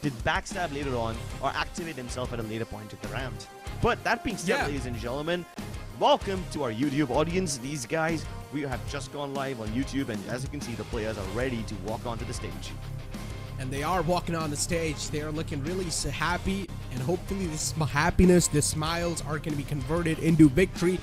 Did backstab later on or activate himself at a later point in the round. But that being said, ladies and gentlemen, welcome to our YouTube audience. These guys, we have just gone live on YouTube, and as you can see, the players are ready to walk onto the stage. And they are walking on the stage. They are looking really happy, and hopefully this happiness, the smiles are going to be converted into victory.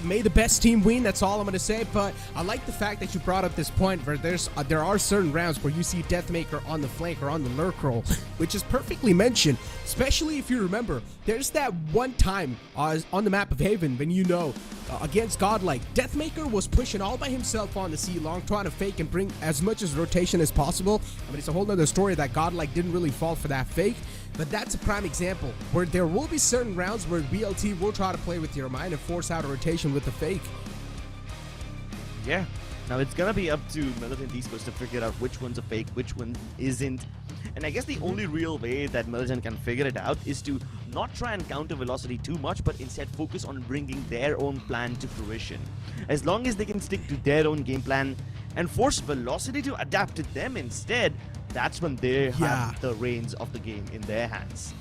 May the best team win, that's all I'm going to say. But I like the fact that you brought up this point where there are certain rounds where you see Deathmaker on the flank or on the lurk roll, which is perfectly mentioned, especially if you remember, there's that one time on the map of Haven when you know, against Godlike, Deathmaker was pushing all by himself on the C-Long, trying to fake and bring as much as rotation as possible. I mean, it's a whole nother story that Godlike didn't really fall for that fake, but that's a prime example where there will be certain rounds where BLT will try to play with your mind and force out a rotation with the fake. Yeah. Now it's gonna be up to MLT Esports to figure out which one's a fake, which one isn't. And I guess the only real way that Militant can figure it out is to not try and counter Velocity too much, but instead focus on bringing their own plan to fruition. As long as they can stick to their own game plan and force Velocity to adapt to them instead, that's when they have the reins of the game in their hands.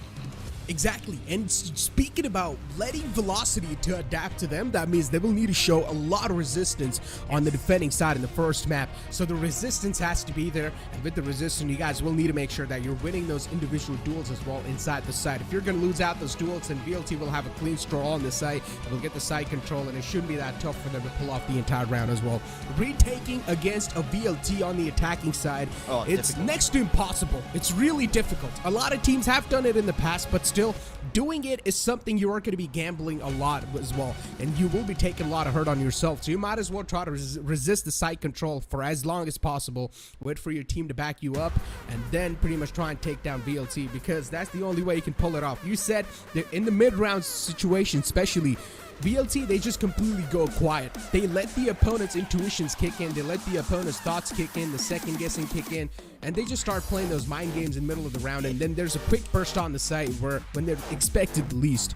Exactly, and speaking about letting Velocity to adapt to them, that means they will need to show a lot of resistance on the defending side in the first map. So the resistance has to be there, and with the resistance, you guys will need to make sure that you're winning those individual duels as well inside the site. If you're going to lose out those duels, then VLT will have a clean straw on the site, it will get the site control, and it shouldn't be that tough for them to pull off the entire round as well. Retaking against a VLT on the attacking side, it's difficult. Next to impossible. It's really difficult. A lot of teams have done it in the past, but still, doing it is something you are going to be gambling a lot as well, and you will be taking a lot of hurt on yourself, so you might as well try to resist the site control for as long as possible. Wait for your team to back you up, and then pretty much try and take down VLT, because that's the only way you can pull it off. You said that in the mid-round situation, especially VLT, they just completely go quiet. They let the opponent's intuitions kick in, they let the opponent's thoughts kick in, the second guessing kick in, and they just start playing those mind games in the middle of the round, and then there's a quick burst on the site when they're expected the least.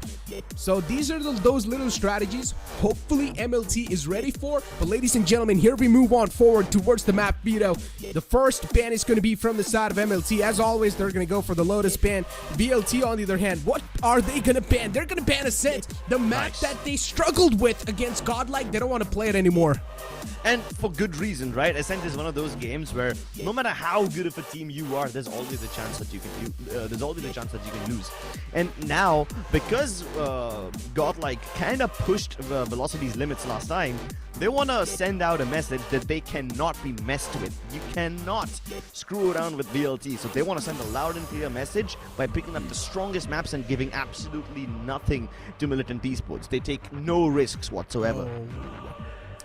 So these are those little strategies hopefully MLT is ready for. But ladies and gentlemen, here we move on forward towards the map veto. The first ban is going to be from the side of MLT. As always, they're going to go for the Lotus ban. VLT, on the other hand, what are they going to ban? They're going to ban Ascent, the map that they struggled with against Godlike. They don't want to play it anymore. And for good reason, right? Ascent is one of those games where no matter how good of a team you are, there's always a chance that you can lose. And now, because Godlike kind of pushed Velocity's limits last time, they want to send out a message that they cannot be messed with. You cannot screw around with VLT. So they want to send a loud and clear message by picking up the strongest maps and giving absolutely nothing to Militant Esports. They take no risks whatsoever.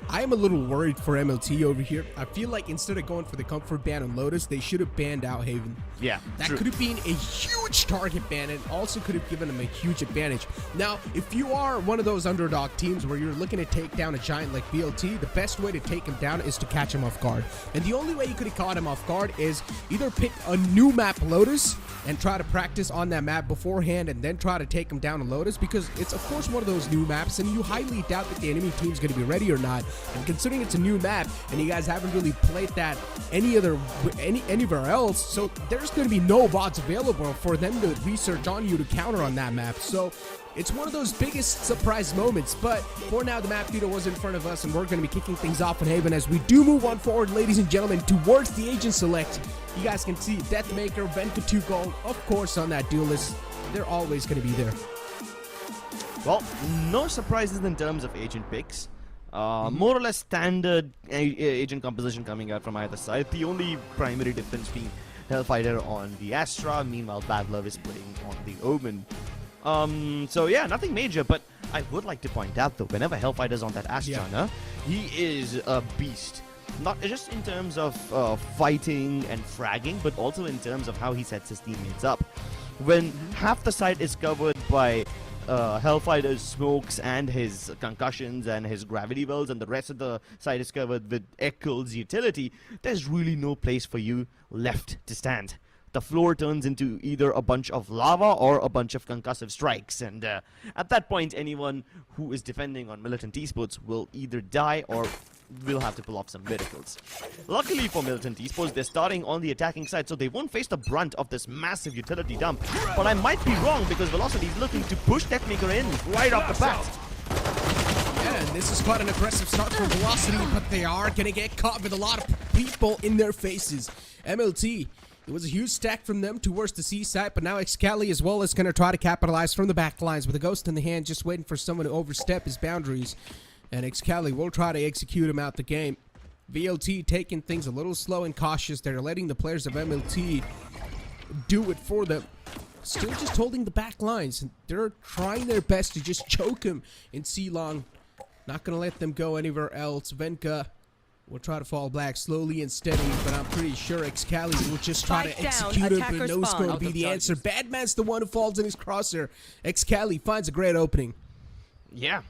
I am a little worried for MLT over here. I feel like instead of going for the comfort ban on Lotus, they should have banned out Haven. Yeah, that could have been a huge target ban, and also could have given them a huge advantage. Now, if you are one of those underdog teams where you're looking to take down a giant like VLT, the best way to take him down is to catch him off guard. And the only way you could have caught him off guard is either pick a new map Lotus and try to practice on that map beforehand and then try to take him down on Lotus, because it's of course one of those new maps and you highly doubt that the enemy team's going to be ready or not. And considering it's a new map and you guys haven't really played that anywhere else, so there's going to be no bots available for them to research on you to counter on that map. So it's one of those biggest surprise moments. But for now, the map veto was in front of us, and we're going to be kicking things off in Haven as we do move on forward, ladies and gentlemen, towards the agent select. You guys can see Deathmaker, Venka 2 Gold, of course, on that duelist. They're always going to be there. Well, no surprises in terms of agent picks. More or less standard agent composition coming out from either side. The only primary difference being Hellfighter on the Astra, meanwhile Bad Love is playing on the Omen. So yeah, nothing major, but I would like to point out though, whenever Hellfighter's on that Astra, he is a beast. Not just in terms of fighting and fragging, but also in terms of how he sets his teammates up. When half the site is covered by Hellfighter's smokes and his concussions and his gravity wells, and the rest of the site is covered with Eccles utility, there's really no place for you left to stand. The floor turns into either a bunch of lava or a bunch of concussive strikes, and at that point anyone who is defending on Militant Esports will either die or will have to pull off some miracles. Luckily for Militant Esports, they're starting on the attacking side, so they won't face the brunt of this massive utility dump. But I might be wrong, because Velocity is looking to push Deathmaker in right off the bat. Yeah, and this is quite an aggressive start for Velocity, but they are going to get caught with a lot of people in their faces. MLT, it was a huge stack from them towards the seaside, but now Excali as well is going to try to capitalize from the back lines with a ghost in the hand, just waiting for someone to overstep his boundaries. And Excali will try to execute him out the game. VLT taking things a little slow and cautious. They're letting the players of MLT do it for them. Still just holding the back lines. They're trying their best to just choke him in C-Long. Not going to let them go anywhere else. Venka will try to fall back slowly and steady, but I'm pretty sure Excali will just try to execute him, but no score will be the answer. Badman's the one who falls in his crosshair. Excali finds a great opening. Yeah.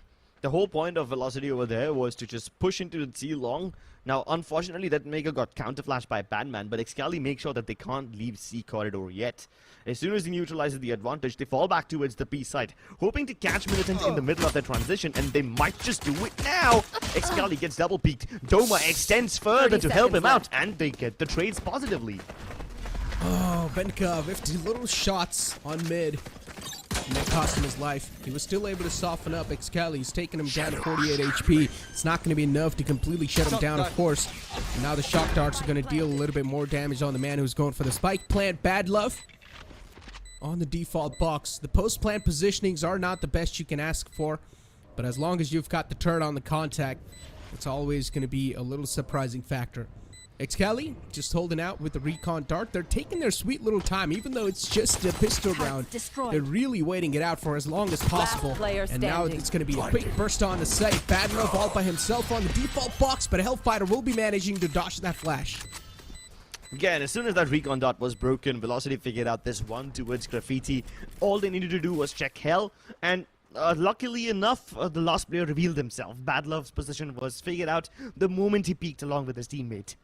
The whole point of Velocity over there was to just push into the C long. Now, unfortunately, that Mega got counterflashed by Batman, but Excali makes sure that they can't leave C corridor yet. As soon as he neutralizes the advantage, they fall back towards the B side, hoping to catch Militant in the middle of their transition, and they might just do it now. Excali gets double peeked. Doma extends further to help him out, and they get the trades positively. Oh, Benka, 50 little shots on mid. And that cost him his life. He was still able to soften up Excali. He's taking him down to 48 HP. It's not going to be enough to completely shut him down, of course. And now the shock darts are going to deal a little bit more damage on the man who's going for the spike plant. Bad Love on the default box. The post plant positionings are not the best you can ask for, but as long as you've got the turret on the contact, it's always going to be a little surprising factor. Excali just holding out with the recon dart. They're taking their sweet little time, even though it's just a pistol round. They're really waiting it out for as long as possible. And now it's going to be a quick burst on the site. Bad Love all by himself on the default box, but Hellfighter will be managing to dodge that flash. Again, as soon as that recon dot was broken, Velocity figured out this one towards Graffiti. All they needed to do was check Hell, and luckily enough, the last player revealed himself. Bad Love's position was figured out the moment he peeked along with his teammate.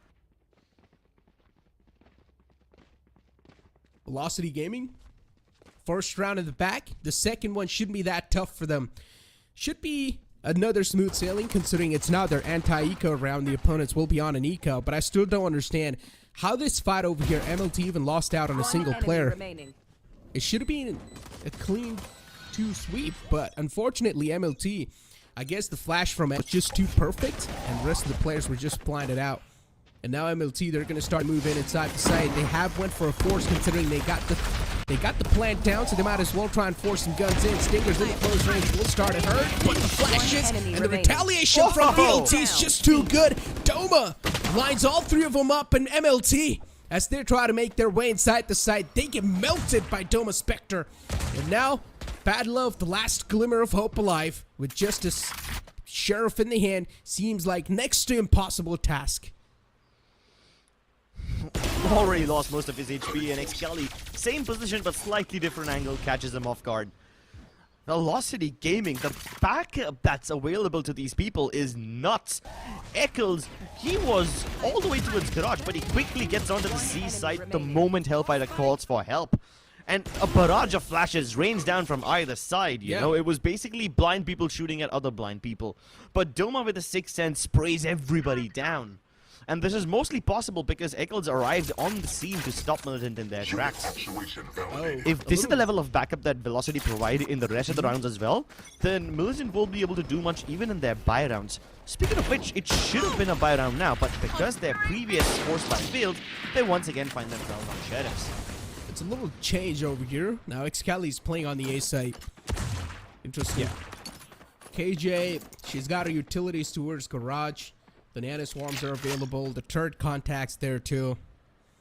Velocity Gaming, first round in the back. The second one shouldn't be that tough for them. Should be another smooth sailing, considering it's now their anti-eco round. The opponents will be on an eco, but I still don't understand how this fight over here, MLT even lost out on a single player. It should have been a clean 2 sweep, but unfortunately MLT, I guess the flash from it was just too perfect, and the rest of the players were just blinded out. And now MLT, they're going to start moving inside the site. They have went for a force, considering they got the plant down, so they might as well try and force some guns in. Stinger's little close range will start at her, but the flashes and the retaliation from VLT is just too good. Doma lines all 3 of them up, and MLT, as they try to make their way inside the site, they get melted by Doma Spectre. And now, Bad Love, the last glimmer of hope alive, with just a sheriff in the hand, seems like next to impossible task. Already lost most of his HP, and Excali, same position but slightly different angle, catches him off guard. Velocity Gaming, the backup that's available to these people is nuts. Eccles, he was all the way towards garage, but he quickly gets onto the C site the moment Hellfighter calls for help. And a barrage of flashes rains down from either side, you know? It was basically blind people shooting at other blind people. But Doma with a 6th sense sprays everybody down. And this is mostly possible because Eccles arrived on the scene to stop Militant in their tracks. If this is the level of backup that Velocity provide in the rest of the rounds as well, then Militant won't be able to do much even in their buy rounds. Speaking of which, it should have been a buy round now, but because their previous force buy failed, they once again find themselves on Sheriffs. It's a little change over here. Now Excali's playing on the A site. Interesting. KJ, she's got her utilities towards garage. The Nano Swarms are available. The turret contacts there too.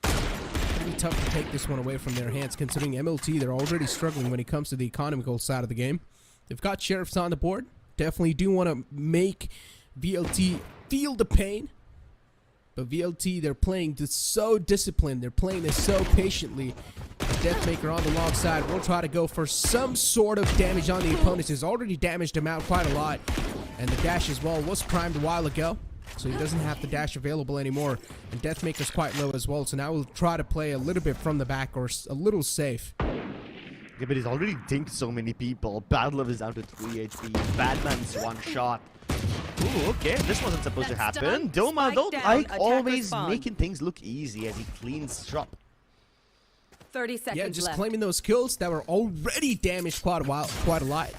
Pretty tough to take this one away from their hands, considering MLT, they're already struggling when it comes to the economical side of the game. They've got Sheriffs on the board. Definitely do want to make VLT feel the pain. But VLT, they're playing this so disciplined. They're playing this so patiently. Deathmaker on the long side will try to go for some sort of damage on the opponents. He's already damaged him out quite a lot. And the dash as well was primed a while ago, so he doesn't have the dash available anymore. And Deathmaker's quite low as well, so now we'll try to play a little bit from the back or a little safe. Yeah, but he's already dinked so many people. Bad Love is down to 3 HP. Badman's 1 shot. Ooh, okay, this wasn't supposed to happen. Doma, though, like always, making things look easy as he cleans shop. 30 seconds Yeah, just left. claiming those kills that were already damaged quite a lot.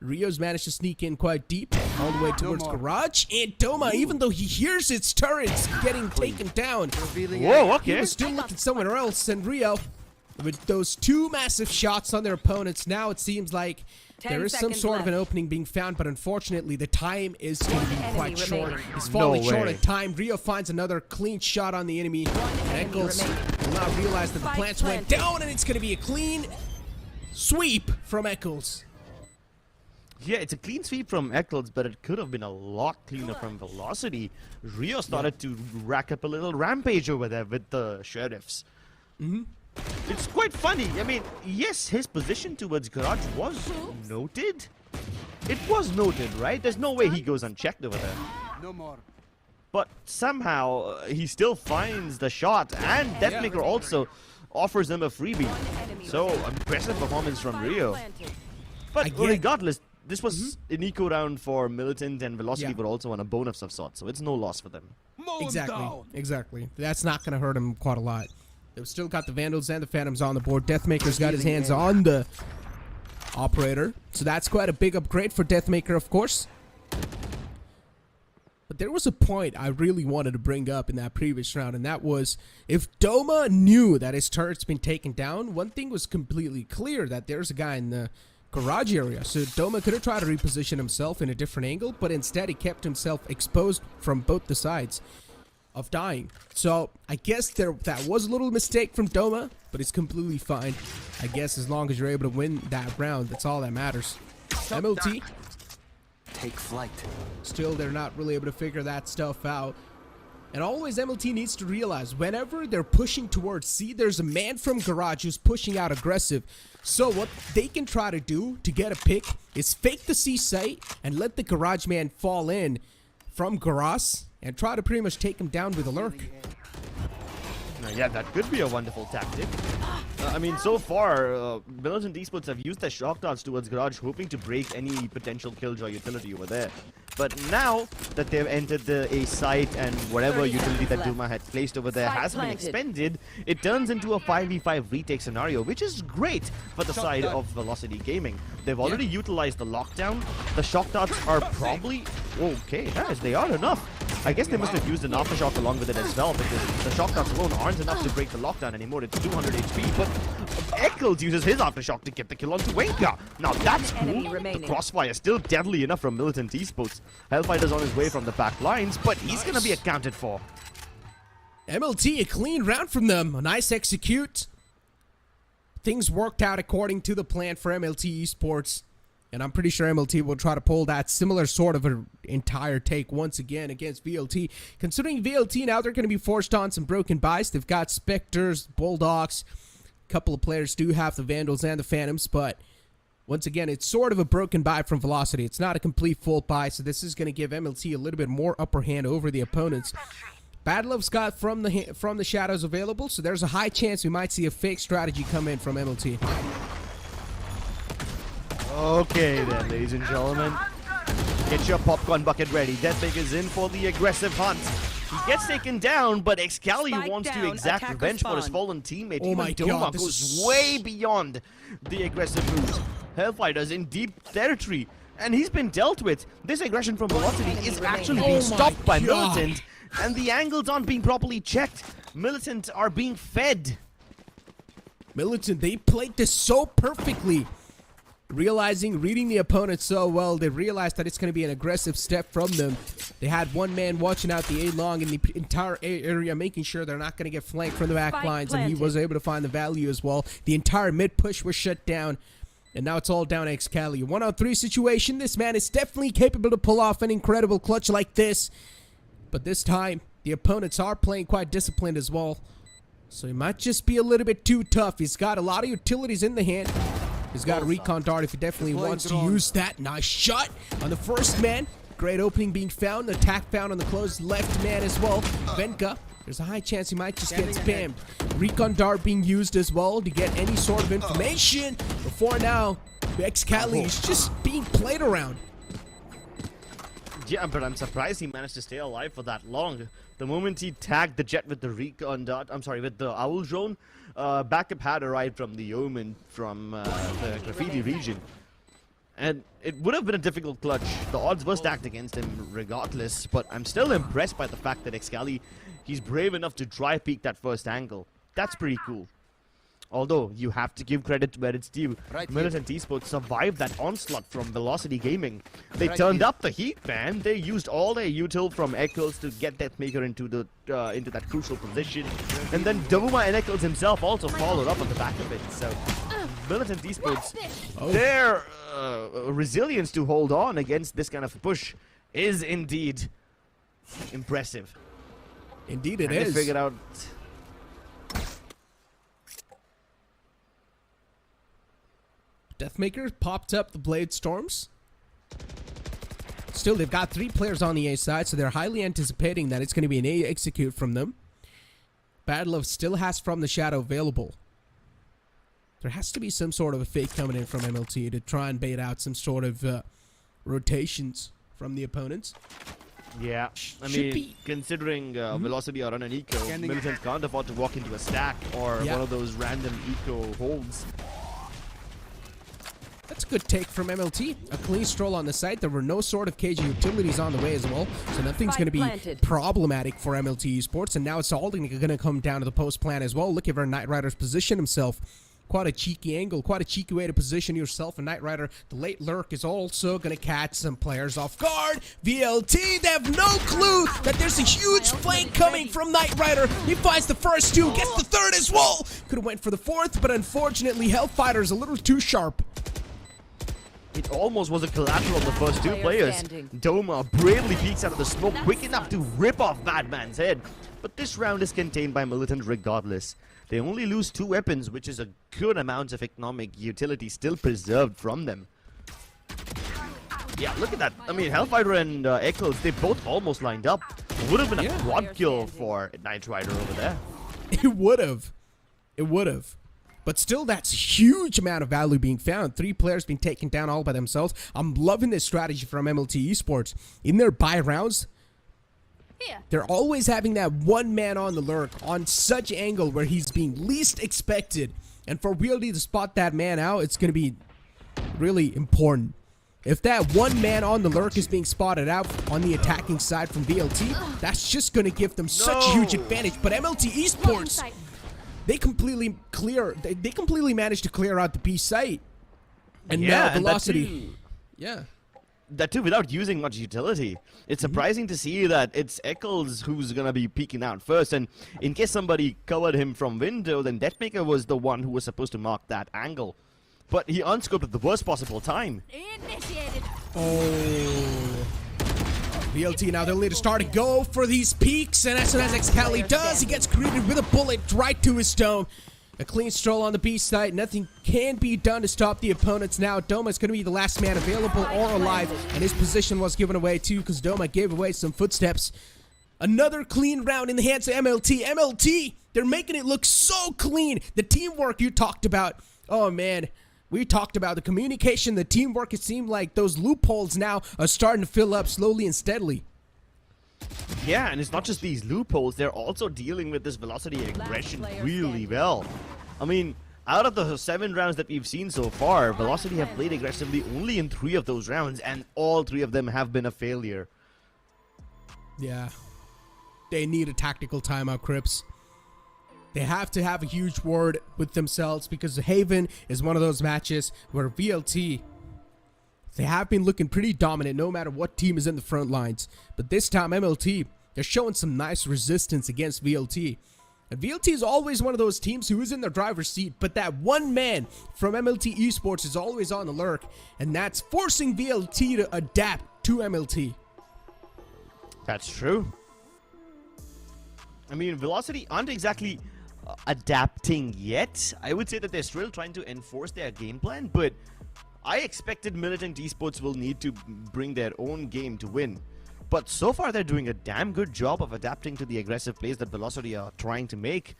Rio's managed to sneak in quite deep, all the way towards garage. And Doma, even though he hears its turrets getting taken down, whoa, okay, he was still looking somewhere else. And Rio, with those 2 massive shots on their opponents, now it seems like there is some sort of an opening being found, but unfortunately the time is going to be quite short. He's falling short of time. Rio finds another clean shot on the enemy, and Eccles will now realize that the plants went down, and it's going to be a clean sweep from Eccles. Yeah, it's a clean sweep from Eccles, but it could have been a lot cleaner from Velocity. Rio started to rack up a little rampage over there with the Sheriffs. It's quite funny. I mean, yes, his position towards garage was noted. It was noted, right? There's no way he goes unchecked over there. No more. But somehow he still finds the shot, and Deathmaker also offers him a freebie. So impressive performance from Rio. But regardless, this was an eco round for Militant, and Velocity were also on a bonus of sorts, so it's no loss for them. Exactly. That's not going to hurt him quite a lot. They've still got the Vandals and the Phantoms on the board. Deathmaker's got his hands on the Operator, so that's quite a big upgrade for Deathmaker, of course. But there was a point I really wanted to bring up in that previous round, and that was if Doma knew that his turret's been taken down, one thing was completely clear, that there's a guy in the garage area. So Doma could have tried to reposition himself in a different angle, but instead he kept himself exposed from both the sides of dying. So I guess that was a little mistake from Doma, but it's completely fine. I guess as long as you're able to win that round, that's all that matters. MLT, take flight. still they're not really able to figure that stuff out. And always MLT needs to realize whenever they're pushing towards C, there's a man from garage who's pushing out aggressive. So what they can try to do to get a pick is fake the C site and let the garage man fall in from garage and try to pretty much take him down with a lurk. Yeah, that could be a wonderful tactic. I mean, so far, Militant Esports have used their shock darts towards Garage, hoping to break any potential killjoy utility over there. But now that they've entered the A site and whatever utility that Duma had placed over there has been expended, it turns into a 5v5 retake scenario, which is great for the side of Velocity Gaming. They've already utilized the lockdown. The shock darts are probably okay. Yes, they are enough. I guess they must have used an aftershock along with it as well, because the shock darts alone aren't enough to break the lockdown anymore. It's 200 HP, but Eccles uses his aftershock to get the kill onto Wenka. Now that's cool. The crossfire is still deadly enough from Militant Esports. Hellfighter's on his way from the back lines, but he's gonna be accounted for. MLT, a clean round from them. A nice execute. Things worked out according to the plan for MLT Esports. And I'm pretty sure MLT will try to pull that similar sort of an entire take once again against VLT. Considering VLT now, they're going to be forced on some broken buys. They've got Spectres, Bulldogs. A couple of players do have the Vandals and the Phantoms, but once again, it's sort of a broken buy from Velocity. It's not a complete full buy, so this is going to give MLT a little bit more upper hand over the opponents. Bad Love's got from the shadows available, so there's a high chance we might see a fake strategy come in from MLT. Okay then, ladies and gentlemen. Get your popcorn bucket ready. Deathmaker's in for the aggressive hunt. He gets taken down, but Excali wants to exact revenge for his fallen teammate. Oh my God, this goes way beyond the aggressive moves. Hellfighter's in deep territory, and he's been dealt with. This aggression from Velocity is actually being stopped by Militant, and the angles aren't being properly checked. Militant are being fed. Militant, they played this so perfectly. Reading the opponent so well, they realized that it's going to be an aggressive step from them. They had one man watching out the A-long in the entire A area, making sure they're not going to get flanked from the back lines, and he was able to find the value as well. The entire mid-push was shut down, and now it's all down to Excali. 1-on-3 situation. This man is definitely capable to pull off an incredible clutch like this, but this time, the opponents are playing quite disciplined as well, so he might just be a little bit too tough. He's got a lot of utilities in the hand. He's got a recon dart if he definitely wants to use that. Nice shot on the first man. Great opening being found. Attack found on the closed left man as well. Venka, there's a high chance he might just get spammed. Recon dart being used as well to get any sort of information. Before now, Excali is just being played around. Yeah, but I'm surprised he managed to stay alive for that long. The moment he tagged the jet with the recon dart, with the owl drone, backup had arrived from the Omen from the Graffiti region. And it would have been a difficult clutch. The odds were stacked against him regardless, but I'm still impressed by the fact that Excali, he's brave enough to try peek that first angle. That's pretty cool. Although, you have to give credit where it's due. Militant Esports survived that onslaught from Velocity Gaming. They turned up the heat, man. They used all their util from Eccles to get Deathmaker into that crucial position. And then Doma and Eccles himself also followed up on the back of it. So, Militant Esports, their resilience to hold on against this kind of push is indeed impressive. Indeed it is. They figured out... Deathmaker popped up the Blade Storms. Still, they've got 3 players on the A side, so they're highly anticipating that it's going to be an A execute from them. Bad Love still has From the Shadow available. There has to be some sort of a fake coming in from MLT to try and bait out some sort of rotations from the opponents. Yeah, I mean, considering Velocity are on an eco, Militant can't afford to walk into a stack or one of those random eco holds. That's a good take from MLT. A clean stroll on the site. There were no sort of KG utilities on the way as well, so nothing's going to be problematic for MLT Esports. And now it's all going to come down to the post plan as well. Look at where Knight Rider's position himself. Quite a cheeky angle, quite a cheeky way to position yourself. And Knight Rider, the late lurk, is also going to catch some players off guard. VLT, they have no clue that there's a huge flank coming from Knight Rider. He finds the first 2, gets the 3rd as well. Could have went for the 4th, but unfortunately, Hellfighter's a little too sharp. It almost was a collateral of the first 2 players. Doma bravely peeks out of the smoke quick enough to rip off Batman's head. But this round is contained by Militant regardless. They only lose 2 weapons, which is a good amount of economic utility still preserved from them. Yeah, look at that. I mean, Hellfighter and Echoes, they both almost lined up. Would have been a quad kill for Knight Rider over there. It would have. It would have. But still, that's a huge amount of value being found. 3 players being taken down all by themselves. I'm loving this strategy from MLT Esports. In their buy rounds, they're always having that one man on the lurk on such angle where he's being least expected. And for VLT to spot that man out, it's going to be really important. If that one man on the lurk is being spotted out on the attacking side from VLT, that's just going to give them such a huge advantage. But MLT Esports, they completely managed to clear out the B site. And now Velocity. That too without using much utility. It's surprising to see that it's Eccles who's gonna be peeking out first, and in case somebody covered him from window, then Deathmaker was the one who was supposed to mark that angle. But he unscoped at the worst possible time. Initiated. Oh. VLT now, they're ready to start to go for these peaks, and as soon as Excali does, he gets greeted with a bullet right to his stone. A clean stroll on the B site. Nothing can be done to stop the opponents now. Doma is going to be the last man available or alive, and his position was given away too because Doma gave away some footsteps. Another clean round in the hands of MLT. MLT, they're making it look so clean. The teamwork you talked about. Oh, man. We talked about the communication, the teamwork. It seemed like those loopholes now are starting to fill up slowly and steadily. Yeah, and it's not just these loopholes, they're also dealing with this Velocity aggression really well. I mean, out of the 7 rounds that we've seen so far, Velocity have played aggressively only in 3 of those rounds, and all 3 of them have been a failure. Yeah. They need a tactical timeout, Crips. They have to have a huge word with themselves because the Haven is one of those matches where VLT, they have been looking pretty dominant no matter what team is in the front lines. But this time, MLT, they're showing some nice resistance against VLT. And VLT is always one of those teams who is in their driver's seat, but that one man from MLT Esports is always on the lurk, and that's forcing VLT to adapt to MLT. That's true. I mean, Velocity aren't exactly adapting yet. I would say that they're still trying to enforce their game plan, but I expected Militant Esports will need to bring their own game to win. But so far, they're doing a damn good job of adapting to the aggressive plays that Velocity are trying to make.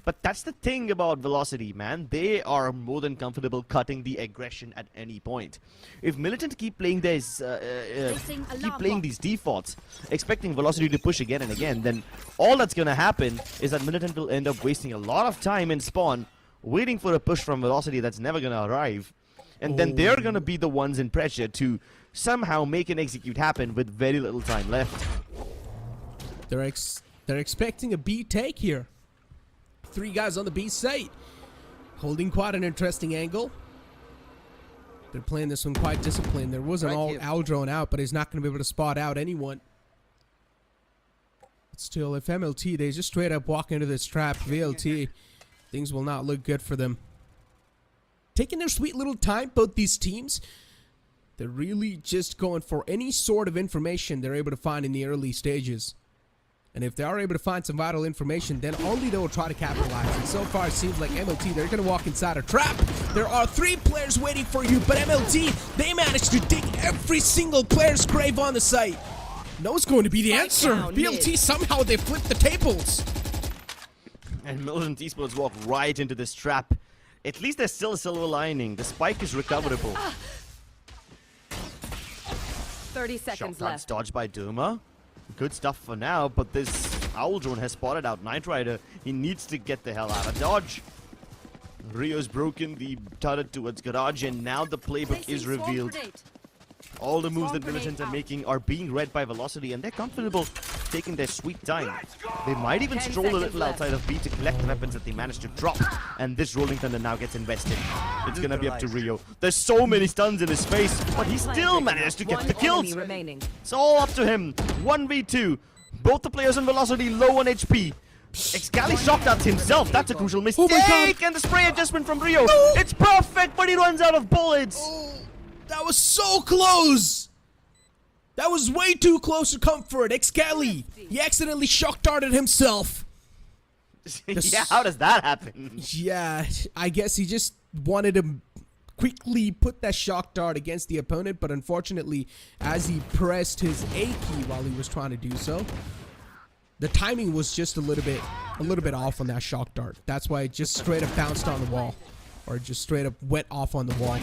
But that's the thing about Velocity, man. They are more than comfortable cutting the aggression at any point. If Militant keep playing these defaults, expecting Velocity to push again and again, then all that's gonna happen is that Militant will end up wasting a lot of time in spawn, waiting for a push from Velocity that's never gonna arrive. And then they're gonna be the ones in pressure to somehow make an execute happen with very little time left. They're expecting a B take here. 3 guys on the B site, holding quite an interesting angle. They're playing this one quite disciplined. There wasn't all Aldrone out, but he's not going to be able to spot out anyone. But still, if MLT, they just straight up walk into this trap, VLT, things will not look good for them. Taking their sweet little time, both these teams. They're really just going for any sort of information they're able to find in the early stages. And if they are able to find some vital information, then only they will try to capitalize. And so far, it seems like MLT, they're going to walk inside a trap. There are 3 players waiting for you, but MLT, they managed to dig every single player's grave on the site. No, it's going to be the answer. BLT, somehow they flipped the tables. And MLT Esports walk right into this trap. At least there's still a silver lining. The spike is recoverable. 30 seconds Shot left. dodged by Duma. Good stuff for now, but this Owl Drone has spotted out Knight Rider. He needs to get the hell out of dodge. Rio's broken the turret towards Garage, and now the playbook is revealed. All the moves that Militants are making are being read by Velocity, and they're comfortable taking their sweet time. They might even stroll a little outside of B to collect the weapons that they managed to drop, and this Rolling Thunder now gets invested. It's gonna be up to Rio. There's so many stuns in his face, but he still managed to get the kills. It's all up to him. 1v2. Both the players on Velocity low on HP. Excali shocked out himself. That's a crucial mistake. And the spray adjustment from Rio. No. It's perfect, but he runs out of bullets. Oh, that was so close. That was way too close to comfort. Excali, he accidentally shock darted himself. Yeah, how does that happen? Yeah, I guess he just wanted to quickly put that shock dart against the opponent, but unfortunately, as he pressed his A key while he was trying to do so, the timing was just a little bit off on that shock dart. That's why it just straight up bounced on the wall, or just straight up went off on the wall.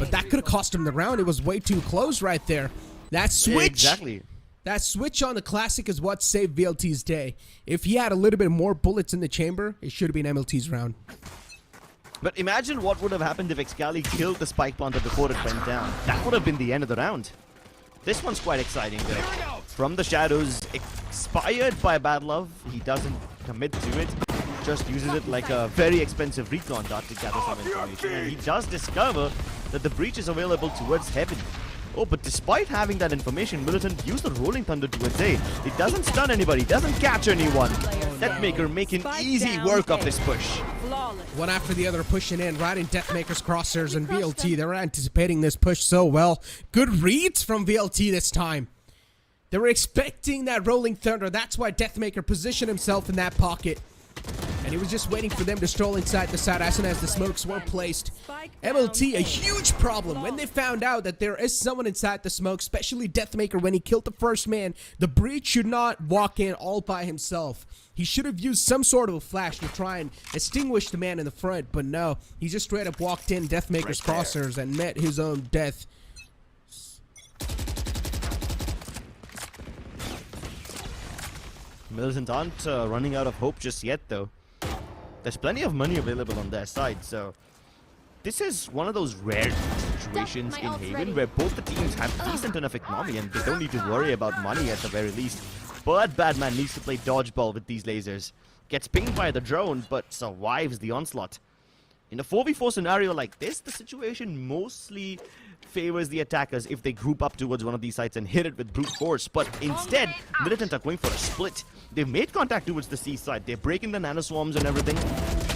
But that could have cost him the round. It was way too close right there. That switch, exactly. That switch on the Classic is what saved VLT's day. If he had a little bit more bullets in the chamber, it should have been MLT's round. But imagine what would have happened if Excali killed the spike planter before it went down. That would have been the end of the round. This one's quite exciting though. From the shadows, expired by Bad Love. He doesn't commit to it. Just uses it like a very expensive recon dart to gather some information. And he does discover that the breach is available towards Heaven. Oh, but despite having that information, Militant used the Rolling Thunder to its aid. It doesn't stun anybody, doesn't catch anyone. Deathmaker making easy work of this push. One after the other pushing in, right in Deathmaker's crosshairs, and VLT, they were anticipating this push so well. Good reads from VLT this time. They were expecting that Rolling Thunder. That's why Deathmaker positioned himself in that pocket. And he was just waiting for them to stroll inside the side as soon as the smokes were placed. MLT, a huge problem when they found out that there is someone inside the smoke, especially Deathmaker when he killed the first man. The breach should not walk in all by himself. He should have used some sort of a flash to try and extinguish the man in the front, but no. He just straight up walked in Deathmaker's crosshairs and met his own death. Militant aren't running out of hope just yet though. There's plenty of money available on their side, so this is one of those rare situations in Haven where both the teams have decent enough economy and they don't need to worry about money at the very least. But Badman needs to play dodgeball with these lasers. Gets pinged by the drone, but survives the onslaught. In a 4v4 scenario like this, the situation mostly favors the attackers if they group up towards one of these sites and hit it with brute force. But instead, Militant are going for a split. They've made contact towards the C side. They're breaking the nanoswarms and everything.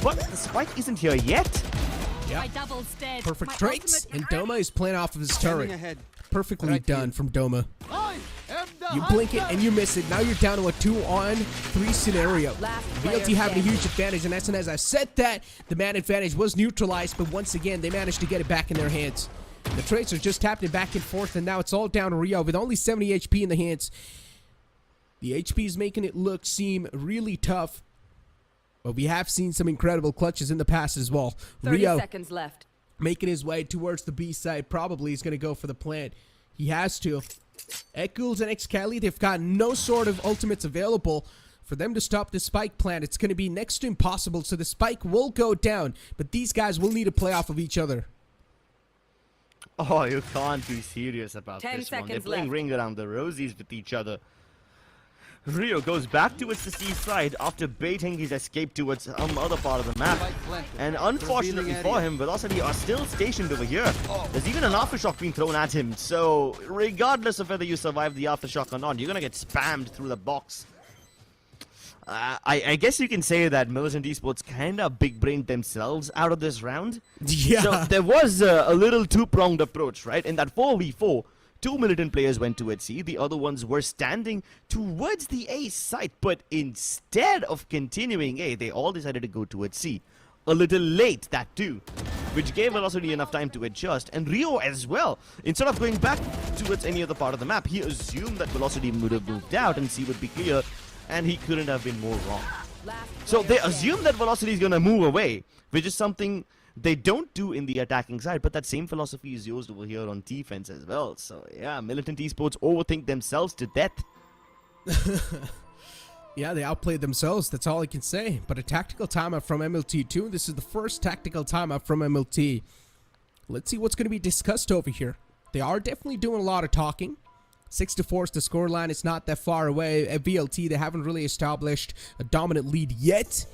But the spike isn't here yet. Yeah. Perfect trades. And Doma is playing off of his turret. Perfectly done from Doma. You blink it and you miss it. Now you're down to a 2-on-3 scenario. VLT having a huge advantage, and as soon as I said that, the man advantage was neutralized, but once again, they managed to get it back in their hands. The Tracer just tapped it back and forth, and now it's all down to Rio with only 70 HP in the hands. The HP is making it seem really tough, but we have seen some incredible clutches in the past as well. 30 Rio seconds left. Making his way towards the B side, probably is going to go for the plant. He has to. Eccles and Excali, they've got no sort of ultimates available for them to stop the spike plant. It's going to be next to impossible, so the spike will go down, but these guys will need to play off of each other. Oh, you can't be serious about 10 this one. They're seconds playing left. ring around the rosies with each other. Rio goes back towards the C side after baiting his escape towards some other part of the map. And unfortunately for him, Velocity are still stationed over here. There's even an aftershock being thrown at him. So regardless of whether you survive the aftershock or not, you're gonna get spammed through the box. I guess you can say that Militant Esports kinda big-brained themselves out of this round. Yeah. So there was a little two-pronged approach, right? In that 4v4, Two Militant players went towards C, the other ones were standing towards the A site, but instead of continuing A, they all decided to go towards C. A little late, that too, which gave Velocity enough time to adjust, and Rio as well. Instead of going back towards any other part of the map, he assumed that Velocity would have moved out and C would be clear, and he couldn't have been more wrong. So they assume that Velocity is going to move away, which is something they don't do in the attacking side, but that same philosophy is used over here on defense as well. So yeah, Militant Esports overthink themselves to death. Yeah, they outplayed themselves, that's all I can say. But a tactical timeout from MLT too. This is the first tactical timeout from MLT. Let's see what's going to be discussed over here. They are definitely doing a lot of talking. 6-4 is the scoreline. It's not that far away. At VLT, they haven't really established a dominant lead yet.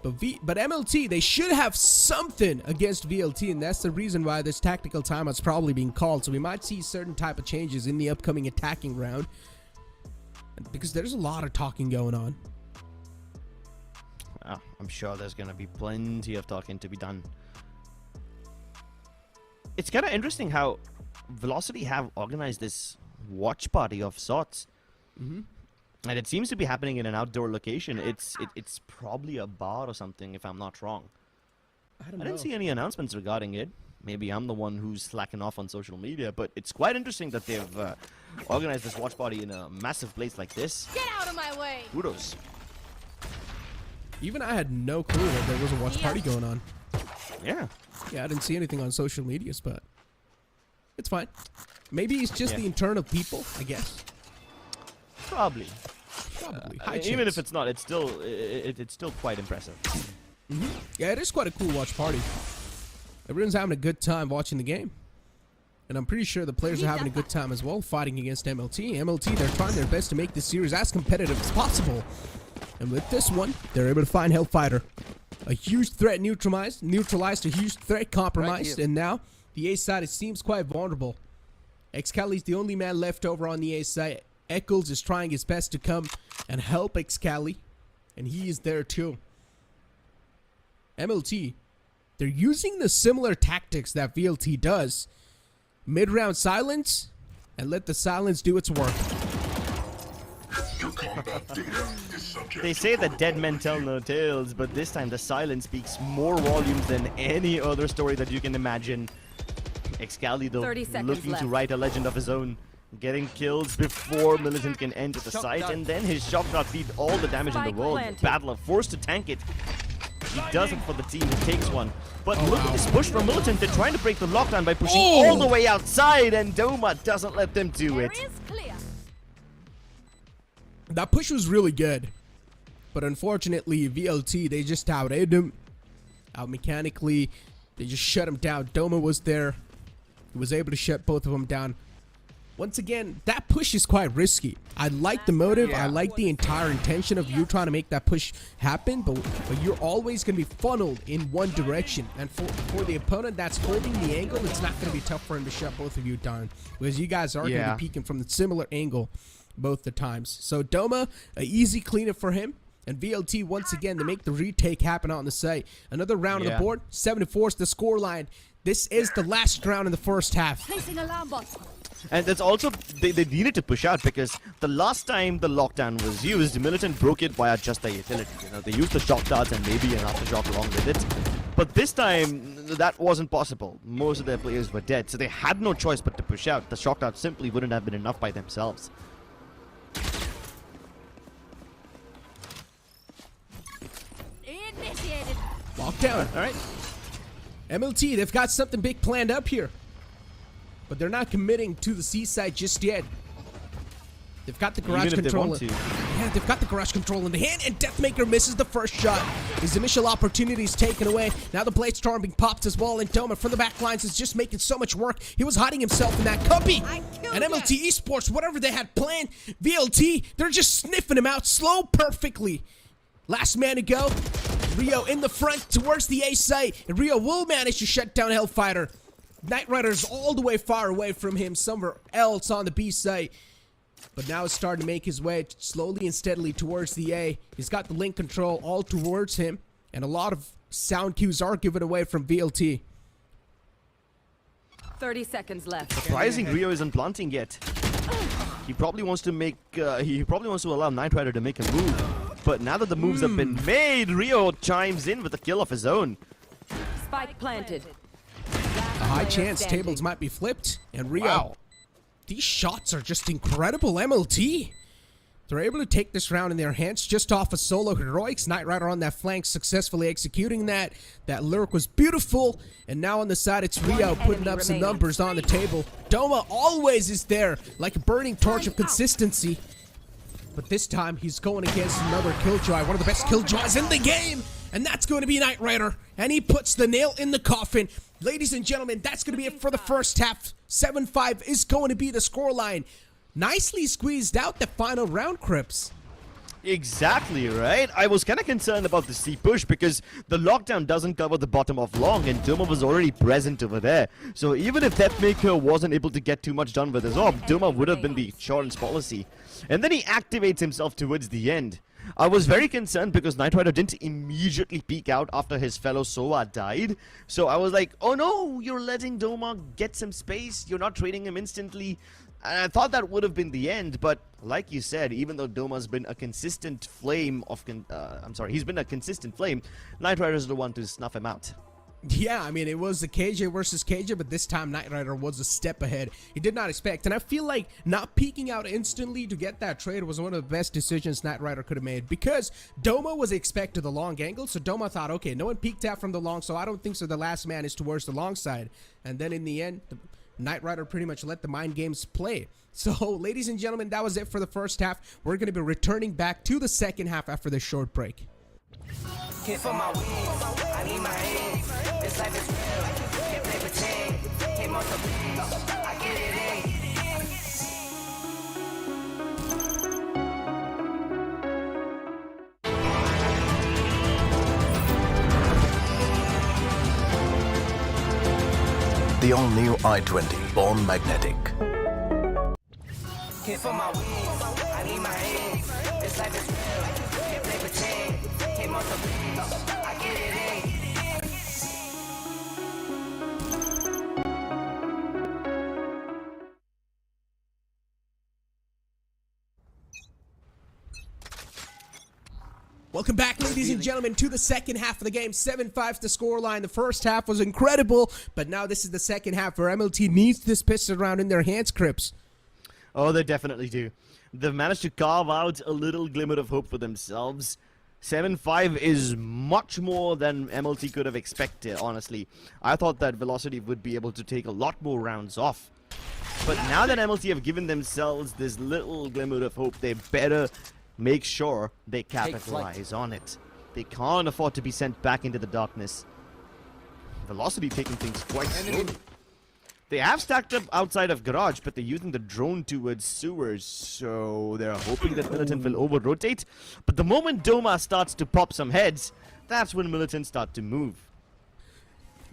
But MLT, they should have something against VLT, and that's the reason why this tactical timeout's probably being called. So we might see certain type of changes in the upcoming attacking round, because there's a lot of talking going on. I'm sure there's going to be plenty of talking to be done. It's kind of interesting how Velocity have organized this watch party of sorts. And it seems to be happening in an outdoor location. It's probably a bar or something, if I'm not wrong. I don't know. I didn't see any announcements regarding it. Maybe I'm the one who's slacking off on social media, but it's quite interesting that they've organized this watch party in a massive place like this. Get out of my way! Kudos. Even I had no clue that there was a watch party going on. Yeah. Yeah, I didn't see anything on social medias, but it's fine. Maybe it's just the internal people, I guess. Probably. High even chance. if it's not, it's still it's still quite impressive. Yeah, it is quite a cool watch party. Everyone's having a good time watching the game. And I'm pretty sure the players are having a good time as well, fighting against MLT. MLT, they're trying their best to make this series as competitive as possible. And with this one, they're able to find Hellfighter. A huge threat neutralized, a huge threat compromised, and now the A side, it seems quite vulnerable. Excali's the only man left over on the A side. Eccles is trying his best to come and help Excali, and he is there too. MLT, they're using the similar tactics that VLT does. Mid-round silence, and let the silence do its work. They say that dead men tell no tales, but this time the silence speaks more volumes than any other story that you can imagine. Excali, though, 30 seconds looking left. to write a legend of his own. Getting kills before Militant can enter the site, and then his shot shot did all the damage in the world. Battler forced to tank it. He does it for the team who takes one. But look at this push from Militant. They're trying to break the lockdown by pushing all the way outside, and Doma doesn't let them do it. Area's clear. That push was really good. But unfortunately, VLT, they just out-aimed him. Out mechanically. They just shut him down. Doma was there. He was able to shut both of them down. Once again, that push is quite risky. I like the motive. I like the entire intention of you trying to make that push happen, but you're always going to be funneled in one direction. And for the opponent that's holding the angle, it's not going to be tough for him to shut both of you down, because you guys are going to be peeking from the similar angle both the times. So Doma, an easy cleanup for him. And VLT, once again, to make the retake happen on the site. Another round on the board. 7-4 is the scoreline. This is the last round in the first half. Placing alarm bot. And that's also, they needed to push out, because the last time the lockdown was used, Militant broke it via just the utility. You know, they used the shock darts and maybe an aftershock along with it. But this time, that wasn't possible. Most of their players were dead, so they had no choice but to push out. The shock darts simply wouldn't have been enough by themselves. Initiated. Lockdown, all right. MLT, they've got something big planned up here. But they're not committing to the seaside just yet. They've got the garage control. Yeah, they've got the garage control in the hand, and Deathmaker misses the first shot. His initial opportunity is taken away. Now the Blade Storm being popped as well, and Doma from the back lines is just making so much work. He was hiding himself in that cubby. And MLT Esports, whatever they had planned, VLT, they're just sniffing him out slow perfectly. Last man to go. Rio in the front towards the A site, and Rio will manage to shut down Hellfighter. Knight Rider's all the way far away from him, somewhere else on the B site. But now it's starting to make his way slowly and steadily towards the A. He's got the link control all towards him, and a lot of sound cues are given away from VLT. 30 seconds left. Surprising Rio isn't planting yet. He probably wants to make, he probably wants to allow Knight Rider to make a move. But now that the moves have been made, Rio chimes in with a kill of his own. Spike planted. A high chance tables might be flipped, and Rio. Wow. These shots are just incredible, MLT. They're able to take this round in their hands just off a solo heroics. Knight Rider on that flank successfully executing that. That lurk was beautiful. And now on the side, it's Rio putting up some numbers on the table. Doma always is there like a burning torch of consistency. But this time, he's going against another Killjoy, one of the best Killjoys in the game. And that's going to be Knight Rider. And he puts the nail in the coffin. Ladies and gentlemen, that's going to be it for the first half. 7-5 is going to be the scoreline. Nicely squeezed out the final round, Crips. Exactly, right? I was kind of concerned about the C push because the lockdown doesn't cover the bottom of long and Doma was already present over there. So even if Deathmaker wasn't able to get too much done with his orb, Doma would have been the insurance policy. And then he activates himself towards the end. I was very concerned because Knight Rider didn't immediately peek out after his fellow Sova died. So I was like, oh no, you're letting Doma get some space, you're not trading him instantly. And I thought that would have been the end, but like you said, even though Doma's been a consistent flame of, he's been a consistent flame, Knight Rider is the one to snuff him out. Yeah, I mean, it was the KJ versus KJ, but this time Knight Rider was a step ahead. He did not expect, and I feel like not peeking out instantly to get that trade was one of the best decisions Knight Rider could have made, because Doma was expected the long angle, so Doma thought, okay, no one peeked out from the long, so I don't think so the last man is towards the long side. And then in the end, Knight Rider pretty much let the mind games play. So, ladies and gentlemen, that was it for the first half. We're going to be returning back to the second half after this short break. Hit for my wings, I need my hands. This life is real, can't play pretend. Came off the wings, I get it in. The all-new i20, born magnetic. Hit for my wings, I need my hands. This life is real, can't play pretend. Came off the wings, I get it in. Welcome back, ladies and gentlemen, to the second half of the game. 7-5 the scoreline. The first half was incredible, but now this is the second half where MLT needs this pistol round in their hands, Crips. Oh, they definitely do. They've managed to carve out a little glimmer of hope for themselves. 7-5 is much more than MLT could have expected, honestly. I thought that Velocity would be able to take a lot more rounds off. But now that MLT have given themselves this little glimmer of hope, they better make sure they capitalize on it. They can't afford to be sent back into the darkness. Velocity taking things quite slowly. They have stacked up outside of garage, but they're using the drone towards sewers, so they're hoping that Militant will over-rotate. But the moment Doma starts to pop some heads, that's when Militant start to move.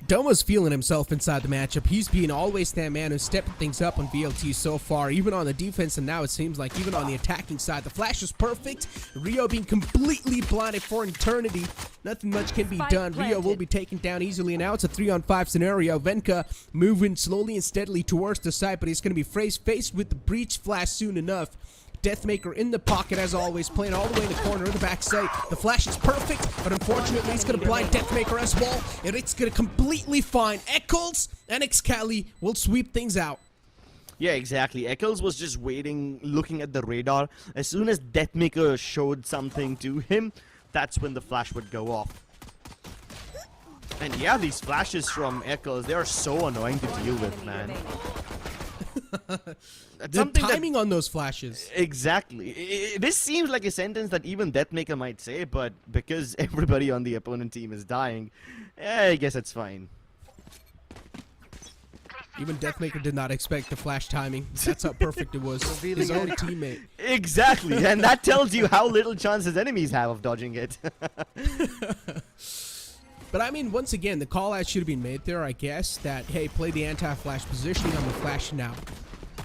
Doma's feeling himself inside the matchup. He's been always that man who's stepping things up on VLT so far, even on the defense, and now it seems like even on the attacking side. The flash is perfect. Rio being completely blinded for eternity. Nothing much can be done. Rio will be taken down easily, and now it's a 3-on-5 scenario. Venka moving slowly and steadily towards the side, but he's going to be faced with the breach flash soon enough. Deathmaker in the pocket as always, playing all the way in the corner of the backside. The flash is perfect, but unfortunately he's going to blind Deathmaker as well, and it's going to completely find Eccles, and Excali will sweep things out. Yeah, exactly. Eccles was just waiting, looking at the radar. As soon as Deathmaker showed something to him, that's when the flash would go off. And yeah, these flashes from Eccles, they are so annoying to deal with, man. The timing on those flashes. Exactly. This seems like a sentence that even Deathmaker might say, but because everybody on the opponent team is dying, I guess it's fine. Even Deathmaker did not expect the flash timing. That's how perfect it was. His own teammate. Exactly, and that tells you how little chance his enemies have of dodging it. But I mean, once again, the call out should have been made there, I guess, that, hey, play the anti-flash positioning on the flash now.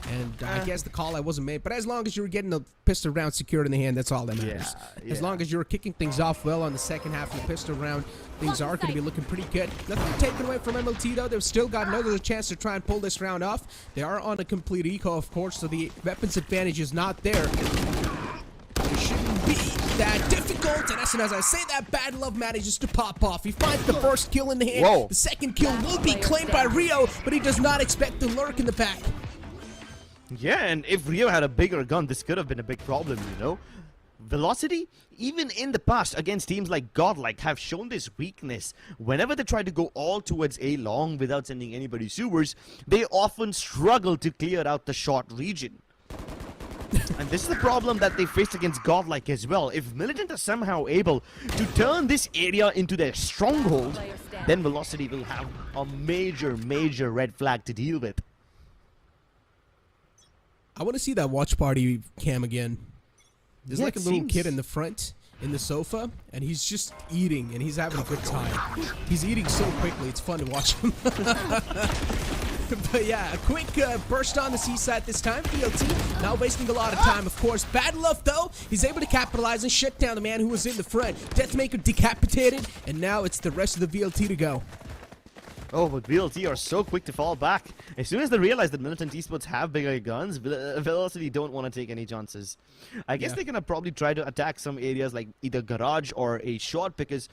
And I guess the call I wasn't made, but as long as you were getting the pistol round secured in the hand, that's all that matters. As long as you were kicking things off well on the second half of the pistol round, things are going to be looking pretty good. Nothing taken away from MLT though. They've still got another chance to try and pull this round off. They are on a complete eco, of course, so the weapons advantage is not there. It shouldn't be that difficult, and as soon as I say that, Bad Love manages to pop off. He finds the first kill in the hand. Whoa. The second kill will be claimed by Rio, but he does not expect to lurk in the back. Yeah, and if Rio had a bigger gun, this could have been a big problem, you know? Velocity, even in the past against teams like Godlike, have shown this weakness. Whenever they try to go all towards A long without sending anybody sewers, they often struggle to clear out the short region. And this is the problem that they faced against Godlike as well. If Militant are somehow able to turn this area into their stronghold, then Velocity will have a major red flag to deal with. I want to see that watch party cam again. There's like a little kid in the front in the sofa, and he's just eating, and he's having a good time. He's eating so quickly, it's fun to watch him. But yeah, a quick burst on the seaside this time. VLT not wasting a lot of time, of course. Bad Love, though, he's able to capitalize and shut down the man who was in the front. Deathmaker decapitated, and now it's the rest of the VLT to go. Oh, but VLT are so quick to fall back. As soon as they realize that Militant Esports have bigger guns, Velocity don't want to take any chances. I guess they're going to probably try to attack some areas like either garage or a short, because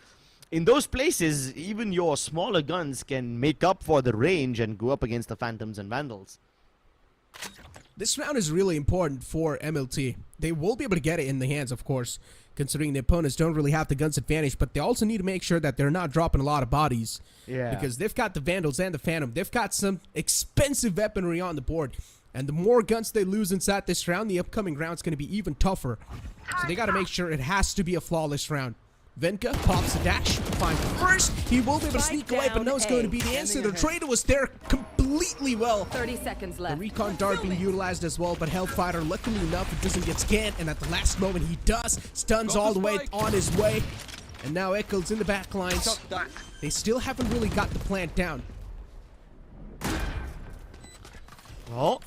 in those places, even your smaller guns can make up for the range and go up against the Phantoms and Vandals. This round is really important for MLT. They will be able to get it in the hands, of course, considering the opponents don't really have the guns advantage, but they also need to make sure that they're not dropping a lot of bodies. Yeah. Because they've got the Vandals and the Phantom. They've got some expensive weaponry on the board. And the more guns they lose inside this round, the upcoming round's going to be even tougher. So they got to make sure it has to be a flawless round. Venka pops a dash, finds the first. He will be able to sneak away, but no, it's going to be the answer. The trader was there completely well. 30 seconds left. The recon dart being utilized as well, but Hellfighter, luckily enough, it doesn't get scanned, and at the last moment he does. Stuns all the way on his way. And now Eccles in the back lines. They still haven't really got the plant down. Well,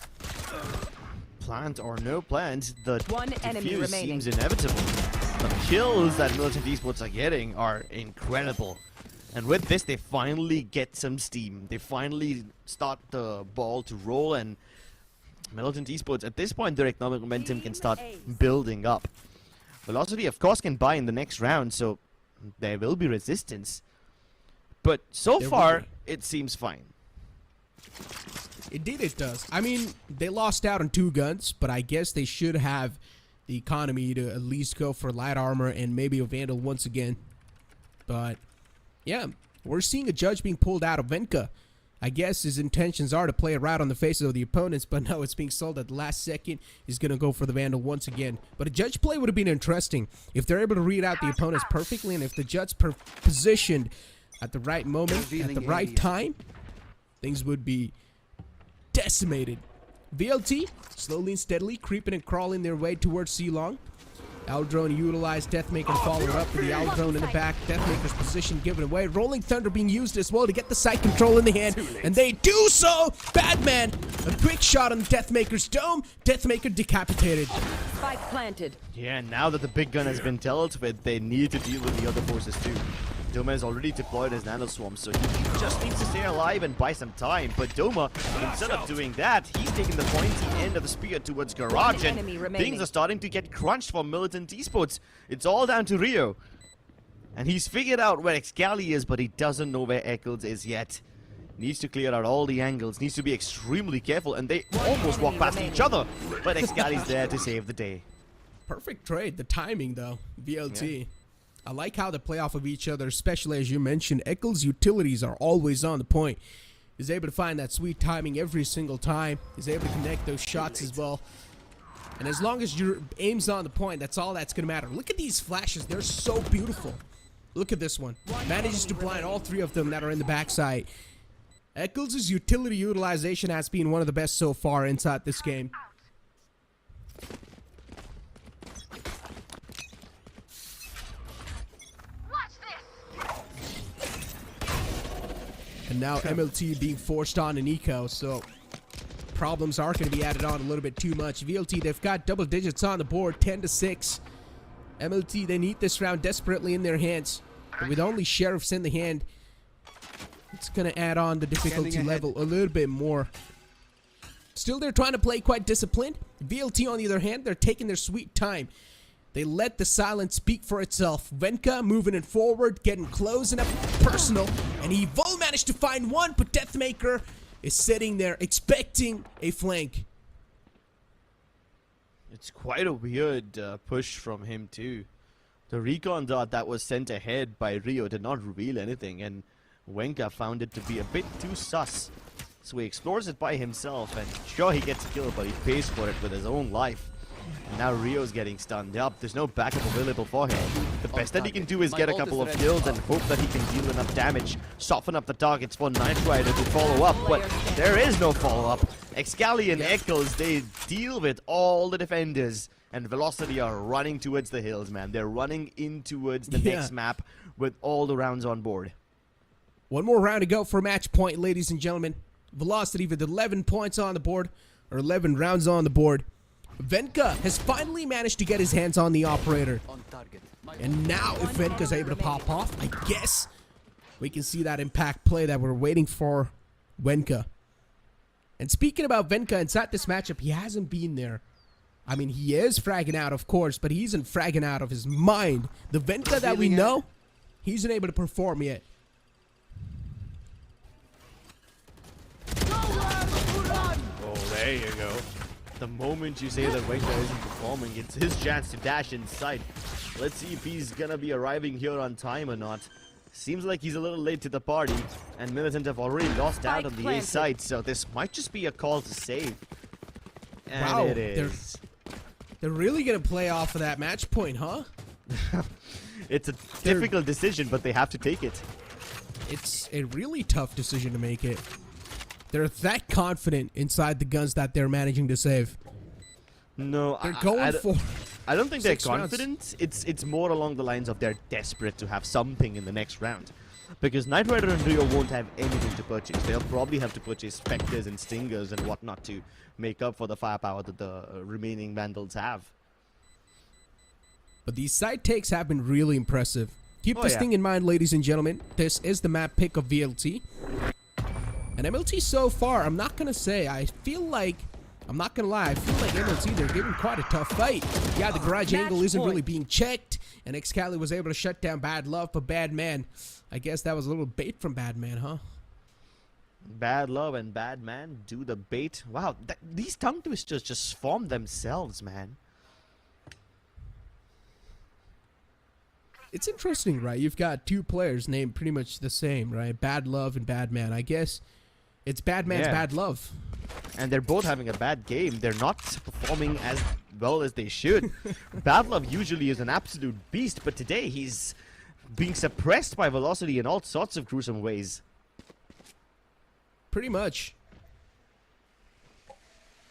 plant or no plant, the One enemy defuse remaining. seems inevitable. The kills that Militant Esports are getting are incredible. And with this, they finally get some steam. They finally start the ball to roll, and Militant Esports, at this point, their economic momentum can start building up. Velocity, of course, can buy in the next round, so there will be resistance. But so far, it seems fine. Indeed it does. I mean, they lost out on 2 guns, but I guess they should have the economy to at least go for light armor and maybe a Vandal once again. But yeah, we're seeing a judge being pulled out of Venka. I guess his intentions are to play it right on the faces of the opponents, but no, it's being sold at the last second. He's going to go for the Vandal once again. But a judge play would have been interesting if they're able to read out the opponents perfectly, and if the judge positioned at the right moment, at the right time, things would be decimated. VLT slowly and steadily creeping and crawling their way towards C-Long. Aldrone utilized Deathmaker to follow up with the Aldrone in the back. Deathmaker's position given away. Rolling Thunder being used as well to get the site control in the hand. And they do so! Badman! A quick shot on Deathmaker's dome. Deathmaker decapitated. Spike planted. Yeah, now that the big gun has been dealt with, they need to deal with the other forces too. Doma has already deployed his nano swarm, so he just needs to stay alive and buy some time. But Doma, instead of doing that, he's taking the pointy end of the spear towards Garage, and things are starting to get crunched for Militant Esports. It's all down to Rio. And he's figured out where Excali is, but he doesn't know where Eccles is yet. Needs to clear out all the angles, needs to be extremely careful, and they almost walk past each other. But Excali's there to save the day. Perfect trade. The timing, though. VLT. Yeah. I like how they play off of each other, especially as you mentioned. Eccles' utilities are always on the point. He's able to find that sweet timing every single time. He's able to connect those shots as well. And as long as your aim's on the point, that's all that's going to matter. Look at these flashes. They're so beautiful. Look at this one. Manages to blind all 3 of them that are in the backside. Eccles' utility utilization has been one of the best so far inside this game. And now MLT being forced on an eco, so problems are going to be added on a little bit too much. VLT, they've got double digits on the board, 10-6. MLT, they need this round desperately in their hands. But with only Sheriffs in the hand, it's going to add on the difficulty level a little bit more. Still, they're trying to play quite disciplined. VLT, on the other hand, they're taking their sweet time. They let the silence speak for itself. Venka moving it forward, getting close and up personal. And he will manage to find one, but Deathmaker is sitting there expecting a flank. It's quite a weird push from him too. The recon dot that was sent ahead by Rio did not reveal anything, and Wenka found it to be a bit too sus. So he explores it by himself, and sure, he gets a kill, but he pays for it with his own life. And now Rio's getting stunned up. There's no backup available for him. The best that he can do is get a couple of kills and hope that he can deal enough damage, soften up the targets for Knight Rider to follow up, but there is no follow-up. Excali and Echoes, they deal with all the defenders, and Velocity are running towards the hills, man. They're running in towards the next map with all the rounds on board. One more round to go for match point, ladies and gentlemen. Velocity with 11 points on the board, or 11 rounds on the board. Venka has finally managed to get his hands on the operator. And now if Venka's able to pop off, I guess we can see that impact play that we're waiting for Venka. And speaking about Venka, inside this matchup, he hasn't been there. I mean, he is fragging out, of course, but he isn't fragging out of his mind. The Venka that we know, he isn't able to perform yet. Oh, there you go. The moment you say that Wenka isn't performing, it's his chance to dash inside. Let's see if he's gonna be arriving here on time or not. Seems like he's a little late to the party, and Militant have already lost out on the A side, so this might just be a call to save. And wow, it is. They're really gonna play off of that match point, huh? It's a difficult decision, but they have to take it. It's a really tough decision to make it. They're that confident inside the guns that they're managing to save. No, they're going for. I don't think they're 6 rounds. confident. It's more along the lines of they're desperate to have something in the next round, because Knight Rider and Rio won't have anything to purchase. They'll probably have to purchase Spectres and Stingers and whatnot to make up for the firepower that the remaining Vandals have. But these side takes have been really impressive. Keep this thing in mind, ladies and gentlemen. This is the map pick of VLT. And MLT so far, I'm not going to say, I feel like, I'm not going to lie, I feel like MLT, they're giving quite a tough fight. Yeah, the garage angle isn't really being checked, and Excali was able to shut down Bad Love, but Bad Man, I guess that was a little bait from Bad Man, huh? Bad Love and Bad Man do the bait. Wow, these tongue twisters just form themselves, man. It's interesting, right? You've got two players named pretty much the same, right? Bad Love and Bad Man. I guess it's Bad Man's Bad Love. And they're both having a bad game. They're not performing as well as they should. Bad Love usually is an absolute beast, but today he's being suppressed by Velocity in all sorts of gruesome ways. Pretty much.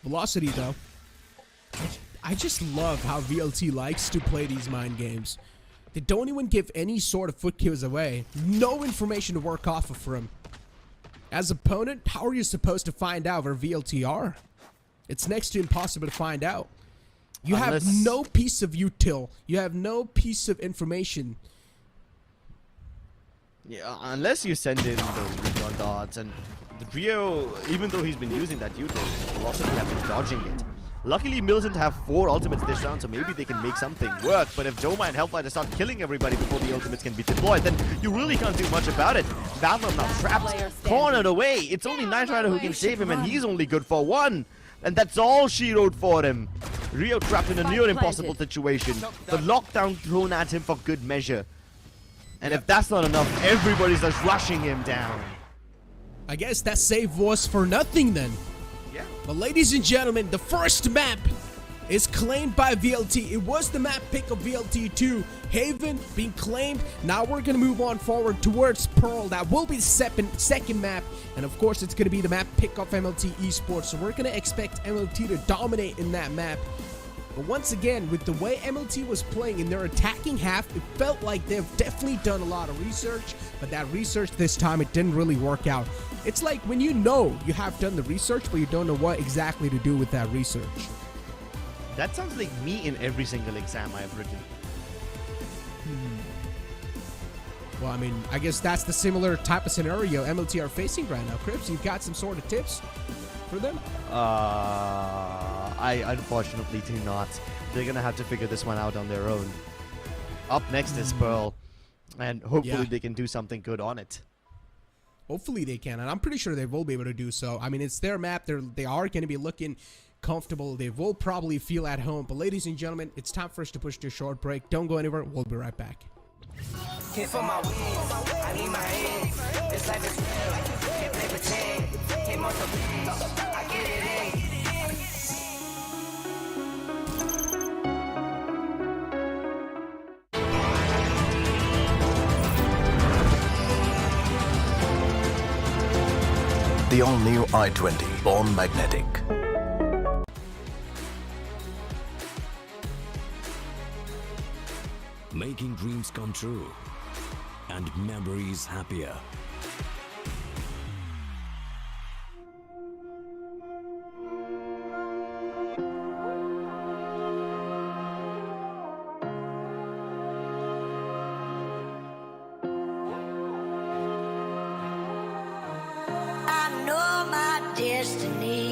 Velocity, though. I just love how VLT likes to play these mind games. They don't even give any sort of foot kills away. No information to work off of for him. As opponent, how are you supposed to find out where VLT are? It's next to impossible to find out. You have no piece of util. You have no piece of information. Yeah, unless you send in the recon dots, and the Rio, even though he's been using that util, Velocity have been dodging it. Luckily, Militant have 4 ultimates this round, so maybe they can make something work. But if Doma and Hellfighter start killing everybody before the ultimates can be deployed, then you really can't do much about it. Battle now trapped, cornered away. It's only Knight Rider who can save him, and he's only good for 1. And that's all she wrote for him. Rio trapped in a near impossible situation. The lockdown thrown at him for good measure. And if that's not enough, everybody's just rushing him down. I guess that save was for nothing then. But ladies and gentlemen, the first map is claimed by VLT. It was the map pick of VLT 2. Haven being claimed. Now we're going to move on forward towards Pearl. That will be the second map. And of course, it's going to be the map pick of MLT Esports. So we're going to expect MLT to dominate in that map. But once again, with the way MLT was playing in their attacking half, it felt like they've definitely done a lot of research. But that research this time, it didn't really work out. It's like when you know you have done the research, but you don't know what exactly to do with that research. That sounds like me in every single exam I've written. Well, I mean, I guess that's the similar type of scenario MLT are facing right now. Crips, you've got some sort of tips for them? I unfortunately do not. They're gonna have to figure this one out on their own. Up next is Pearl, and hopefully they can do something good on it. Hopefully they can, and I'm pretty sure they will be able to do so. I mean, it's their map. They are going to be looking comfortable. They will probably feel at home. But ladies and gentlemen, it's time for us to push to a short break. Don't go anywhere. We'll be right back. Hit for my wins, I need my hands. This life is real, can't play pretend. Came off the bench, I get it in. The all-new i20, born magnetic. Making dreams come true and memories happier. I know my destiny.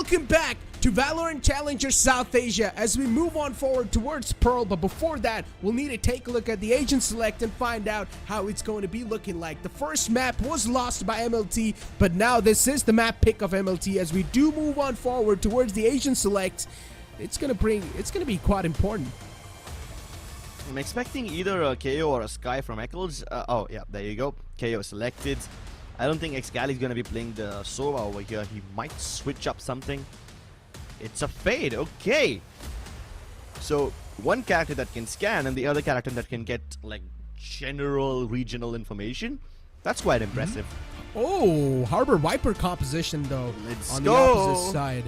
Welcome back to Valorant Challenger South Asia as we move on forward towards Pearl, but before that, we'll need to take a look at the Asian Select and find out how it's going to be looking like. The first map was lost by MLT, but now this is the map pick of MLT as we do move on forward towards the Asian Select. It's gonna be quite important. I'm expecting either a KO or a Sky from Eccles. Oh, yeah, there you go. KO selected. I don't think Excali is going to be playing the Sova over here. He might switch up something. It's a Fade. Okay. So, one character that can scan and the other character that can get, like, general regional information. That's quite impressive. Oh, Harbor Viper composition, though. Let's on go. the opposite side.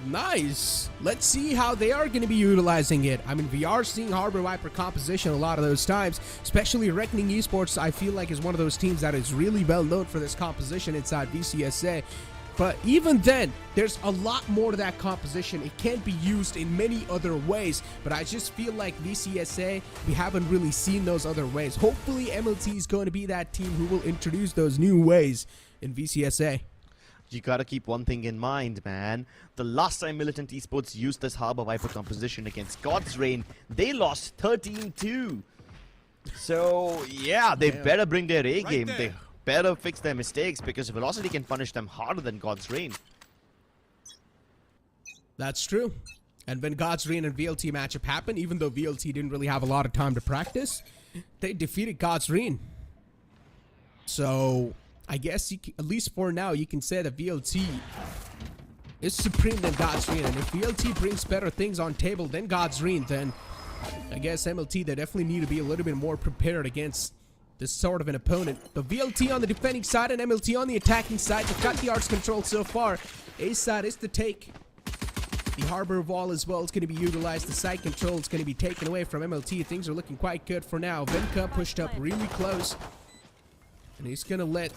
Nice. Let's see how they are going to be utilizing it. I mean, we are seeing Harbor Viper composition a lot of those times, especially Reckoning Esports. I feel like is one of those teams that is really well known for this composition inside VCSA. But even then, there's a lot more to that composition. It can't be used in many other ways, but I just feel like VCSA, we haven't really seen those other ways. Hopefully, MLT is going to be that team who will introduce those new ways in VCSA. You gotta keep one thing in mind, man. The last time Militant Esports used this Harbor Viper composition against God's Reign, they lost 13-2. So, yeah, they better bring their A game. They better fix their mistakes because Velocity can punish them harder than God's Reign. That's true. And when God's Reign and VLT matchup happened, even though VLT didn't really have a lot of time to practice, they defeated God's Reign. So I guess at least for now, you can say that VLT is supreme than God's Reign. And if VLT brings better things on table than God's Reign, then I guess MLT, they definitely need to be a little bit more prepared against this sort of an opponent. But VLT on the defending side and MLT on the attacking side, they've got the arts control so far. A side is to take the Harbor Wall as well. It's going to be utilized. The side control is going to be taken away from MLT. Things are looking quite good for now. Venka pushed up really close. And he's going to let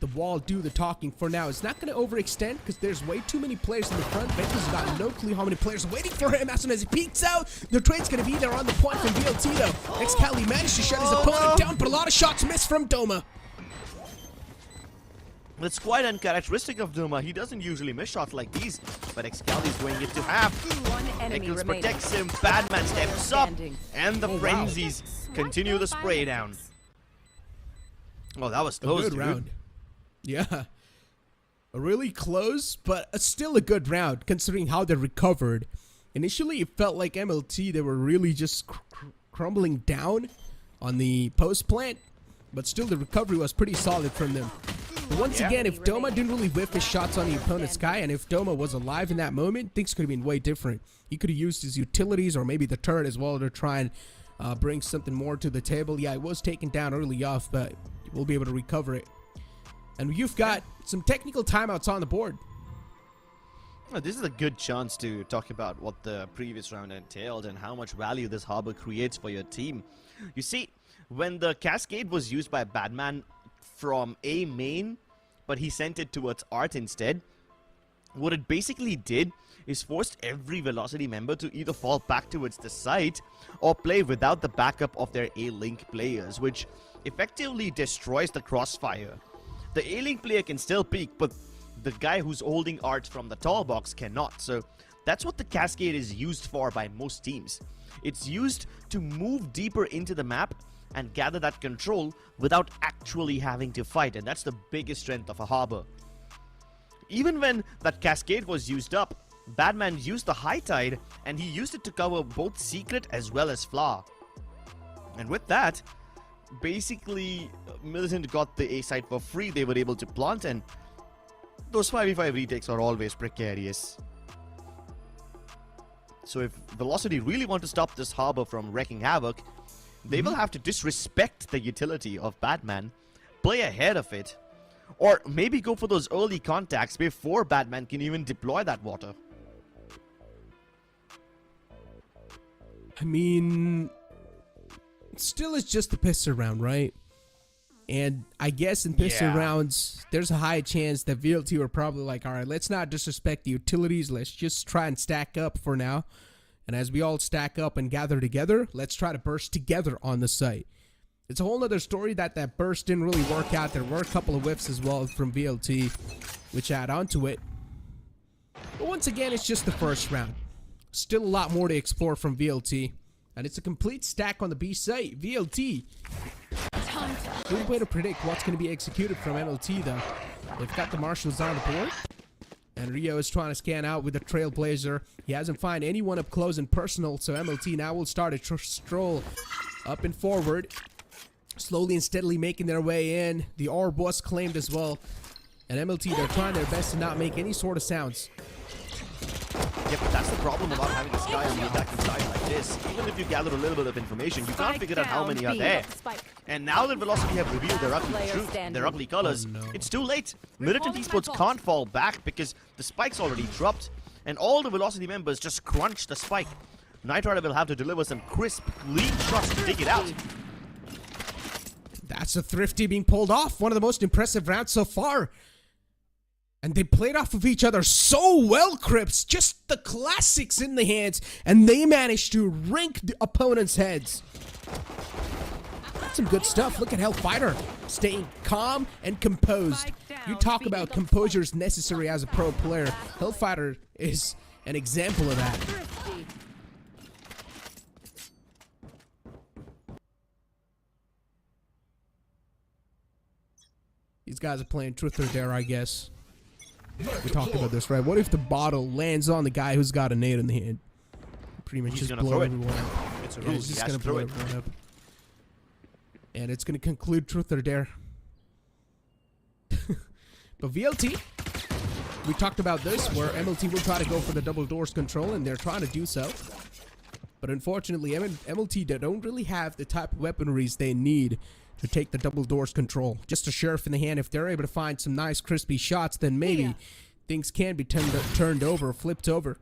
the wall do the talking for now. It's not going to overextend because there's way too many players in the front. Venka's got no clue how many players are waiting for him. As soon as he peeks out, the trade's going to be there on the point from VLT though. Excali managed to shut his opponent down, but a lot of shots missed from Doma. It's quite uncharacteristic of Duma. He doesn't usually miss shots like these, but Excali is going it to half. One enemy Eccles remaining. protects him. Badman steps up, Standing. and the frenzies continue the spray down. Oh, that was close, Good dude. round. Yeah. A really close, but still a good round considering how they recovered. Initially, it felt like MLT, they were really just crumbling down on the post plant, but still the recovery was pretty solid from them. But once again, if Doma didn't really whiff his shots on the opponent's guy, and if Doma was alive in that moment, things could have been way different. He could have used his utilities or maybe the turret as well to try and bring something more to the table. Yeah, it was taken down early off, but we'll be able to recover it. And you've got some technical timeouts on the board. Oh, this is a good chance to talk about what the previous round entailed and how much value this harbor creates for your team. You see, when the Cascade was used by Badman from A main, but he sent it towards Art instead, what it basically did is forced every Velocity member to either fall back towards the site or play without the backup of their A-Link players, which effectively destroys the crossfire. The A-Link player can still peek, but the guy who's holding Art from the tall box cannot. So that's what the Cascade is used for by most teams. It's used to move deeper into the map and gather that control without actually having to fight, and that's the biggest strength of a harbor. Even when that Cascade was used up, Badman used the High Tide, and he used it to cover both Secret as well as Flower. And with that, basically, Militant got the A site for free. They were able to plant, and those 5v5 retakes are always precarious. So if Velocity really want to stop this harbor from wreaking havoc, they will have to disrespect the utility of Batman, play ahead of it, or maybe go for those early contacts before Batman can even deploy that water. I mean, still it's just a pistol round, right? And I guess in pistol rounds, there's a high chance that VLT were probably like, all right, let's not disrespect the utilities. Let's just try and stack up for now. And as we all stack up and gather together, let's try to burst together on the site. It's a whole other story that burst didn't really work out. There were a couple of whiffs as well from VLT, which add on to it. But once again, it's just the first round. Still a lot more to explore from VLT. And it's a complete stack on the B site. VLT. Good way to predict what's going to be executed from MLT, though. They've got the marshals on the board. And Rio is trying to scan out with the Trailblazer. He hasn't found anyone up close and personal, so MLT now will start a stroll up and forward. Slowly and steadily making their way in. The orb was claimed as well. And MLT, they're trying their best to not make any sort of sounds. Yeah, but that's the problem about having this guy on the attacking side like this. Even if you gather a little bit of information, you can't figure out how many are there. And now that Velocity have revealed their ugly truth, their ugly colors, it's too late. Militant Esports can't fall back because the spike's already dropped. And all the Velocity members just crunch the spike. Knight Rider will have to deliver some crisp, clean shots to dig it out. That's a Thrifty being pulled off. One of the most impressive rounds so far. And they played off of each other so well, Crips. Just the classics in the hands. And they managed to rink the opponent's heads. That's some good stuff. Look at Hellfighter staying calm and composed. You talk about composure is necessary as a pro player. Hellfighter is an example of that. These guys are playing truth or dare, I guess. We talked about this, right? What if the bottle lands on the guy who's got a nade in the hand? Pretty much just blow everyone up. It's a Yeah, rule. he's just gonna blow everyone up. And it's gonna conclude truth or dare. But VLT, we talked about this, where MLT will try to go for the double doors control, and they're trying to do so. But unfortunately, MLT, they don't really have the type of weaponries they need to take the double doors control. Just a sheriff in the hand. If they're able to find some nice crispy shots, then maybe things can be turned over, flipped over.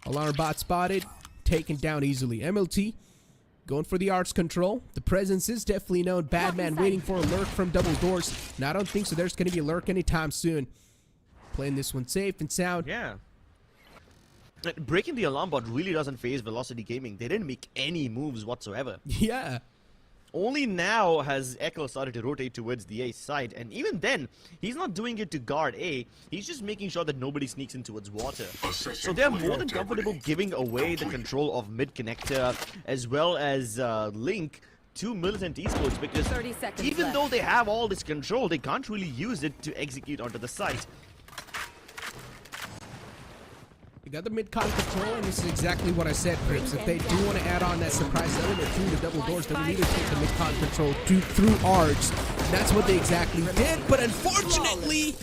Alarm bot spotted, taken down easily. MLT going for the arts control. The presence is definitely known. Badman waiting for a lurk from double doors. Now I don't think so. There's going to be a lurk anytime soon. Playing this one safe and sound. Yeah. Breaking the alarm bot really doesn't phase Velocity Gaming. They didn't make any moves whatsoever. Yeah. Only now has Echo started to rotate towards the A side, and even then, he's not doing it to guard A, he's just making sure that nobody sneaks in towards water. So they're more than comfortable giving away the control of mid connector as well as Link to Militant Esports, because even though they have all this control, they can't really use it to execute onto the site. You got the mid-con control, and this is exactly what I said, Crips. If they do want to add on that surprise element through the double doors, then we need to take the mid-con control through Arch. That's what they exactly did, but unfortunately,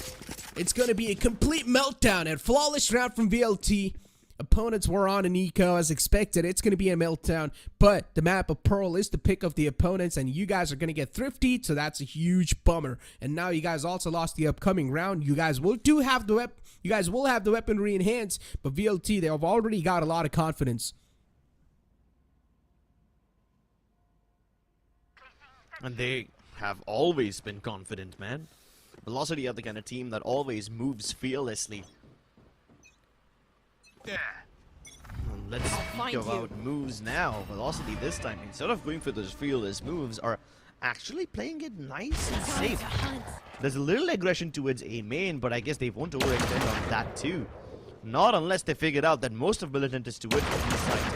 it's going to be a complete meltdown. A flawless round from VLT. Opponents were on an eco as expected. It's going to be a meltdown, but the map of Pearl is the pick of the opponents, and you guys are going to get Thrifty, so that's a huge bummer. And now you guys also lost the upcoming round. You guys will have the weaponry in hands, but VLT, they have already got a lot of confidence. And they have always been confident, man. Velocity are the kind of team that always moves fearlessly. Let's speak about moves now. Velocity this time, instead of going for those fearless moves, are actually playing it nice and safe. There's a little aggression towards A main, but I guess they won't overextend on that too. Not unless they figured out that most of Militant is towards the B side.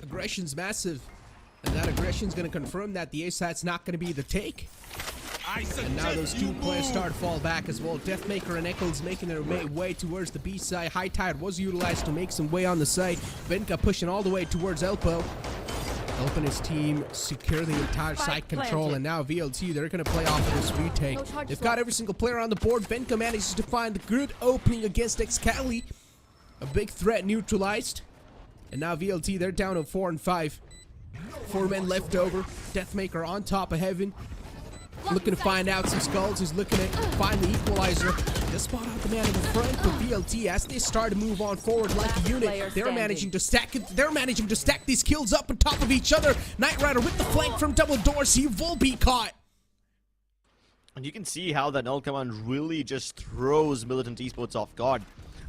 Aggression's massive, and that aggression's going to confirm that the A side's not going to be the take. And now those two players start to fall back as well. Deathmaker and Eccles making their way towards the B side. High Tide was utilized to make some way on the site. Venka pushing all the way towards Elpo. Helping his team secure the entire site control. And now VLT, they're going to play off of this retake. They've got every single player on the board. Venka manages to find a good opening against Excali. A big threat neutralized. And now VLT, they're down to 4 and 5. 4 men left over. Deathmaker on top of Heaven. Looking to find out some skulls. He's looking to find the equalizer. They spot out the man in the front, but VLT, as they start to move on forward like a unit, they're managing to stack it. They're managing to stack these kills up on top of each other. Knight Rider with the flank from double doors. He will be caught. And you can see how that null command really just throws Militant Esports off guard.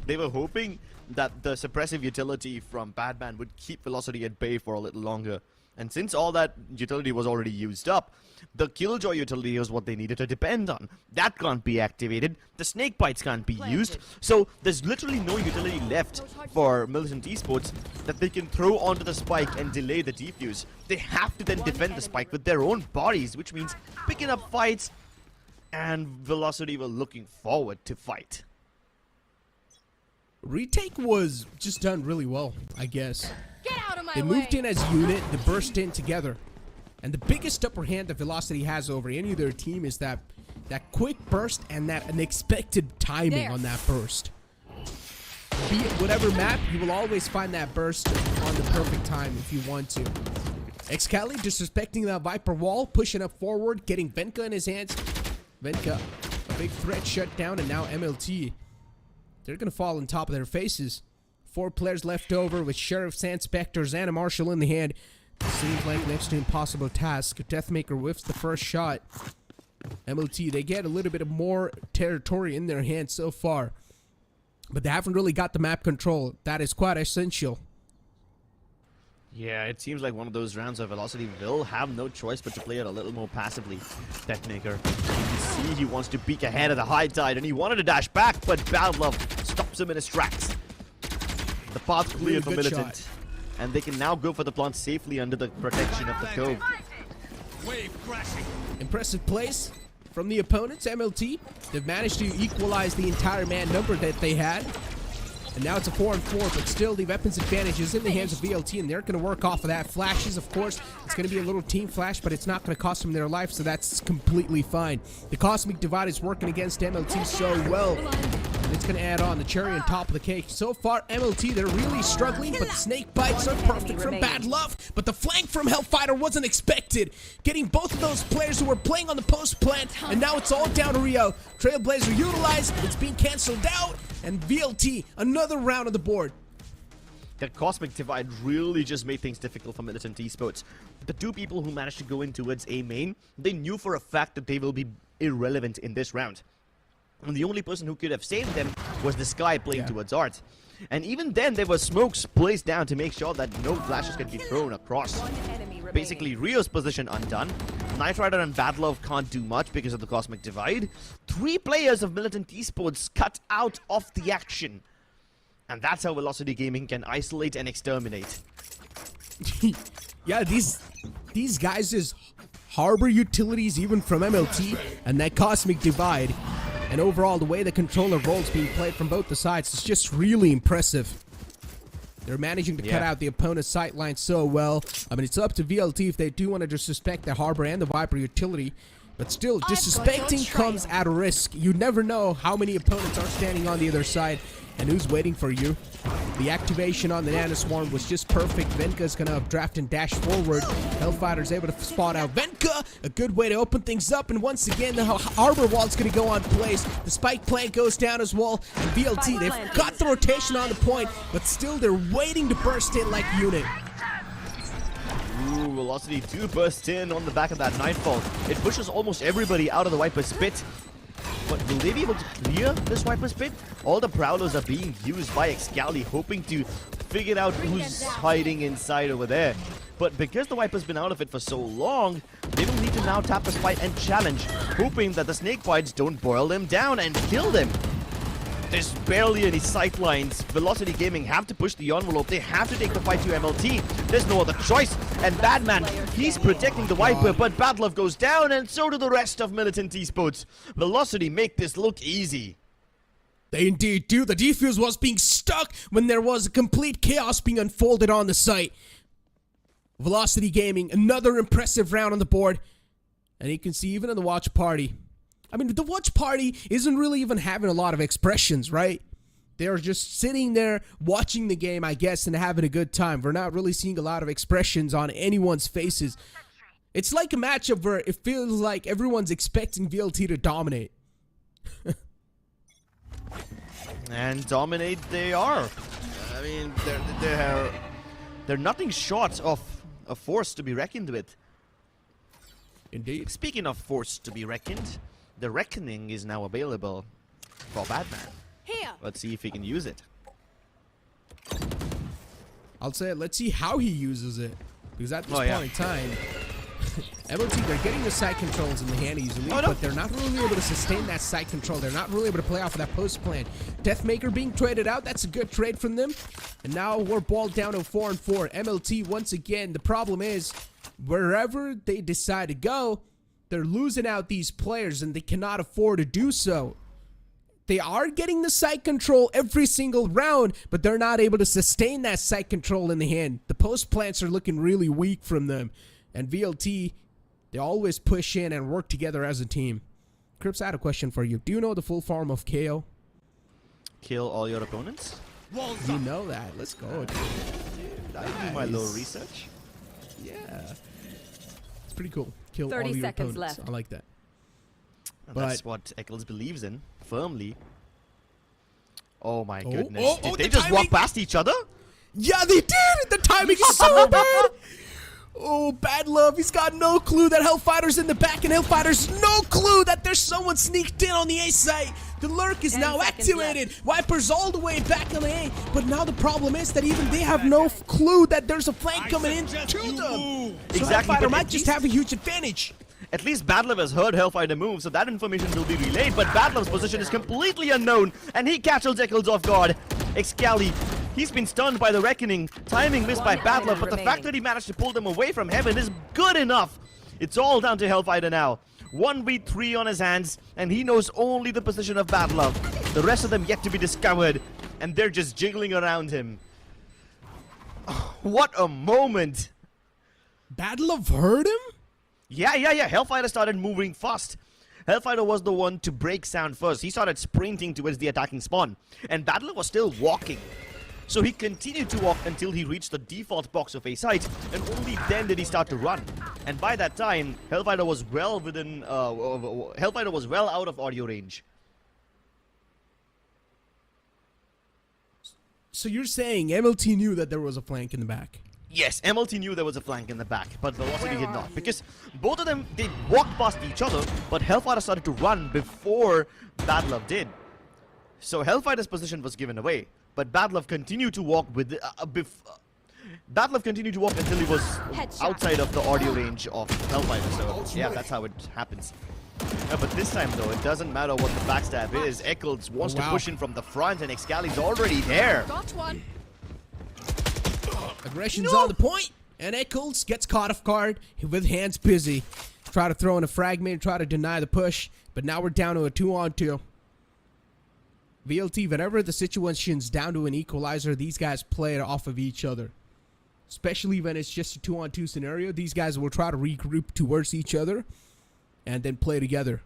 They were hoping that the suppressive utility from Badman would keep Velocity at bay for a little longer. And since all that utility was already used up, the Killjoy utility is what they needed to depend on. That can't be activated. The snake bites can't be used. So there's literally no utility left for Militant Esports that they can throw onto the spike and delay the defuse. They have to then defend the spike with their own bodies, which means picking up fights, and Velocity were looking forward to fight. Retake was just done really well, I guess. Get out of my They moved in as a unit, they burst in together. And the biggest upper hand that Velocity has over any of their team is that quick burst and that unexpected timing on that burst. Be it whatever map, you will always find that burst on the perfect time if you want to. Excali disrespecting that Viper wall, pushing up forward, getting Venka in his hands. Venka, a big threat shut down, and now MLT. They're gonna fall on top of their faces. 4 players left over with Sheriff, Sand Spectres, and a Marshal in the hand. Seems like next to impossible task. Deathmaker whiffs the first shot. MLT, they get a little bit of more territory in their hands so far, but they haven't really got the map control. That is quite essential. Yeah, it seems like one of those rounds where Velocity will have no choice but to play it a little more passively. Deathmaker, you can see he wants to peek ahead of the high tide, and he wanted to dash back, but Bad Love stops him in his tracks. The path cleared for Militant, shot. and they can now go for the plant safely under the protection of the cove. Wave crashing. Impressive plays from the opponents, MLT. They've managed to equalize the entire man number that they had. And now it's a 4-on-4, but still the weapons advantage is in the hands of VLT, and they're going to work off of that. Flashes, of course, it's going to be a little team flash, but it's not going to cost them their life, so that's completely fine. The Cosmic Divide is working against MLT so well. And it's going to add on the cherry on top of the cake. So far, MLT, they're really struggling, but the snake bites are perfect from Bad Love. But the flank from Hellfighter wasn't expected. Getting both of those players who were playing on the post plant, and now it's all down to Rio. Trailblazer utilized, it's being cancelled out, and VLT, another round on the board. That Cosmic Divide really just made things difficult for Militant Esports. The 2 people who managed to go in towards A main, they knew for a fact that they will be irrelevant in this round. And the only person who could have saved them was the Sky playing towards Art. And even then, there were smokes placed down to make sure that no flashes could be thrown across. Basically, Rio's position undone. Knight Rider and Bad Love can't do much because of the Cosmic Divide. 3 players of Militant Esports cut out of the action. And that's how Velocity Gaming can isolate and exterminate. Yeah, these guys is harbor utilities even from MLT, and that Cosmic Divide. And overall, the way the controller roles being played from both the sides is just really impressive. They're managing to cut out the opponent's sightline so well. I mean, it's up to VLT if they do want to disrespect the Harbor and the Viper utility. But still, disrespecting comes at a risk. You never know how many opponents are standing on the other side and who's waiting for you. The activation on the Nano Swarm was just perfect. Venka's gonna updraft and dash forward. Hellfighter's able to spot out Venka. A good way to open things up. And once again, the Harbor Wall's gonna go on place. The spike plant goes down as well. And VLT, they've got the rotation on the point, but still they're waiting to burst in like unit. Ooh, Velocity do burst in on the back of that Nightfall. It pushes almost everybody out of the Viper's pit. But will they be able to clear this Viper's pit? All the Prowlers are being used by Excali, hoping to figure out who's hiding inside over there. But because the Viper's been out of it for so long, they will need to now tap the spike and challenge, hoping that the snake bites don't boil them down and kill them. There's barely any sightlines. Velocity Gaming have to push the envelope. They have to take the fight to MLT. There's no other choice. And Badman, he's protecting the Viper, but Bad Love goes down, and so do the rest of Militant Esports. Velocity make this look easy. They indeed do. The defuse was being stuck when there was a complete chaos being unfolded on the site. Velocity Gaming, another impressive round on the board. And you can see even in the watch party. I mean, the watch party isn't really even having a lot of expressions, right? They're just sitting there watching the game, I guess, and having a good time. We're not really seeing a lot of expressions on anyone's faces. It's like a matchup where it feels like everyone's expecting VLT to dominate. And dominate they are. I mean, they're nothing short of a force to be reckoned with. Indeed. Speaking of force to be reckoned, the Reckoning is now available for Batman. Here. Let's see if he can use it. I'll say it. Let's see how he uses it. Because at this point in time, MLT, they're getting the side controls in the hand easily, but they're not really able to sustain that side control. They're not really able to play off of that post plan. Deathmaker being traded out, that's a good trade from them. And now we're balled down to 4-4. MLT, once again, the problem is, wherever they decide to go, they're losing out these players, and they cannot afford to do so. They are getting the side control every single round, but they're not able to sustain that side control in the hand. The post plants are looking really weak from them. And VLT, they always push in and work together as a team. Crips, I had a question for you. Do you know the full form of KO? Kill all your opponents? You know that. Let's go. I do my little research. Yeah. It's pretty cool. Kill all 30 your seconds opponents. left. I like that. And But that's what Eccles believes in, firmly. Oh my goodness. oh, Did they the just timing. walk past each other? Yeah, they did! The timing is so bad! Oh, Bad Love, he's got no clue that Hellfighter's in the back, and Hellfighter's no clue that there's someone sneaked in on the A site. The lurk is 10 now seconds activated. Viper's all the way back on the A, but now the problem is that even they have no clue that there's a flank coming in to them. So Exactly, Hellfighter but might at just least- have a huge advantage. At least Badlove has heard Hellfighter move, so that information will be relayed, but Badlove's position is completely unknown, and he catches Eccles off guard. Excali, he's been stunned by the Reckoning. Timing missed by One Badlove, enemy but the fact remaining. that he managed to pull them away from heaven is good enough. It's all down to Hellfighter now. 1v3 on his hands, and he knows only the position of Badlove. The rest of them yet to be discovered, and they're just jiggling around him. What a moment! Bad Love heard him? Yeah. Hellfighter started moving fast. Hellfighter was the one to break sound first. He started sprinting towards the attacking spawn. And Battler was still walking. So he continued to walk until he reached the default box of A site, and only then did he start to run. And by that time, Hellfighter was well within, Hellfighter was well out of audio range. So you're saying MLT knew that there was a flank in the back? Yes, MLT knew there was a flank in the back, but Velocity did not. Because both of them, they walked past each other, but Hellfighter started to run before Badlove did. So Hellfighter's position was given away, but Badlove continued to walk with Badlove continued to walk until he was outside of the audio range of Hellfighter. So yeah, that's how it happens. But this time though, it doesn't matter what the backstab is. Eccles wants to push in from the front, and Excali's already there. Got one. Aggression's on the point, and Eccles gets caught off guard with hands busy. Try to throw in a fragment, try to deny the push, but now we're down to a 2-on-2. VLT, whenever the situation's down to an equalizer, these guys play it off of each other. Especially when it's just a 2-on-2 scenario, these guys will try to regroup towards each other and then play together.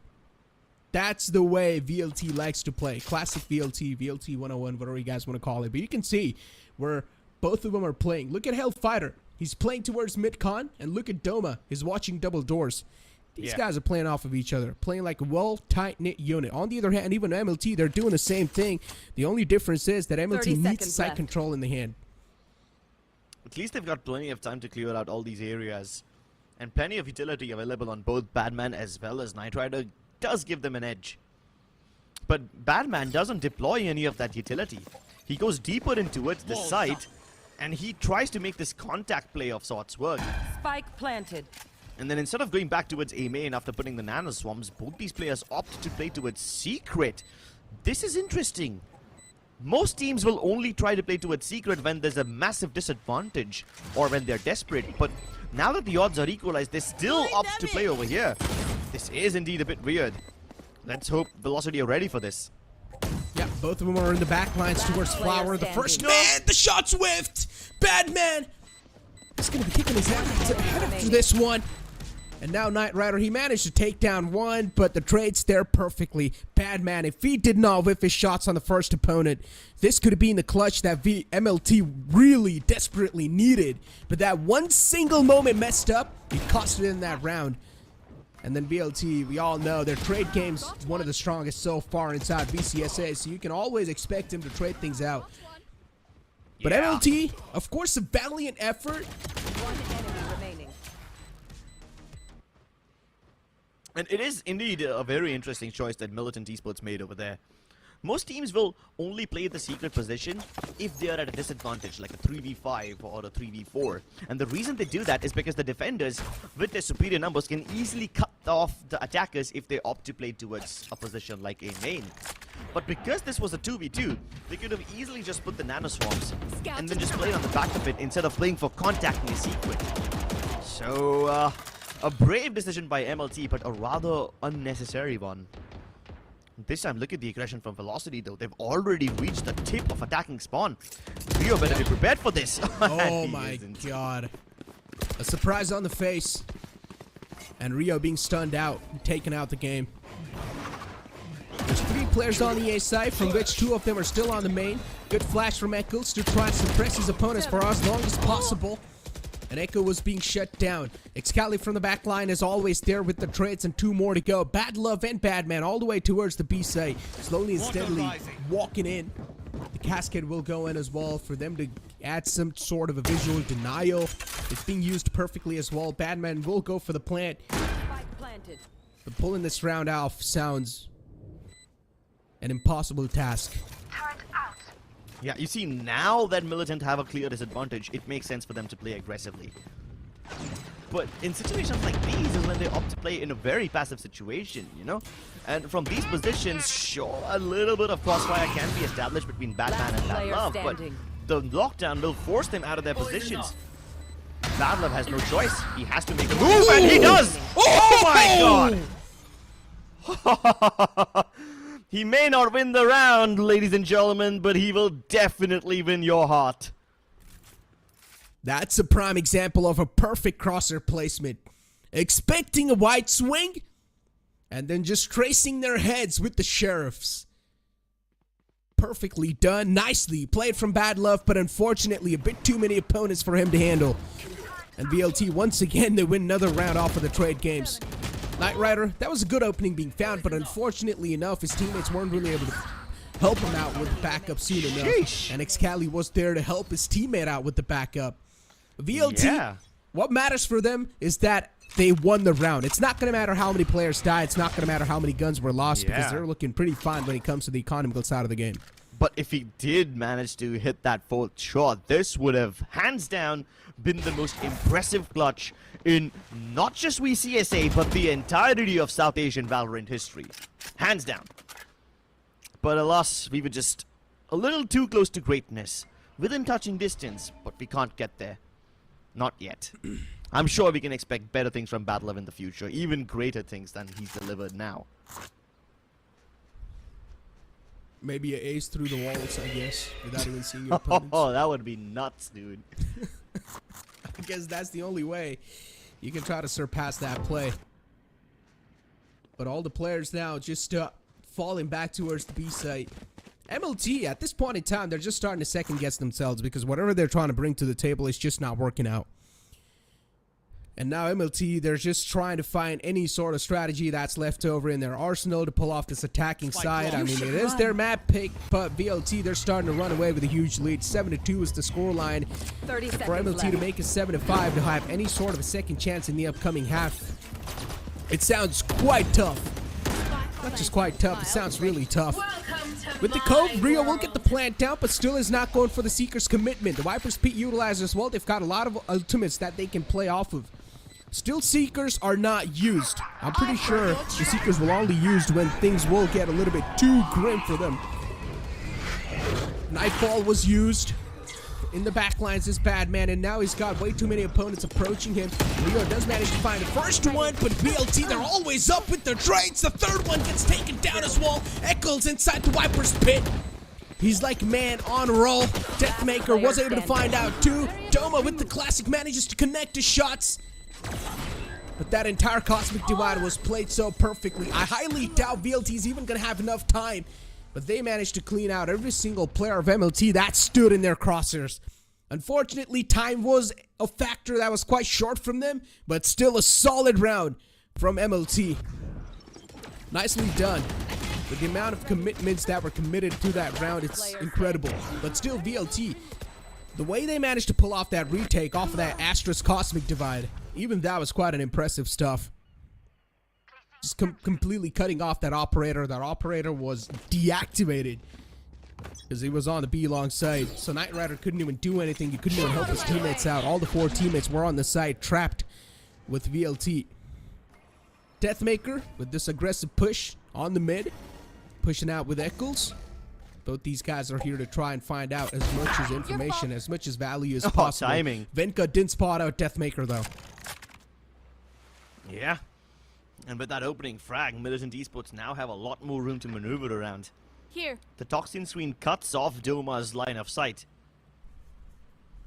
That's the way VLT likes to play. Classic VLT, VLT 101, whatever you guys want to call it. But you can see where both of them are playing. Look at Hellfighter. He's playing towards mid-con, and look at Doma. He's watching double doors. These guys are playing off of each other, playing like a well tight-knit unit. On the other hand, even MLT, they're doing the same thing. The only difference is that MLT needs sight control in the hand. At least they've got plenty of time to clear out all these areas. And plenty of utility available on both Badman as well as Knight Rider does give them an edge. But Badman doesn't deploy any of that utility. He goes deeper into it, the site, and he tries to make this contact play of sorts work. Spike planted. And then instead of going back towards A main after putting the nano swarms, both these players opt to play towards secret. This is interesting. Most teams will only try to play towards secret when there's a massive disadvantage or when they're desperate. But now that the odds are equalized, they still opt to play over here. This is indeed a bit weird. Let's hope Velocity are ready for this. Yeah, both of them are in the back lines towards Flower. The first man, the shot's whiffed. Badman. He's going to be kicking his head after this one. And now Knight Rider, he managed to take down one, but the trade's there perfectly. Badman, if he did not whiff his shots on the first opponent, this could have been the clutch that MLT really desperately needed. But that one single moment messed up, he cost it in that round. And then VLT, we all know their trade game's one of the strongest so far inside VCSA, so you can always expect him to trade things out. But MLT, of course, a valiant effort. One enemy remaining. And it is indeed a very interesting choice that MLT Esports made over there. Most teams will only play the secret position if they are at a disadvantage, like a 3v5 or a 3v4. And the reason they do that is because the defenders, with their superior numbers, can easily cut off the attackers if they opt to play towards a position like A main. But because this was a 2v2, they could have easily just put the nano swarms and then just played on the back of it instead of playing for contact in a secret. So, a brave decision by MLT, but a rather unnecessary one. This time, look at the aggression from Velocity, though. They've already reached the tip of attacking spawn. Rio better be prepared for this. Oh my god. A surprise on the face. And Rio being stunned out, taking out the game. There's 3 players on the A side, from which 2 of them are still on the main. Good flash from Eccles to try and suppress his opponents for as long as possible. And Echo was being shut down. Excali from the back line is always there with the trades and 2 more to go. Bad Love and Badman all the way towards the B side. Slowly and steadily walking in. The cascade will go in as well for them to add some sort of a visual denial. It's being used perfectly as well. Badman will go for the plant. But pulling this round off sounds an impossible task. Yeah, you see, now that Militant have a clear disadvantage, it makes sense for them to play aggressively. But in situations like these is when they opt to play in a very passive situation, you know? And from these positions, sure, a little bit of crossfire can be established between Batman and Bad Love, but the lockdown will force them out of their positions. Bad Love has no choice. He has to make a move, and he does! Oh my god! He may not win the round, ladies and gentlemen, but he will definitely win your heart. That's a prime example of a perfect crosser placement. Expecting a wide swing, and then just tracing their heads with the sheriffs. Perfectly done, nicely played from Bad Love, but unfortunately a bit too many opponents for him to handle. And VLT, once again, they win another round off of the trade games. Knight Rider, that was a good opening being found, but unfortunately enough, his teammates weren't really able to help him out with the backup soon enough. And Excali was there to help his teammate out with the backup. VLT, what matters for them is that they won the round. It's not going to matter how many players died. It's not going to matter how many guns were lost because they're looking pretty fine when it comes to the economical side of the game. But if he did manage to hit that 4th shot, this would have, hands down, been the most impressive clutch in not just WCSA, but the entirety of South Asian Valorant history. Hands down. But alas, we were just a little too close to greatness. Within touching distance, but we can't get there. Not yet. I'm sure we can expect better things from Bad Love in the future, even greater things than he's delivered now. Maybe an ace through the walls, I guess, without even seeing your opponents. Oh, that would be nuts, dude. I guess that's the only way you can try to surpass that play. But all the players now just falling back towards the B site. MLT, at this point in time, they're just starting to second guess themselves because whatever they're trying to bring to the table is just not working out. And now MLT, they're just trying to find any sort of strategy that's left over in their arsenal to pull off this attacking side. I mean, it is their map pick, but VLT, they're starting to run away with a huge lead. 7-2 is the scoreline. For MLT to make it 7-5 to have any sort of a second chance in the upcoming half, it sounds quite tough. Not just quite tough, it sounds really tough. With the Cove, Rio will get the plant down, but still is not going for the Seeker's commitment. The Vipers Pete utilized as well. They've got a lot of ultimates that they can play off of. Still, Seekers are not used. I'm pretty sure the Seekers will only be used when things will get a little bit too grim for them. Nightfall was used. In the backlines is Badman, and now he's got way too many opponents approaching him. Rio does manage to find the first one, but VLT, they're always up with their trades. The third one gets taken down as well. Eccles inside the Viper's pit. He's like man on roll. Deathmaker was able to find out too. Doma with the classic manages to connect his shots. But that entire Cosmic Divide was played so perfectly. I highly doubt VLT is even going to have enough time. But they managed to clean out every single player of MLT that stood in their crosshairs. Unfortunately, time was a factor that was quite short from them, but still a solid round from MLT. Nicely done. With the amount of commitments that were committed to that round, it's incredible. But still, VLT, the way they managed to pull off that retake off of that ASTER Cosmic Divide, even that was quite an impressive stuff. just completely cutting off that operator. That operator was deactivated because he was on the B long side. So Knight Rider couldn't even do anything. He couldn't even help his teammates out. All the 4 teammates were on the side, trapped with VLT. Deathmaker with this aggressive push on the mid, pushing out with Eccles. Both these guys are here to try and find out as much as information, as much as value as possible. Timing. Venka didn't spot out Deathmaker though. Yeah. And with that opening frag, Militant Esports now have a lot more room to maneuver around. Here. The Toxin Sween cuts off Doma's line of sight.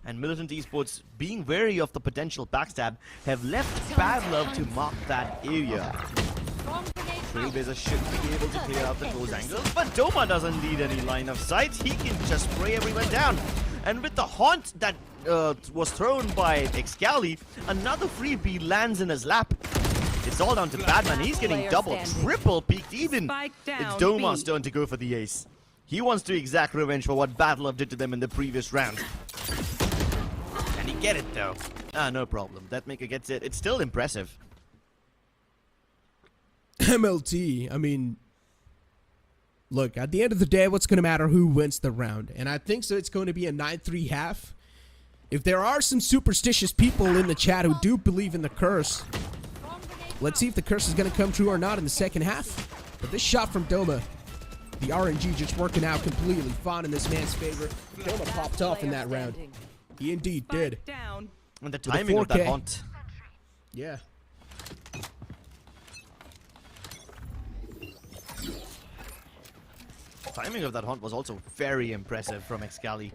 And Militant Esports, being wary of the potential backstab, have left Bad Love to mark that area. Trailblazer should be able to clear out the close angles, but Doma doesn't need any line of sight. He can just spray everyone down. And with the haunt that was thrown by Excali, another freebie lands in his lap. It's all down to Batman. He's getting double, triple peeked even. It's Doma's turn to go for the ace. He wants to exact revenge for what Bad Love did to them in the previous round. And he get it though. Ah, no problem. Deathmaker gets it. It's still impressive. MLT, I mean, look, at the end of the day, what's going to matter who wins the round? And I think so it's going to be a 9-3 half. If there are some superstitious people in the chat who do believe in the curse, let's see if the curse is going to come true or not in the second half. But this shot from Doma, the RNG just working out completely fine in this man's favor. Doma popped off in that round. He indeed did. And the timing of that haunt. Yeah. Timing of that haunt was also very impressive from Excali.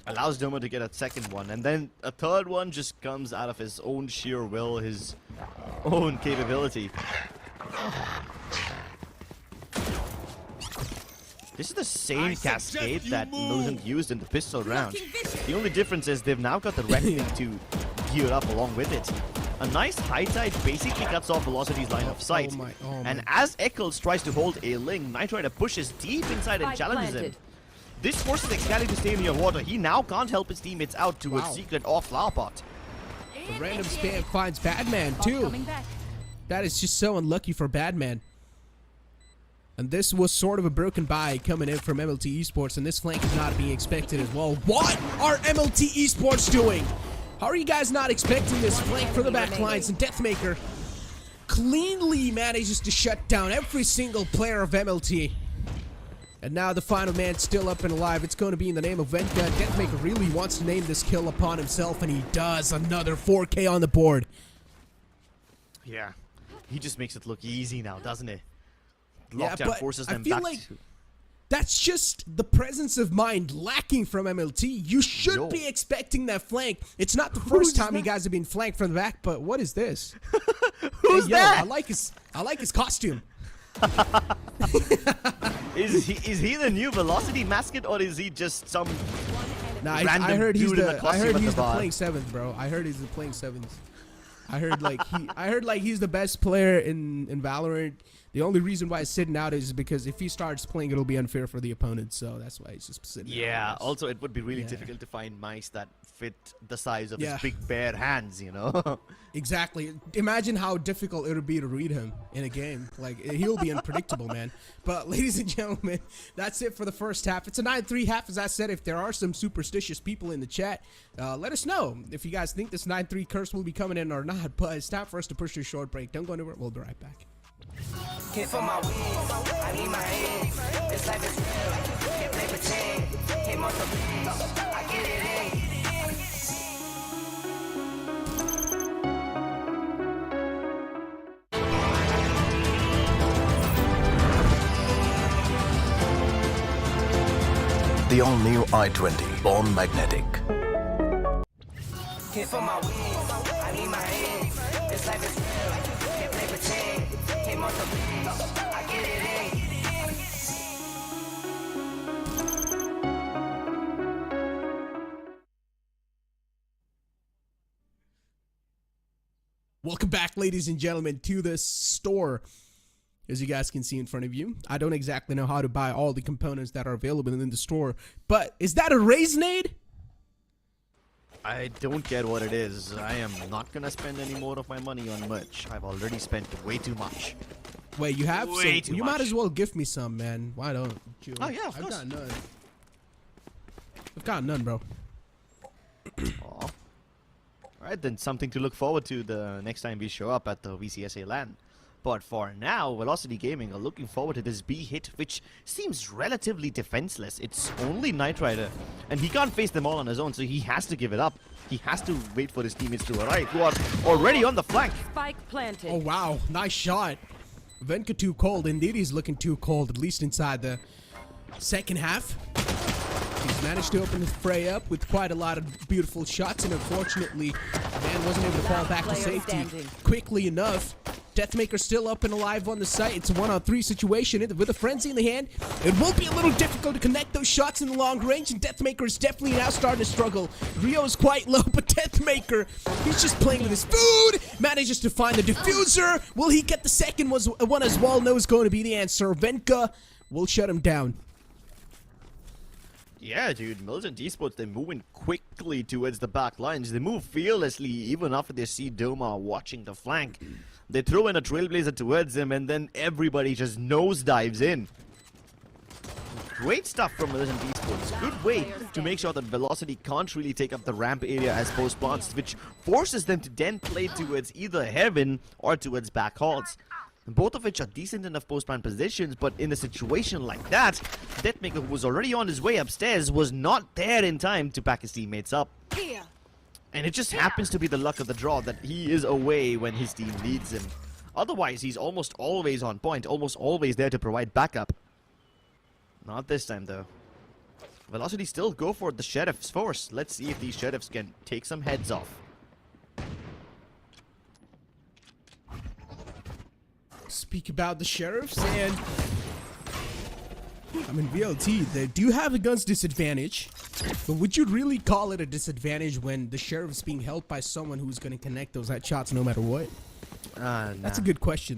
Allows Doma to get a second one, and then a third one just comes out of his own sheer will, his own capability. This is the same cascade that Militant used in the pistol round. The only difference is they've now got the reckoning to gear up along with it. A nice high tide basically cuts off Velocity's line of sight. And as Eccles tries to hold a Ling, Knight Rider pushes deep inside and challenges him. This forces Excali to stay near water. He now can't help his teammates out towards secret or flower pot. The random spam finds Badman too. That is just so unlucky for Badman. And this was sort of a broken buy coming in from MLT Esports, and this flank is not being expected as well. What are MLT Esports doing? How are you guys not expecting this flank from the back lines? And Deathmaker cleanly manages to shut down every single player of MLT. And now the final man still up and alive. It's going to be in the name of Venka. Deathmaker really wants to name this kill upon himself, and he does. Another 4K on the board. Yeah, he just makes it look easy now, doesn't he? Yeah, Lockdown but forces I them feel back like to... That's just the presence of mind lacking from MLT. You should be expecting that flank. It's not the first time you guys have been flanked from the back, but what is this? Who's that? I like his costume. Is he the new Velocity mascot, or is he just some random I heard he's dude in a the costume at the bar? playing seventh, bro. I heard he's the playing seventh. I heard like he's the best player in Valorant. The only reason why he's sitting out is because if he starts playing, it'll be unfair for the opponent. So that's why he's just sitting out. Yeah, also it would be really difficult to find mice that fit the size of his big bare hands, you know? Exactly. Imagine how difficult it would be to read him in a game. Like, he'll be unpredictable, man. But ladies and gentlemen, that's it for the first half. It's a 9-3 half, as I said. If there are some superstitious people in the chat, let us know if you guys think this 9-3 curse will be coming in or not. But it's time for us to push to a short break. Don't go anywhere. We'll be right back. Hit for my wins, I need my hands. This life is real, can't play pretend. Came off the bench, I get it in. The all-new i20, born magnetic. Hit for my wins, I need my hands. This life is real, can't play pretend. Came off the bench, I get it in. Welcome back, ladies and gentlemen, to the store. As you guys can see in front of you, I don't exactly know how to buy all the components that are available in the store, but is that a Raisinade? I don't get what it is. I am not gonna spend any more of my money on merch. I've already spent way too much. Wait, you have? Way So too you much. might as well gift me some, man. Why don't you? Oh, yeah, of I've course. got none. I've got none, bro. Aw. Alright, then something to look forward to the next time we show up at the VCSA LAN. But for now, Velocity Gaming are looking forward to this B hit, which seems relatively defenseless. It's only Knight Rider, and he can't face them all on his own, so he has to give it up. He has to wait for his teammates to arrive, who are already on the flank. Spike planted. Oh wow, nice shot. Venka too cold. Indeed, he's looking too cold, at least inside the second half. He's managed to open the fray up with quite a lot of beautiful shots, and unfortunately, the man wasn't able to fall back to Player safety standing. quickly enough. Deathmaker still up and alive on the site. It's a 1-on-3 situation with a frenzy in the hand. It will be a little difficult to connect those shots in the long range, and Deathmaker is definitely now starting to struggle. Rio is quite low, but Deathmaker, he's just playing with his food, manages to find the diffuser. Will he get the second one as well? No is going to be the answer. Venka will shut him down. Yeah, dude, MLT Esports, they're moving quickly towards the back lines. They move fearlessly even after they see Doma watching the flank. They throw in a Trailblazer towards him, and then everybody just nosedives in. Great stuff from MLT Esports. Good way to make sure that Velocity can't really take up the ramp area as post plants, which forces them to then play towards either heaven or towards back halls. Both of which are decent enough post-plant positions, but in a situation like that, Deathmaker, who was already on his way upstairs, was not there in time to back his teammates up. And it just happens to be the luck of the draw that he is away when his team needs him. Otherwise, he's almost always on point, almost always there to provide backup. Not this time, though. Velocity still go for the Sheriff's force. Let's see if these Sheriffs can take some heads off. Speak about the Sheriffs, and I mean, VLT, they do have a guns disadvantage, but would you really call it a disadvantage when the Sheriff's being held by someone who's going to connect those headshots no matter what? Nah. That's a good question.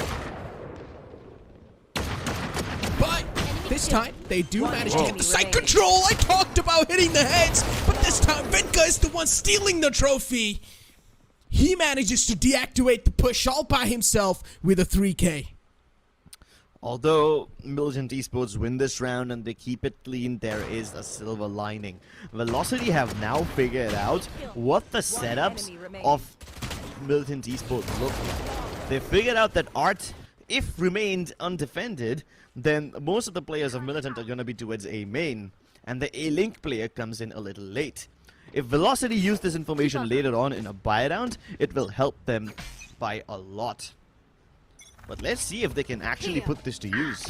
But this time, they do manage to get the site control. I talked about hitting the heads, but this time, Venka is the one stealing the trophy. He manages to deactivate the push all by himself with a 3K. Although MLT Esports win this round and they keep it clean, there is a silver lining. Velocity have now figured out what the setups of MLT Esports look like. They figured out that Art, if remained undefended, then most of the players of Militant are going to be towards A main, and the A Link player comes in a little late. If Velocity use this information later on in a buy round, it will help them by a lot. But let's see if they can actually put this to use.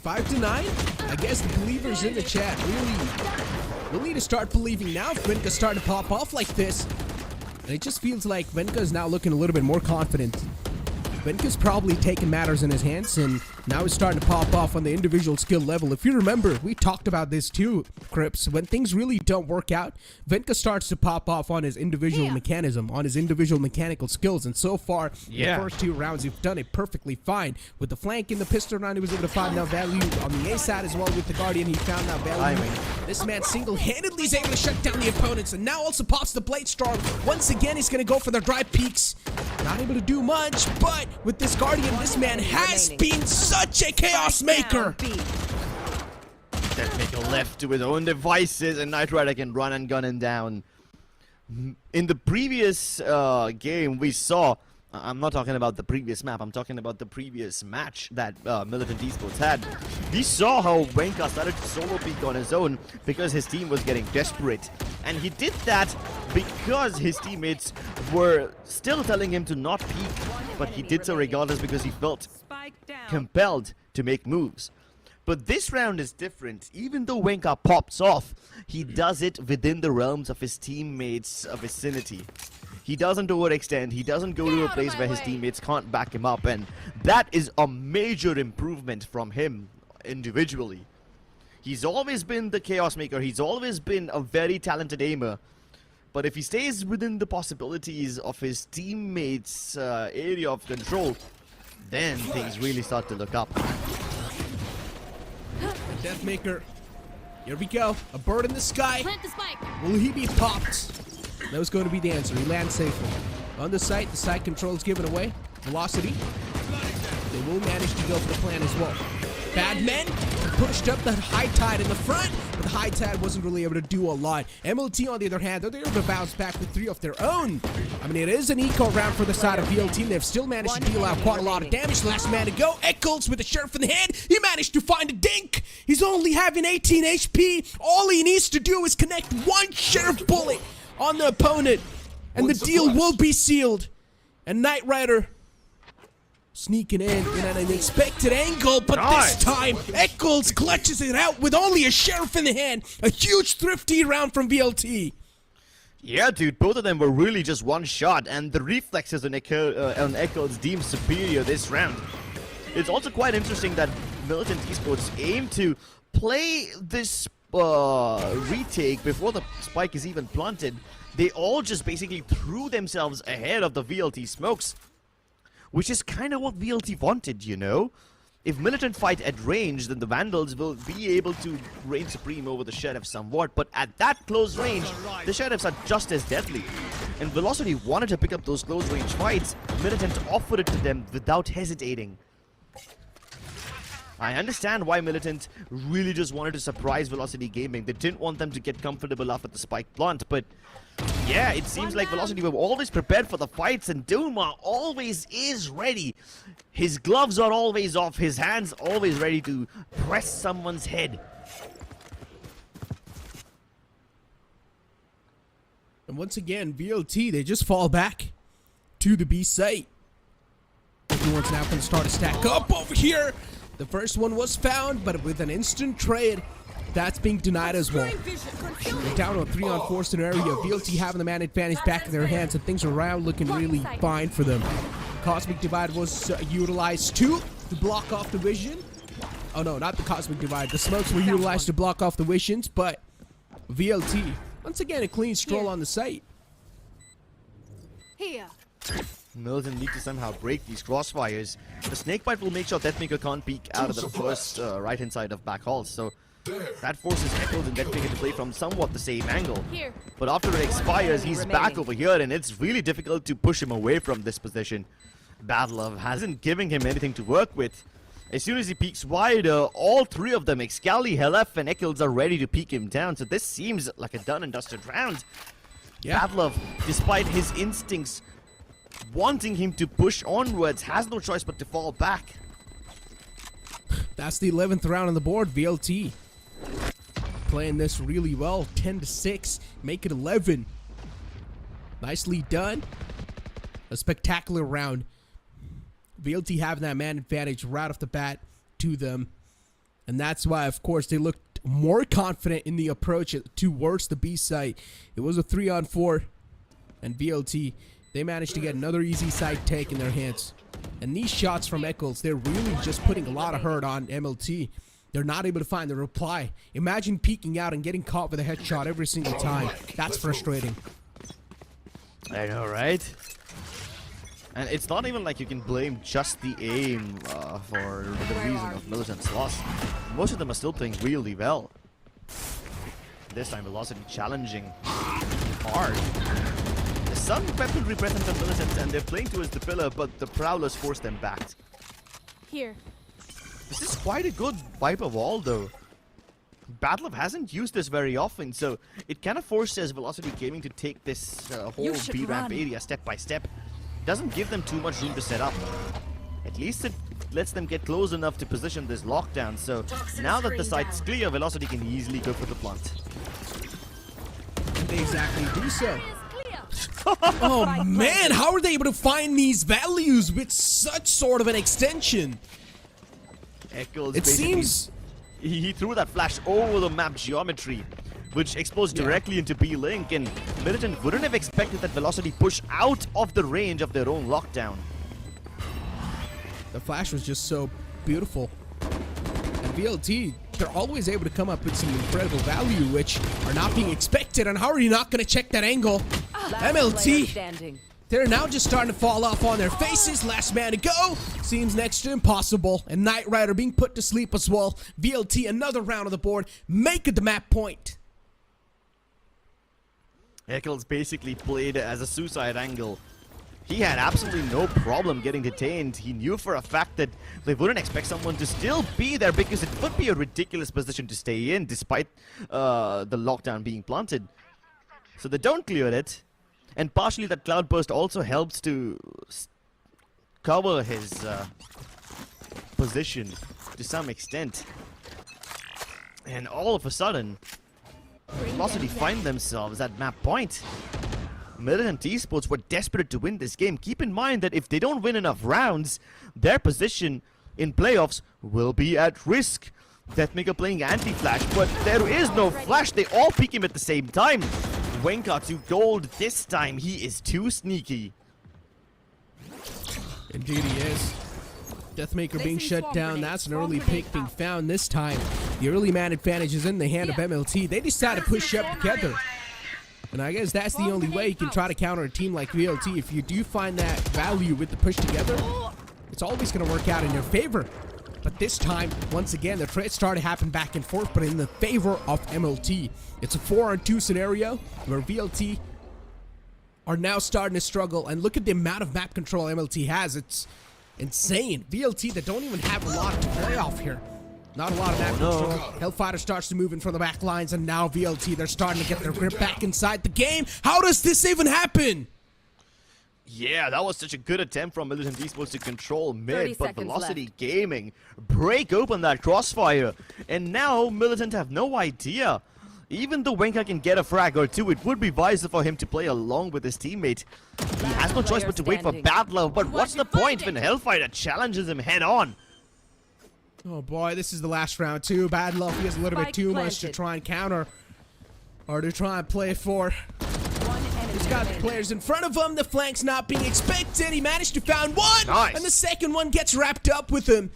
5-9. I guess the believers in the chat really need to start believing now if Venka's starting to pop off like this. And it just feels like Venka is now looking a little bit more confident. Venka's probably taking matters in his hands, and now he's starting to pop off on the individual skill level. If you remember, we talked about this too, Crips. When things really don't work out, Venka starts to pop off on his individual mechanism, on his individual mechanical skills. And so far, the first two rounds, you've done it perfectly fine. With the flank in the pistol round, he was able to find out value. On the A side as well with the Guardian, he found out value. This man single-handedly is able to shut down the opponents, and now also pops the Blade Storm. Once again, he's going to go for the dry peaks. Not able to do much, but with this Guardian, this man has been such a chaos maker. Deathmaker left to his own devices, and Knight Rider can run and gun him down. In the previous game, we saw... I'm not talking about the previous map, I'm talking about the previous match that MLT Esports had. We saw how Venka started to solo peek on his own because his team was getting desperate. And he did that because his teammates were still telling him to not peek, but he did so regardless because he felt compelled to make moves. But this round is different. Even though Venka pops off, he does it within the realms of his teammates' vicinity. He doesn't overextend, he doesn't go to a place where his teammates can't back him up, and that is a major improvement from him individually. He's always been the chaos maker, he's always been a very talented aimer, but if he stays within the possibilities of his teammates' area of control, then things really start to look up. Deathmaker Here we go. A bird in the sky. Plant the spike. Will he be popped? That was going to be the answer. He lands safely. On the site control is given away. Velocity. They will manage to go for the plan as well. Bad men pushed up the high tide in the front, but the high tide wasn't really able to do a lot. MLT, on the other hand, they're able to bounce back with 3 of their own. I mean, it is an eco round for the side of VLT, and they've still managed to deal out quite a lot of damage. Last man to go, Eccles with the sheriff in the hand. He managed to find a dink. He's only having 18 HP. All he needs to do is connect 1 sheriff bullet on the opponent, and the deal will be sealed. And Knight Rider sneaking in an unexpected angle, but this time, Eccles clutches it out with only a sheriff in the hand. A huge Thrifty round from VLT. Yeah, dude, both of them were really just one shot, and the reflexes on Eccles deemed superior this round. It's also quite interesting that MLT Esports aim to play this retake before the spike is even planted. They all just basically threw themselves ahead of the VLT smokes, which is kind of what VLT wanted, you know? If Militant fight at range, then the Vandals will be able to reign supreme over the Sheriff somewhat, but at that close range, the Sheriffs are just as deadly. And Velocity wanted to pick up those close range fights. Militant offered it to them without hesitating. I understand why Militant really just wanted to surprise Velocity Gaming. They didn't want them to get comfortable after the spike plant, but yeah, it seems like Velocity were always prepared for the fights, and Duma always is ready. His gloves are always off, his hands always ready to press someone's head. And once again, VLT, they just fall back to the B site. Everyone's now going to start to stack up over here. The first one was found, but with an instant trade, that's being denied as well. They're down on a 3-on-4 scenario. VLT having the man advantage back in their hands, and things are around looking really fine for them. Cosmic Divide was utilized to block off the vision. Oh no, not the Cosmic Divide. The smokes were utilized to block off the visions, but VLT, once again, a clean stroll on the site. Here. Militant need to somehow break these crossfires. The Snakebite will make sure Deathmaker can't peek out of the first right-hand side of back halls, so that forces Eccles and Deathmaker to play from somewhat the same angle. Here. But after it expires, he's back over here, and it's really difficult to push him away from this position. Badlove hasn't given him anything to work with. As soon as he peeks wider, all 3 of them, Excali, Helef, and Eccles, are ready to peek him down, so this seems like a done and dusted round. Yeah. Badlove, despite his instincts wanting him to push onwards, has no choice but to fall back. That's the 11th round on the board. VLT playing this really well. 10-6, make it 11. Nicely done. A spectacular round. VLT having that man advantage right off the bat to them, and that's why, of course, they looked more confident in the approach towards the B site. It was a 3-on-4, and VLT, they managed to get another easy side take in their hands. And these shots from Eccles, they're really just putting a lot of hurt on MLT. They're not able to find the reply. Imagine peeking out and getting caught with a headshot every single time. That's frustrating. I know, right? And it's not even like you can blame just the aim for the reason of Militant's loss. Most of them are still playing really well. This time, Velocity challenging hard. There's some weaponry present on Militant, and they're playing towards the pillar, but the Prowlers force them back. Here. This is quite a good Viper wall, though. Badlove hasn't used this very often, so it kind of forces Velocity Gaming to take this whole B-ramp area step by step. Doesn't give them too much room to set up. At least it lets them get close enough to position this lockdown, so now that the site's clear, Velocity can easily go for the plant. And they exactly do so. Oh man, how are they able to find these values with such sort of an extension? Eccles, it seems he threw that flash over the map geometry, which exposed directly into B-Link, and Militant wouldn't have expected that Velocity push out of the range of their own lockdown. The flash was just so beautiful. And VLT, they're always able to come up with some incredible value, which are not being expected. And how are you not going to check that angle? MLT, They're now just starting to fall off on their faces. Last man to go. Seems next to impossible. And Knight Rider being put to sleep as well. VLT, another round on the board. Make it the map point. Eccles basically played it as a suicide angle. He had absolutely no problem getting detained. He knew for a fact that they wouldn't expect someone to still be there because it would be a ridiculous position to stay in despite the lockdown being planted. So they don't clear it. And partially that cloudburst also helps to cover his position to some extent. And all of a sudden, Velocity find themselves at map point. Militant Esports were desperate to win this game. Keep in mind that if they don't win enough rounds, their position in playoffs will be at risk. Deathmaker playing anti-flash, but there is no flash. They all peek him at the same time. Wenka to gold this time. He is too sneaky. Indeed he is. Deathmaker being shut down. That's an early pick being found this time. The early man advantage is in the hand of MLT. They decide to push up together. And I guess that's the only way you can try to counter a team like VLT. If you do find that value with the push together, it's always going to work out in your favor. But this time, once again, the trade started to happen back and forth, but in the favor of MLT. It's a 4-on-2 scenario where VLT are now starting to struggle. And look at the amount of map control MLT has. It's insane. VLT that don't even have a lot to play off here. Not a lot of map control. Hellfighter starts to move in from the back lines, and now VLT, they're starting to get their grip back inside the game. How does this even happen? Yeah, that was such a good attempt from Militant Esports to control mid, but Velocity Gaming break open that crossfire. And now Militant have no idea. Even though Wenka can get a frag or two, it would be wiser for him to play along with his teammate. He has no choice but to wait for Bad Love, but what's the point when Hellfighter challenges him head on? Oh boy, this is the last round too. Bad Love, he has a little bit too much to try and counter. Or to try and play for. He's got the players in front of him, the flanks not being expected. He managed to find one, nice. And the second one gets wrapped up with him.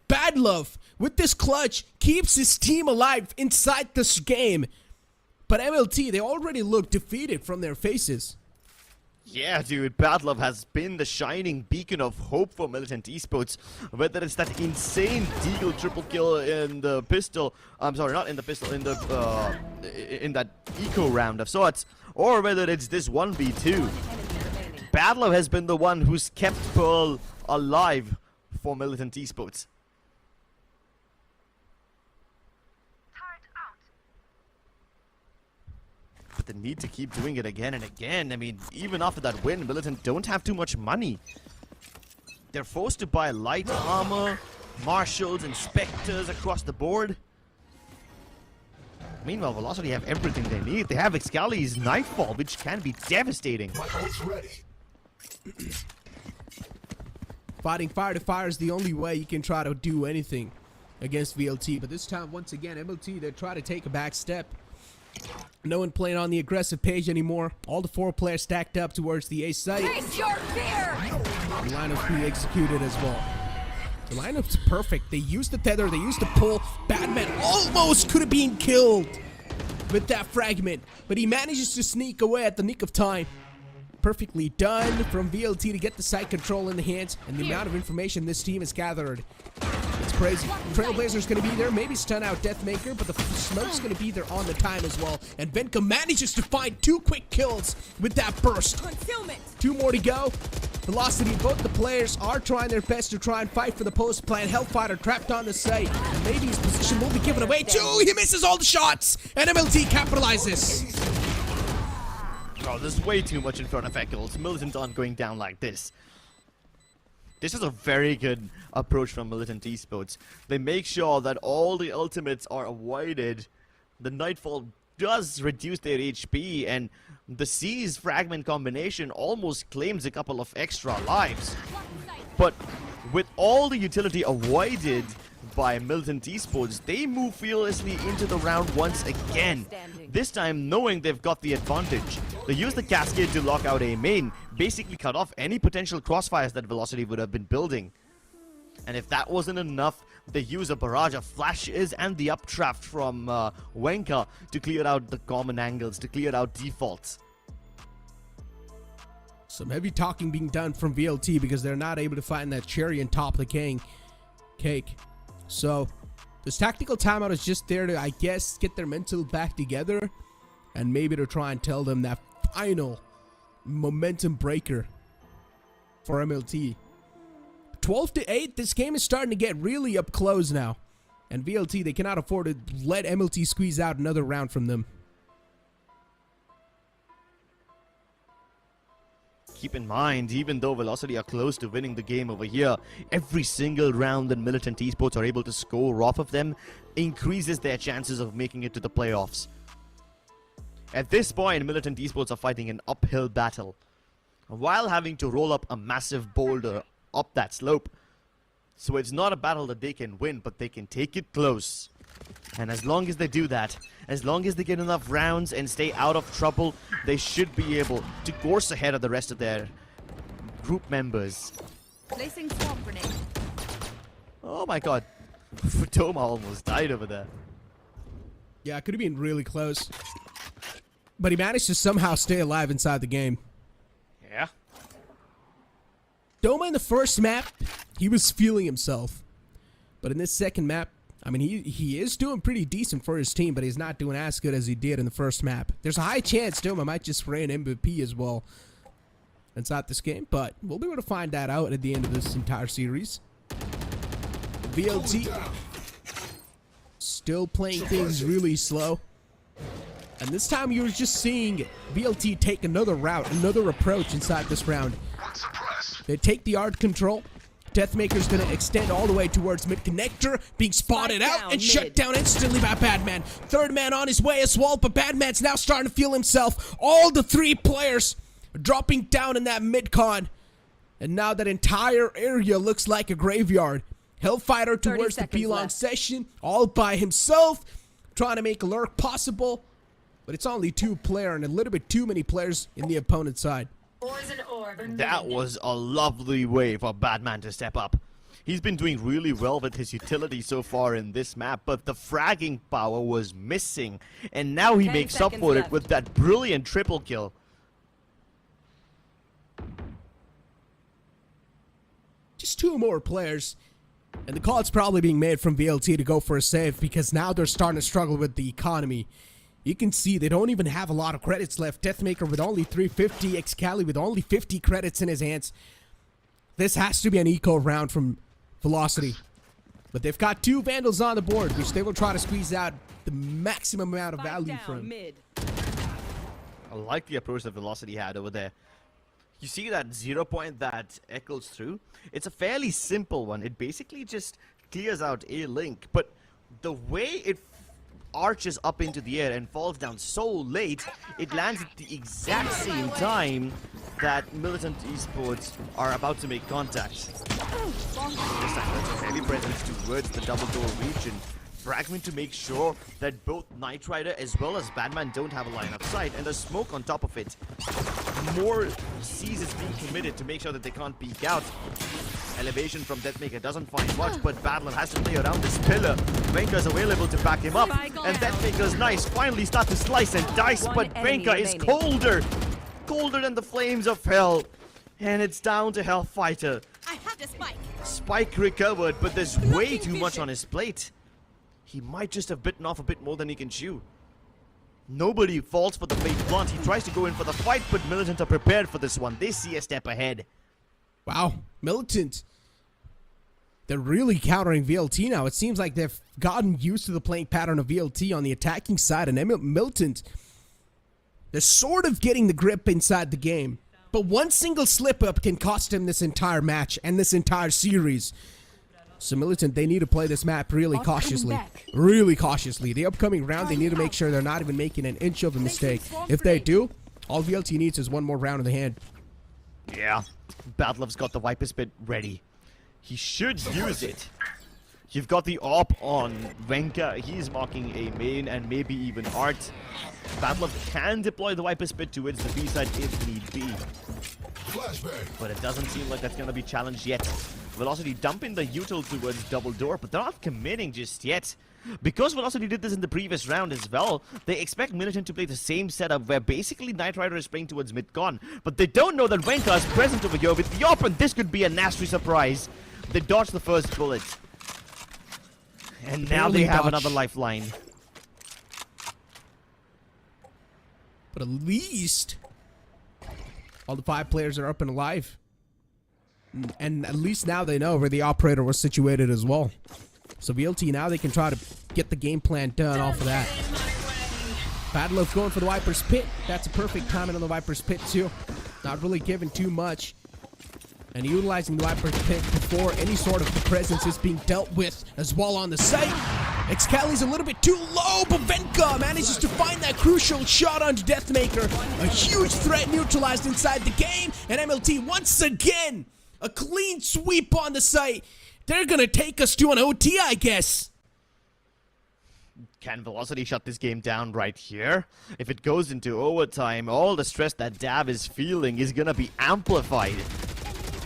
Bad Love, with this clutch, keeps his team alive inside this game. But MLT, they already look defeated from their faces. Yeah, dude, Bad Love has been the shining beacon of hope for Militant Esports. Whether it's that insane Deagle triple kill in the pistol, I'm sorry, not in the pistol, in the in that eco round of sorts, or whether it's this 1v2. Bad Love has been the one who's kept Pearl alive for Militant Esports. But the need to keep doing it again and again. I mean, even after that win, Militant don't have too much money. They're forced to buy light armor, marshals, and specters across the board. Meanwhile, Velocity have everything they need. They have Excali's Nightfall, which can be devastating. Fighting fire to fire is the only way you can try to do anything against VLT. But this time, once again, MLT, they try to take a back step. No one playing on the aggressive page anymore. All the 4 players stacked up towards the A site. Face your fear! The lineup's being executed as well. The lineup's perfect. They used the tether, they used the pull. Batman almost could have been killed with that fragment, but he manages to sneak away at the nick of time. Perfectly done from VLT to get the site control in the hands, and the amount of information this team has gathered. It's crazy. Trailblazer's going to be there, maybe stun out Deathmaker, but the smoke's going to be there on the time as well. And Venka manages to find 2 quick kills with that burst. 2 more to go. Velocity, both the players are trying their best to try and fight for the post plan. Hellfighter trapped on the site. And maybe his position will be given away too. He misses all the shots. And MLT capitalizes. Oh, there's way too much in front of Eccles. Militant aren't going down like this. This is a very good approach from Militant Esports. They make sure that all the ultimates are avoided. The Nightfall does reduce their HP, and the Seize fragment combination almost claims a couple of extra lives. But with all the utility avoided by Militant Esports, they move fearlessly into the round once again. This time knowing they've got the advantage. They use the Cascade to lock out a main, basically cut off any potential crossfires that Velocity would have been building. And if that wasn't enough, they use a barrage of flashes and the updraft from Wenka to clear out the common angles, to clear out defaults. Some heavy talking being done from VLT because they're not able to find that cherry on top of the cake. So this tactical timeout is just there to, I guess, get their mental back together and maybe to try and tell them that final momentum breaker for MLT. 12-8, this game is starting to get really up close now. And VLT, they cannot afford to let MLT squeeze out another round from them. Keep in mind, even though Velocity are close to winning the game over here, every single round that Militant Esports are able to score off of them increases their chances of making it to the playoffs. At this point, Militant Esports are fighting an uphill battle, while having to roll up a massive boulder up that slope. So it's not a battle that they can win, but they can take it close. And as long as they do that, as long as they get enough rounds and stay out of trouble, they should be able to course ahead of the rest of their group members. Placing swamp grenade. Oh my god. Futoma almost died over there. Yeah, it could have been really close. But he managed to somehow stay alive inside the game. Yeah. Doma in the first map, he was feeling himself. But in this second map, I mean, he is doing pretty decent for his team, but he's not doing as good as he did in the first map. There's a high chance Doma might just reign MVP as well inside this game, but we'll be able to find that out at the end of this entire series. VLT still playing things really slow. And this time you're just seeing VLT take another route, another approach inside this round. They take the art control. Deathmaker's gonna extend all the way towards mid-connector, being spotted out and shut down instantly by Badman. Third man on his way as well, but Badman's now starting to feel himself. All the three players dropping down in that mid-con. And now that entire area looks like a graveyard. Hellfighter towards the P-Long session, all by himself, trying to make a lurk possible. But it's only 2-player and a little bit too many players in the opponent's side. That was a lovely way for Batman to step up. He's been doing really well with his utility so far in this map, but the fragging power was missing. And now he makes up for it with that brilliant triple kill. Just 2 more players. And the call is probably being made from VLT to go for a save because now they're starting to struggle with the economy. You can see they don't even have a lot of credits left. Deathmaker with only 350, Excali with only 50 credits in his hands. This has to be an eco round from Velocity. But they've got 2 Vandals on the board, which they will try to squeeze out the maximum amount of value from. Mid. I like the approach that Velocity had over there. You see that 0 point that echoes through? It's a fairly simple one. It basically just clears out a link, but the way it arches up into the air and falls down so late, it lands at the exact same time that Militant Esports are about to make contact. This time there's a heavy presence towards the double door region. Fragment to make sure that both Knight Rider as well as Batman don't have a line of sight, and the smoke on top of it. More C's is being committed to make sure that they can't peek out. Elevation from Deathmaker doesn't find much, but Battler has to play around this pillar. Venka's available to back him up, and Deathmaker's nice finally start to slice and dice, but Venka is colder than the flames of hell, and it's down to Hellfighter. I have the spike. Spike recovered, but there's way too much on his plate. He might just have bitten off a bit more than he can chew. Nobody falls for the fake blunt. He tries to go in for the fight, but Militant are prepared for this one. They see a step ahead. Wow, Militant. They're really countering VLT now. It seems like they've gotten used to the playing pattern of VLT on the attacking side, and Militant, they're sort of getting the grip inside the game. But one single slip-up can cost him this entire match and this entire series. So Militant, they need to play this map really cautiously. Really cautiously. The upcoming round, they need to make sure they're not even making an inch of a mistake. If they do, all VLT needs is one more round in the hand. Yeah, Badlov's got the Viper Spit ready. He should use it. You've got the AWP on Venka. He's marking a main and maybe even Art. Badlov can deploy the Viper Spit towards the B side if need be. But it doesn't seem like that's going to be challenged yet. Velocity dumping the util towards double door, but they're not committing just yet. Because Velocity did this in the previous round as well, they expect Militant to play the same setup where basically Knight Rider is playing towards mid-con. But they don't know that Wenka is present over here with the AWP, and this could be a nasty surprise. They dodged the first bullet. And now they have another lifeline. But at least all the 5 players are up and alive. And at least now they know where the operator was situated as well. So VLT now they can try to get the game plan done off of that. Battle of going for the Viper's Pit. That's a perfect timing on the Viper's Pit too. Not really giving too much. And utilizing the Viper's Pit before any sort of presence is being dealt with as well on the site. Excali's a little bit too low, but Venka manages to find that crucial shot onto Deathmaker. A huge threat neutralized inside the game. And MLT once again, a clean sweep on the site. They're gonna take us to an OT, I guess. Can Velocity shut this game down right here? If it goes into overtime, all the stress that Dav is feeling is gonna be amplified.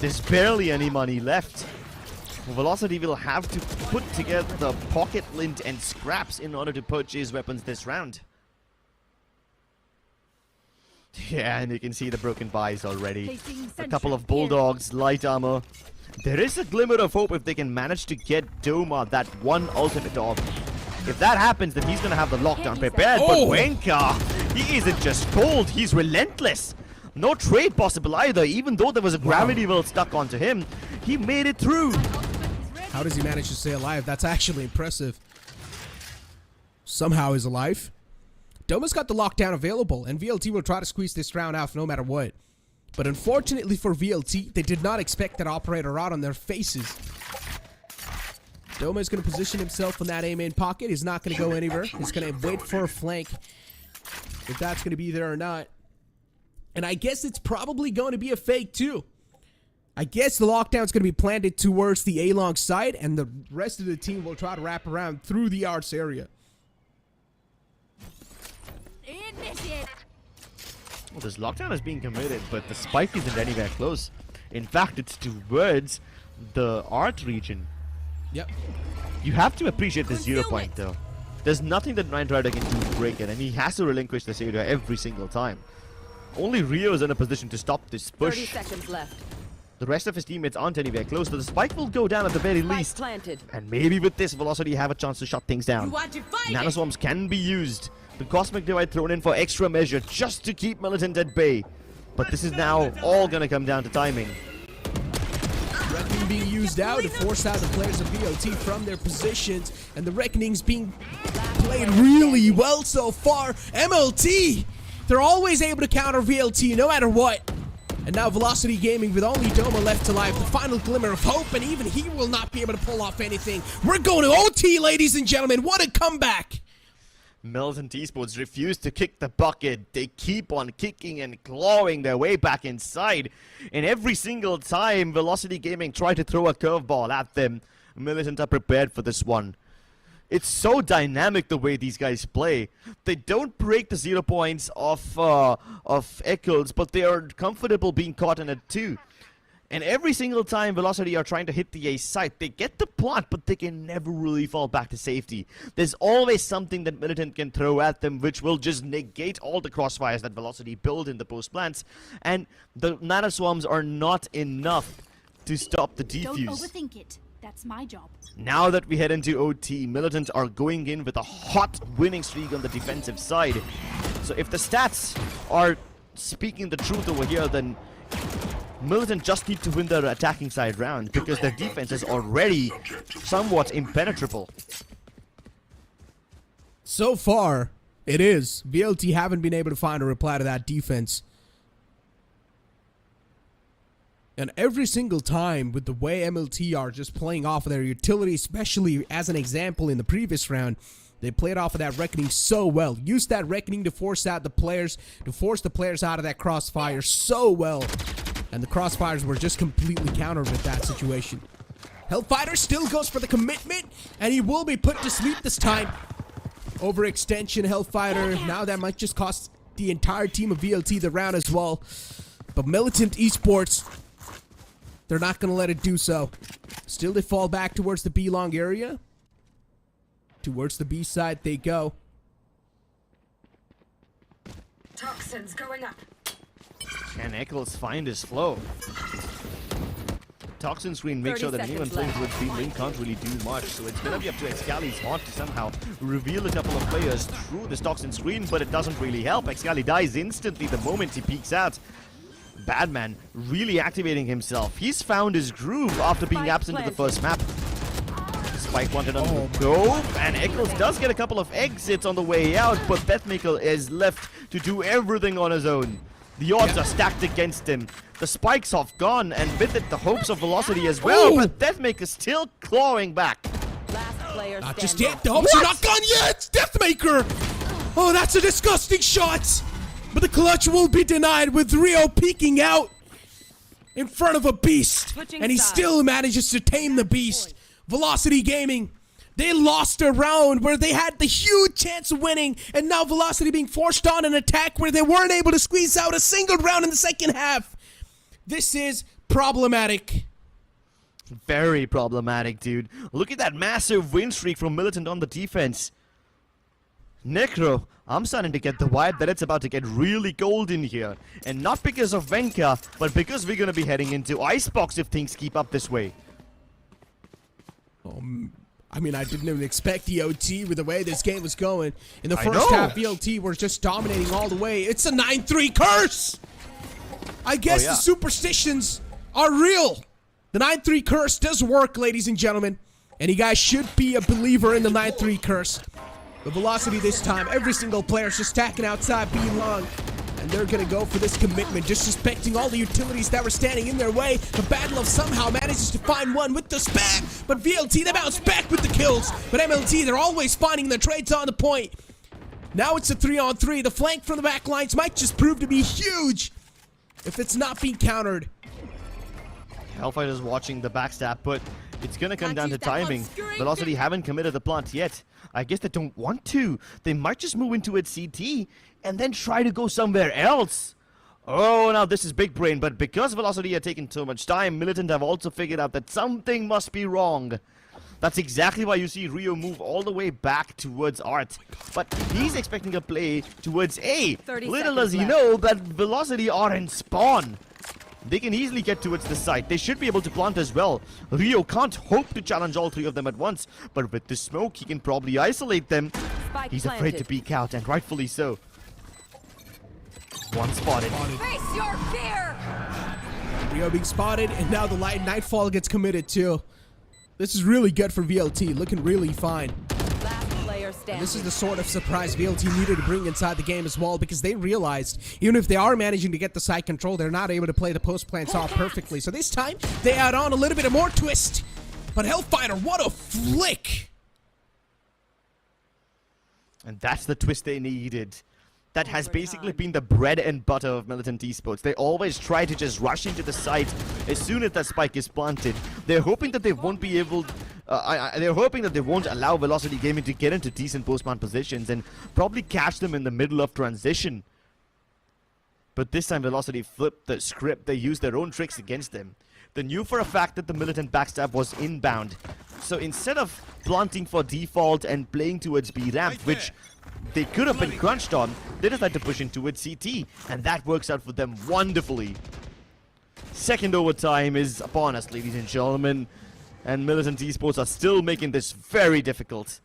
There's barely any money left. Velocity will have to put together the pocket lint and scraps in order to purchase weapons this round. Yeah, and you can see the broken buys already. A couple of bulldogs, light armor. There is a glimmer of hope if they can manage to get Doma that one ultimate off. If that happens, then he's gonna have the lockdown prepared. But Wenka, he isn't just cold, he's relentless. No trade possible either, even though there was a gravity well stuck onto him. He made it through. How does he manage to stay alive? That's actually impressive. Somehow he's alive. Doma's got the lockdown available, and VLT will try to squeeze this round out no matter what. But unfortunately for VLT, they did not expect that operator out on their faces. Doma is going to position himself in that A main pocket. He's not going to go anywhere. He's going to wait for a flank, if that's going to be there or not. And I guess it's probably going to be a fake too. I guess the lockdown's going to be planted towards the A-long side, and the rest of the team will try to wrap around through the arts area. Well, this lockdown is being committed, but the spike isn't anywhere close. In fact, it's towards the art region. Yep. You have to appreciate the 0 point, though. There's nothing that Knight Rider can do to break it, and he has to relinquish this area every single time. Only Rio is in a position to stop this push. 30 seconds left. The rest of his teammates aren't anywhere close, so the spike will go down at the very least. Planted. And maybe with this, Velocity have a chance to shut things down. Nanoswarms can be used. The Cosmic Divide thrown in for extra measure just to keep Militant at bay. But this is now all gonna come down to timing. Reckoning being used out to force out the players of VOT from their positions, and the Reckoning's being played really well so far. MLT, they're always able to counter VLT no matter what. And now Velocity Gaming with only Doma left alive, the final glimmer of hope, and even he will not be able to pull off anything. We're going to OT, ladies and gentlemen. What a comeback! MLT Esports refuse to kick the bucket. They keep on kicking and clawing their way back inside. And every single time Velocity Gaming try to throw a curveball at them, Militant are prepared for this one. It's so dynamic the way these guys play. They don't break the 0 points of Echoes, but they are comfortable being caught in it too. And every single time Velocity are trying to hit the A site, they get the plant, but they can never really fall back to safety. There's always something that Militant can throw at them, which will just negate all the crossfires that Velocity build in the post plants. And the nanoswarms are not enough to stop the defuse. Don't overthink it. That's my job. Now that we head into OT, Militant are going in with a hot winning streak on the defensive side. So if the stats are speaking the truth over here, then Militant just need to win their attacking side round because their defense is already somewhat impenetrable. So far, it is. VLT haven't been able to find a reply to that defense. And every single time with the way MLT are just playing off of their utility, especially as an example in the previous round, they played off of that Reckoning so well. Used that Reckoning to force out the players, to force the players out of that crossfire so well. And the crossfires were just completely countered with that situation. Hellfighter still goes for the commitment, and he will be put to sleep this time. Overextension, Hellfighter. Now that might just cost the entire team of VLT the round as well. But Militant Esports, they're not going to let it do so. Still, they fall back towards the B long area. Towards the B side they go. Toxins going up. Can Eccles find his flow? Toxin screen makes sure that anyone playing towards B lane can't really do much, so it's gonna be up to Excali's heart to somehow reveal a couple of players through this Toxin screen, but it doesn't really help. Excali dies instantly the moment he peeks out. Badman really activating himself. He's found his groove after being absent in the first map. Spike wanted on the go, and Eccles does get a couple of exits on the way out, but Deathmaker is left to do everything on his own. The odds are stacked against him. The spike's off gone, and with it the hopes of Velocity as well, but Deathmaker's still clawing back. Last player Not just yet, the hopes are not gone yet! Deathmaker! Oh, that's a disgusting shot! But the clutch will be denied with Rio peeking out in front of a beast. And he still manages to tame the beast. Velocity Gaming, they lost a round where they had the huge chance of winning, and now Velocity being forced on an attack where they weren't able to squeeze out a single round in the second half. This is problematic. Very problematic, dude. Look at that massive win streak from Militant on the defense. Necro, I'm starting to get the vibe that it's about to get really cold in here. And not because of Venka, but because we're going to be heading into Icebox if things keep up this way. I mean, I didn't even expect the OT with the way this game was going. In the first half, VLT were just dominating all the way. It's a 9-3 curse! I guess the superstitions are real. The 9-3 curse does work, ladies and gentlemen. And you guys should be a believer in the 9-3 curse. The Velocity this time, every single player is just stacking outside being long. And they're going to go for this commitment, disrespecting all the utilities that were standing in their way. The Battle of somehow manages to find one with the spam, but VLT, they bounce back with the kills. But MLT, they're always finding the trades on the point. Now it's a 3-on-3. The flank from the back lines might just prove to be huge if it's not being countered. Hellfighter's watching the backstab, but it's going to come down to timing. Velocity haven't committed the plant yet. I guess they don't want to. They might just move into its CT and then try to go somewhere else. Oh, now this is big brain, but because Velocity are taking so much time, Militant have also figured out that something must be wrong. That's exactly why you see Rio move all the way back towards Art. But he's expecting a play towards A. Little does he know that Velocity are in spawn. They can easily get towards the site. They should be able to plant as well. Rio can't hope to challenge all three of them at once, but with the smoke, he can probably isolate them. He's afraid to peek out, and rightfully so. One spotted. Face your fear! Rio being spotted, and now the Nightfall gets committed too. This is really good for VLT, looking really fine. Last player standing. And this is the sort of surprise VLT needed to bring inside the game as well, because they realized even if they are managing to get the side control, they're not able to play the post plants off perfectly. So this time, they add on a little bit of more twist. But Hellfighter, what a flick! And that's the twist they needed. That has basically been the bread and butter of Militant Esports. They always try to just rush into the site as soon as that spike is planted. They're hoping that they won't be able... they're hoping that they won't allow Velocity Gaming to get into decent post-plant positions and probably catch them in the middle of transition. But this time Velocity flipped the script. They used their own tricks against them. They knew for a fact that the Militant backstab was inbound. So instead of planting for default and playing towards B ramp, which they could have been crunched on, they decided to push into its CT, and that works out for them wonderfully. Second overtime is upon us, ladies and gentlemen, and Militant Esports are still making this very difficult.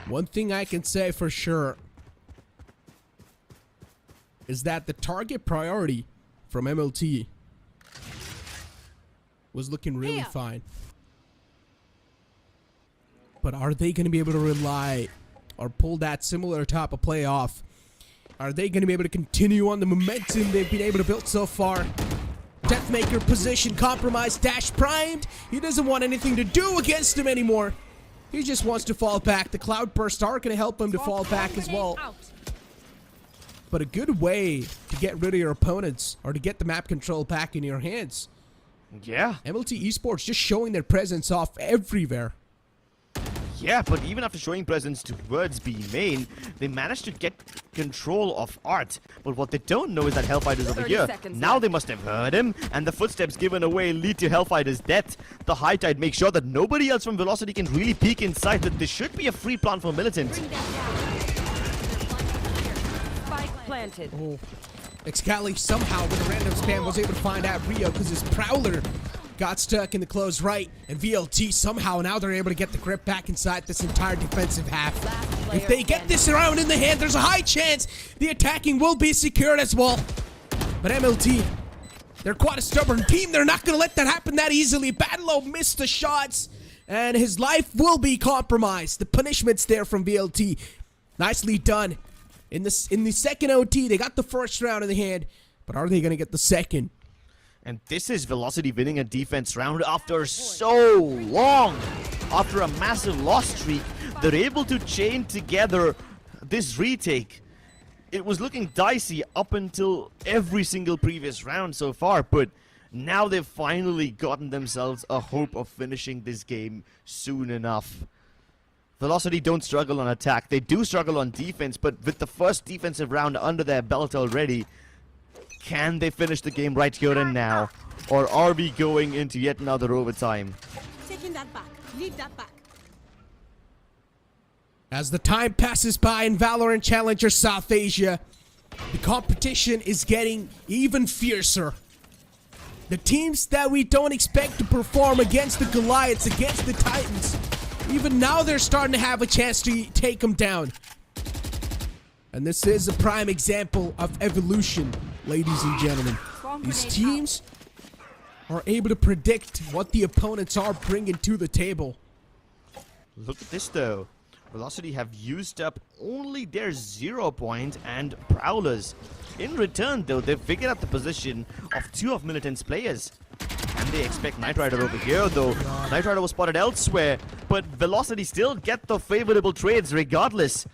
One thing I can say for sure is that the target priority from MLT was looking really fine. But are they going to be able to rely or pull that similar type of play off? Are they going to be able to continue on the momentum they've been able to build so far? Deathmaker position compromised, dash primed. He doesn't want anything to do against him anymore. He just wants to fall back. The Cloudburst are going to help him to fall back as well. But a good way to get rid of your opponents or to get the map control back in your hands. Yeah. MLT Esports just showing their presence off everywhere. Yeah, but even after showing presence towards B main, they managed to get control of Art. But what they don't know is that Hellfighter's over 30 here. seconds Now left. they must have heard him, and the footsteps given away lead to Hellfighter's death. The High Tide makes sure that nobody else from Velocity can really peek inside, that this should be a free plant for Militant. Spike planted. Oh, Excali somehow with a random spam was able to find out Rio because his Prowler got stuck in the close right, and VLT somehow now they're able to get the grip back inside this entire defensive half. If they get this round in the hand, there's a high chance the attacking will be secured as well. But MLT, they're quite a stubborn team. They're not going to let that happen that easily. Badlow missed the shots, and his life will be compromised. The punishment's there from VLT. Nicely done. In the second OT, they got the first round in the hand, but are they going to get the second? And this is Velocity winning a defense round after so long. After a massive loss streak, they're able to chain together this retake. It was looking dicey up until every single previous round so far, but now they've finally gotten themselves a hope of finishing this game soon enough. Velocity don't struggle on attack. They do struggle on defense, but with the first defensive round under their belt already, can they finish the game right here and now? Or are we going into yet another overtime? Taking that back. Leave that back. As the time passes by in Valorant Challenger South Asia, the competition is getting even fiercer. The teams that we don't expect to perform against the Goliaths, against the Titans, even now they're starting to have a chance to take them down. And this is a prime example of evolution, ladies and gentlemen. These teams are able to predict what the opponents are bringing to the table. Look at this though. Velocity have used up only their 0 point and Prowlers. In return though, they've figured out the position of two of Militant's players. And they expect Knight Rider over here though. Knight Rider was spotted elsewhere, but Velocity still get the favorable trades regardless.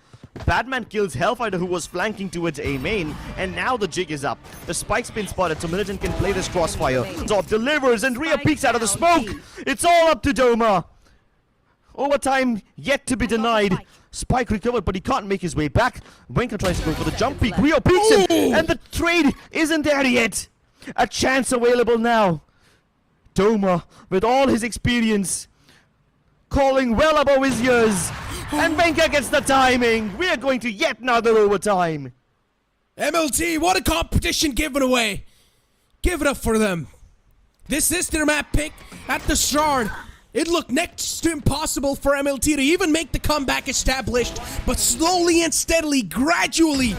Batman kills Hellfighter, who was flanking towards A main, and now the jig is up. The spike's been spotted, so Militant can play this crossfire. Top delivers, and Rhea peeks out of the smoke. It's all up to Doma. Overtime yet to be denied. Spike recovered, but he can't make his way back. Wenka tries to go for the jump peek. Rio peeks him, and the trade isn't there yet. A chance available now. Doma, with all his experience, calling well above his years. And Wenka gets the timing. We are going to yet another overtime. MLT, what a competition given away. Give it up for them. This is their map pick at the start. It looked next to impossible for MLT to even make the comeback established, but slowly and steadily, gradually,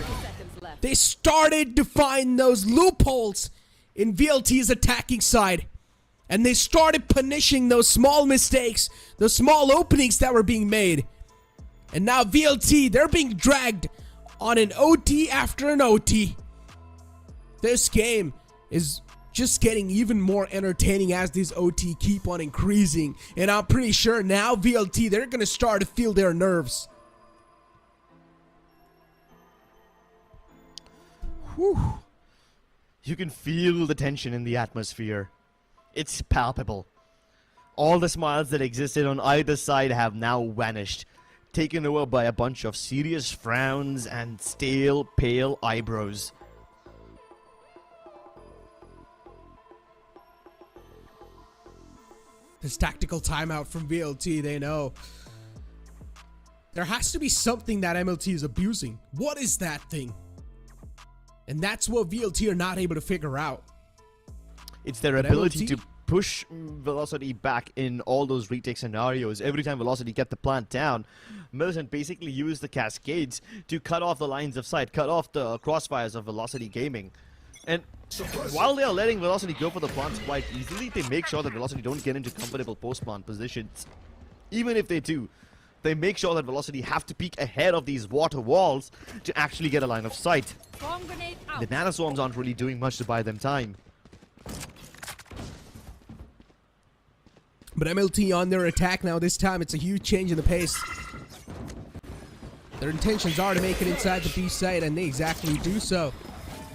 they started to find those loopholes in VLT's attacking side. And they started punishing those small mistakes, those small openings that were being made. And now VLT, they're being dragged on an OT after an OT. This game is just getting even more entertaining as these OT keep on increasing. And I'm pretty sure now VLT, they're going to start to feel their nerves. Whew. You can feel the tension in the atmosphere. It's palpable. All the smiles that existed on either side have now vanished, taken over by a bunch of serious frowns and stale, pale eyebrows. This tactical timeout from VLT, they know. There has to be something that MLT is abusing. What is that thing? And that's what VLT are not able to figure out. It's their ability to push Velocity back in all those retake scenarios. Every time Velocity get the plant down, Militant basically used the cascades to cut off the lines of sight, cut off the crossfires of Velocity Gaming. And while they are letting Velocity go for the plants quite easily, they make sure that Velocity don't get into comfortable post-plant positions. Even if they do, they make sure that Velocity have to peek ahead of these water walls to actually get a line of sight. The nanoswarms aren't really doing much to buy them time. But MLT on their attack now. This time it's a huge change in the pace. Their intentions are to make it inside the B site, and they exactly do so.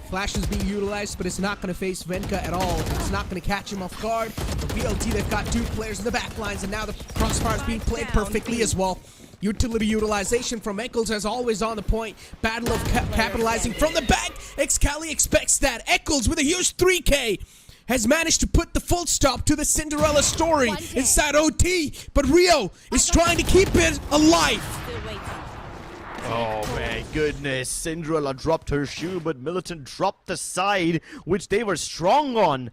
Flash is being utilized, but it's not going to face Wenka at all. It's not going to catch him off guard. For VLT, they've got two players in the back lines, and now the crossfire is being played perfectly as well. Utility utilization from Eccles as always on the point. Battle of capitalizing from the back. Excali expects that. Eccles with a huge 3K has managed to put the full stop to the Cinderella story inside OT. But Rio is trying to keep it alive. Oh my goodness, Cinderella dropped her shoe, but Militant dropped the side, which they were strong on.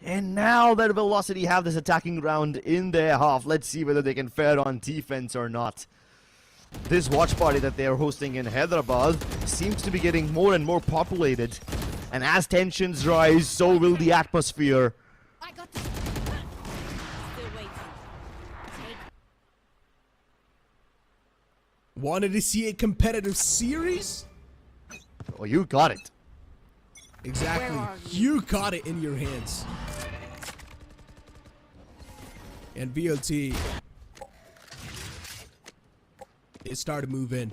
And now that Velocity have this attacking round in their half, let's see whether they can fare on defense or not. This watch party that they are hosting in Hyderabad seems to be getting more and more populated. And as tensions rise, so will the atmosphere. I got this. Still waiting. Wanted to see a competitive series? Oh, you got it. Exactly. You got it in your hands. And VLT it started to move in.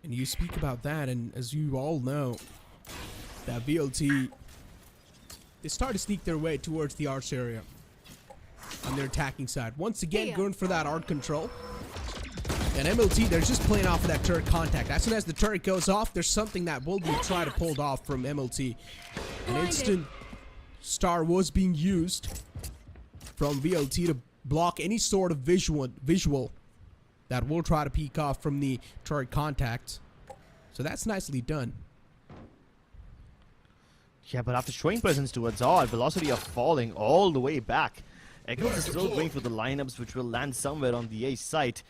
And you speak about that, and as you all know, that VLT, they start to sneak their way towards the arch area on their attacking side. Once again, going for that art control. And MLT, they're just playing off of that turret contact. As soon as the turret goes off, there's something that will be tried to pull off from MLT. An instant star was being used from VLT to block any sort of visual that will try to peek off from the turret contact. So that's nicely done. Yeah, but after showing presence towards odd, Velocity are falling all the way back. Eccles is still going for the lineups, which will land somewhere on the A site.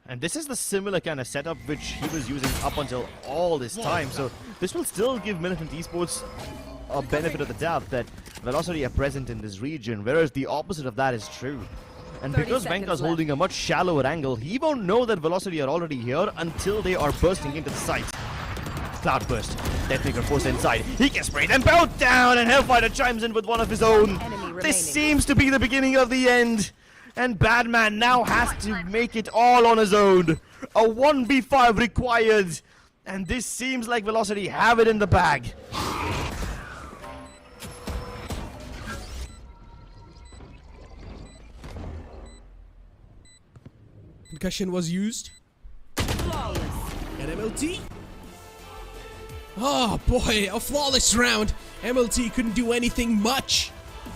And this is the similar kind of setup which he was using up until all this time. So this will still give MLT Esports a benefit of the doubt that Velocity are present in this region, whereas the opposite of that is true. And because Venka's holding a much shallower angle, he won't know that Velocity are already here until they are bursting into the site. Cloudburst, Deathmaker forced inside. He can spray them both down, and Hellfighter chimes in with one of his own. This seems to be the beginning of the end. And Badman now has to make it all on his own. A 1v5 required. And this seems like Velocity have it in the bag. Concussion was used. And MLT? Oh boy, a flawless round. MLT couldn't do anything much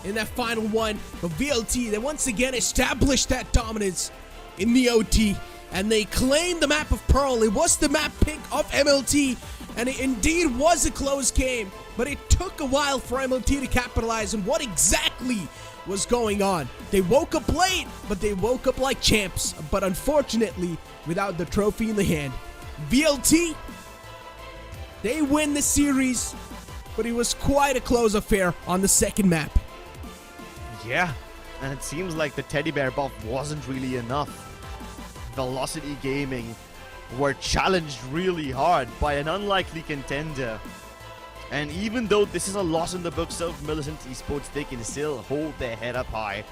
in that final one, but VLT, they once again established that dominance in the OT, and they claimed the map of Pearl. It was the map pick of MLT, and it indeed was a close game, but it took a while for MLT to capitalize on what exactly was going on. They woke up late, but they woke up like champs, but unfortunately, without the trophy in the hand. VLT, they win the series, but it was quite a close affair on the second map. Yeah, and it seems like the teddy bear buff wasn't really enough. Velocity Gaming were challenged really hard by an unlikely contender. And even though this is a loss in the books of MLT Esports, they can still hold their head up high.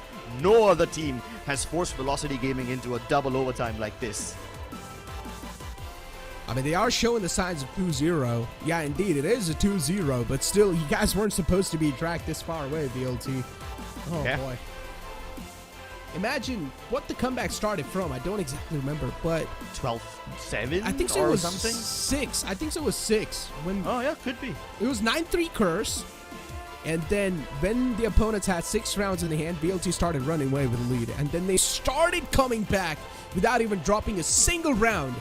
No other team has forced Velocity Gaming into a double overtime like this. I mean, they are showing the signs of 2-0. Yeah, indeed, it is a 2-0, but still, you guys weren't supposed to be tracked this far away, VLT. Oh, yeah. Boy. Imagine what the comeback started from. I don't exactly remember, but 12-7 I think so. It was something. 6. I think so. It was 6. When oh yeah, could be. It was 9-3 curse, and then when the opponents had 6 rounds in the hand, VLT started running away with the lead, and then they started coming back without even dropping a single round.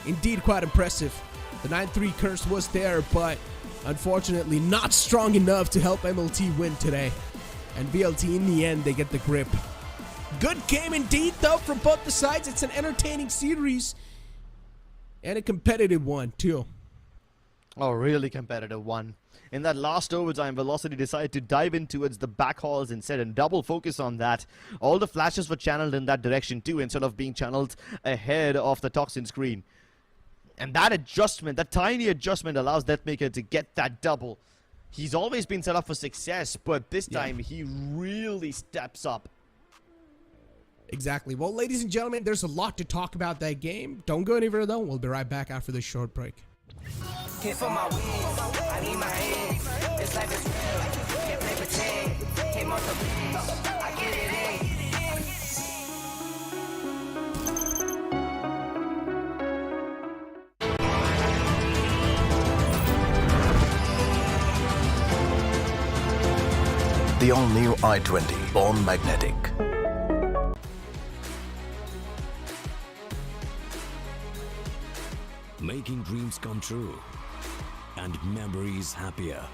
Indeed, quite impressive. The 9-3 curse was there, but unfortunately not strong enough to help MLT win today. And VLT, in the end, they get the grip. Good game indeed, though, from both the sides. It's an entertaining series. And a competitive one, too. Oh, really competitive one. In that last overtime, Velocity decided to dive in towards the back halls instead and double focus on that. All the flashes were channeled in that direction, too, instead of being channeled ahead of the Toxin screen. And that adjustment, that tiny adjustment, allows Deathmaker to get that double. He's always been set up for success, but this time he really steps up. Exactly. Well, ladies and gentlemen, there's a lot to talk about that game. Don't go anywhere, though. We'll be right back after this short break. Hit for my wins, I need my hands. This life is real, can't play pretend. Came off the beach, I The all-new i20 Born Magnetic. Making dreams come true and memories happier.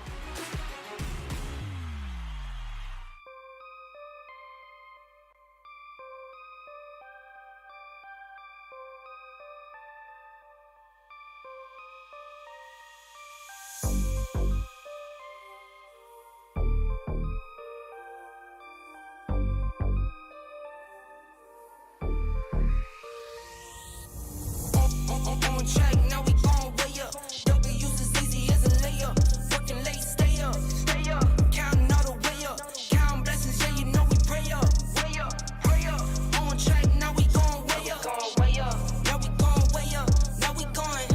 On track, now we gon' way up. W's as easy as a layup. Working late, stay up, stay up. Counting all the way up. Counting blessings, yeah, you know we pray up, way up, pray up. On track, now we gon' way up, way up. Now we gon' way up, now we going.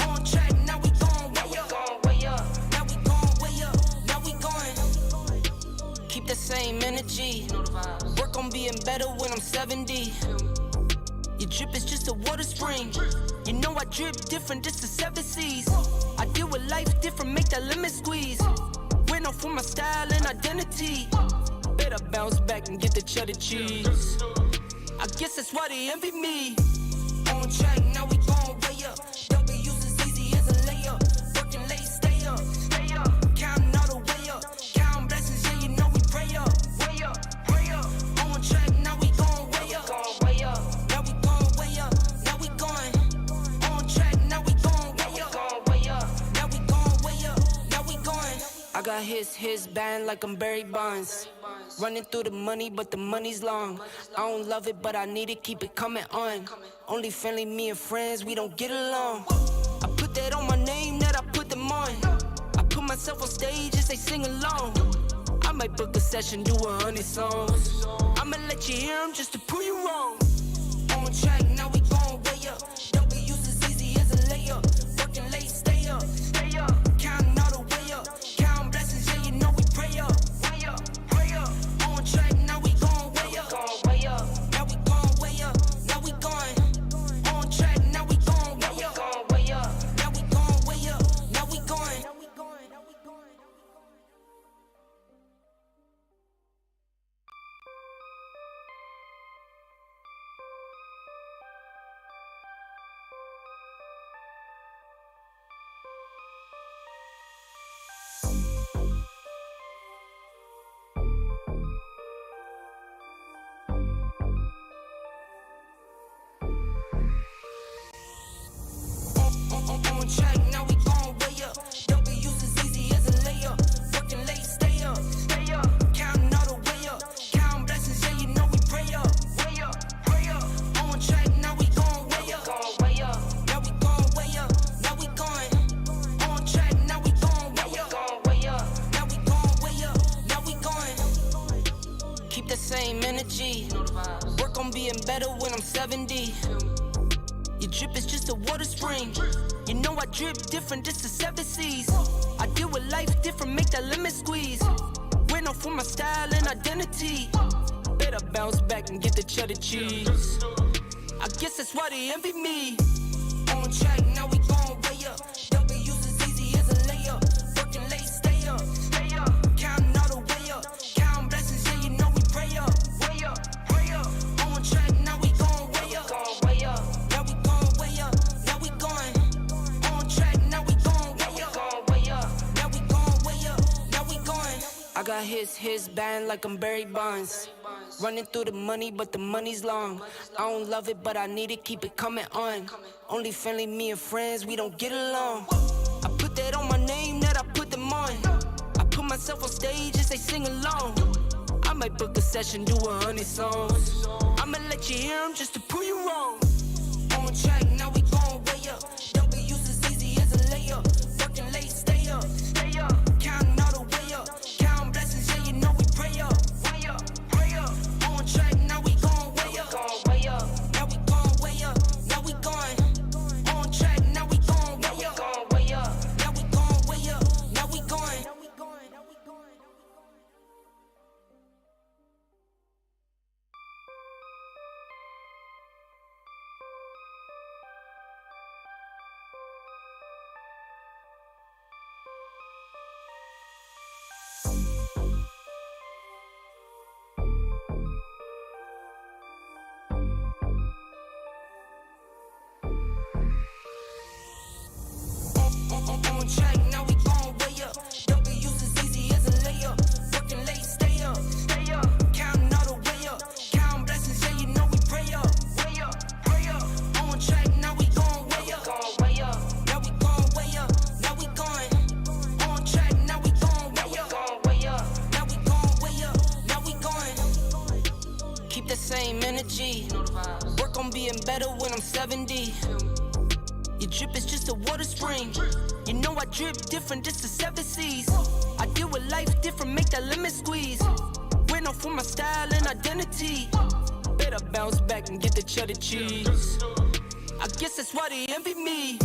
On track, now we gon' way up, way up. Now we gon' way up, now we going. Keep the same energy. Work on being better when I'm 70. Your drip is just a water spring. You know I drip different, just the 7 C's. I deal with life different, make that limit squeeze. Went off for my style and identity. Better bounce back and get the cheddar cheese. I guess that's why they envy me. On track, now we gon' way up. W's as easy as a layup. Working late, stay up, stay up. Counting all the way up. Counting blessings, yeah, you know we pray up, way up, pray up. On track, now we gon' way up, way up. Now we gon' way up, now we going. On track, now we gon' way up, way up. Now we gon' way up, now we going. I got his band like I'm Barry Bonds. Running through the money, but the money's long. I don't love it, but I need it, keep it coming on. Only friendly, me and friends, we don't get along. I put that on my name, that I put them on. I put myself on stage as they sing along. I might book a session, do 100 songs. I'ma let you hear them just to prove you wrong. On track, now we gon' way up. W's as easy as a layup. Working late, stay up, stay up. Counting all the way up. Counting blessings, yeah, you know we pray up, way up, pray up. On track, now we gon' way up, way up. Now we gon' way up, now we going. On track, now we gon' way up, way up. Now we gon' way up, now we going. On track, now we gon' way up. W's as easy as a layup. Working late, stay up, stay up. Counting all the way up. Counting blessings, yeah, you know we pray up, way up, pray up. On track, now we gon' way up, way up. Now we gon' way up, now we going. On track, now we gon' way up, way up. Now we gon' way up, now we going. Keep the same energy. Work on being better when I'm 70. Your drip is just a water spring. You know I drip different, just the 7 C's. I deal with life different, make that limit squeeze. Went off for my style and identity. Better bounce back and get the cheddar cheese. I guess that's why they envy me. On track, now we gon' way up. W's as easy as a layup. Working late, stay up, stay up. Counting all the way up. Counting blessings, yeah, you know we pray up, way up, pray up. On track, now we gon' way up, way up. Now we gon' way up, now we going. On track, now we gon' way up, way up. Now we gon' way up, now we going. I got his band like I'm Barry Bonds. Running through the money, but the money's long. I don't love it, but I need it, keep it coming on. Only friendly, me and friends, we don't get along. I put that on my name, that I put them on. I put myself on stage as they sing along. I might book a session, do 100 songs. I'ma let you hear them just to prove you wrong. On track, now we gon' way up. W's as easy as a layup. Working late, stay up, stay up. Counting all the way up. Counting blessings, yeah, you know we pray up, way up, pray up. On track, now we gon' way up, way up. Now we gon' way up, now we going. On track, now we gon' way up, way up. Now we gon' way up, now we going. track, now we gon' way up. W's as easy as a layup. Working late, stay up. Counting all the way up. Counting blessings, yeah, you know we pray up. Way up, pray up. On track, now we gon' way up. Now we gon' way up. Now we going. On track, now we gon' way up. Now we gon' way up. Now we going. Keep the same energy. Work on being better when I'm 70. Your drip is just a water spring. You know I drip different, just the 7 C's. I deal with life different, make that lemon squeeze. Went off for my style and identity. Better bounce back and get the cheddar cheese. I guess that's why they envy me.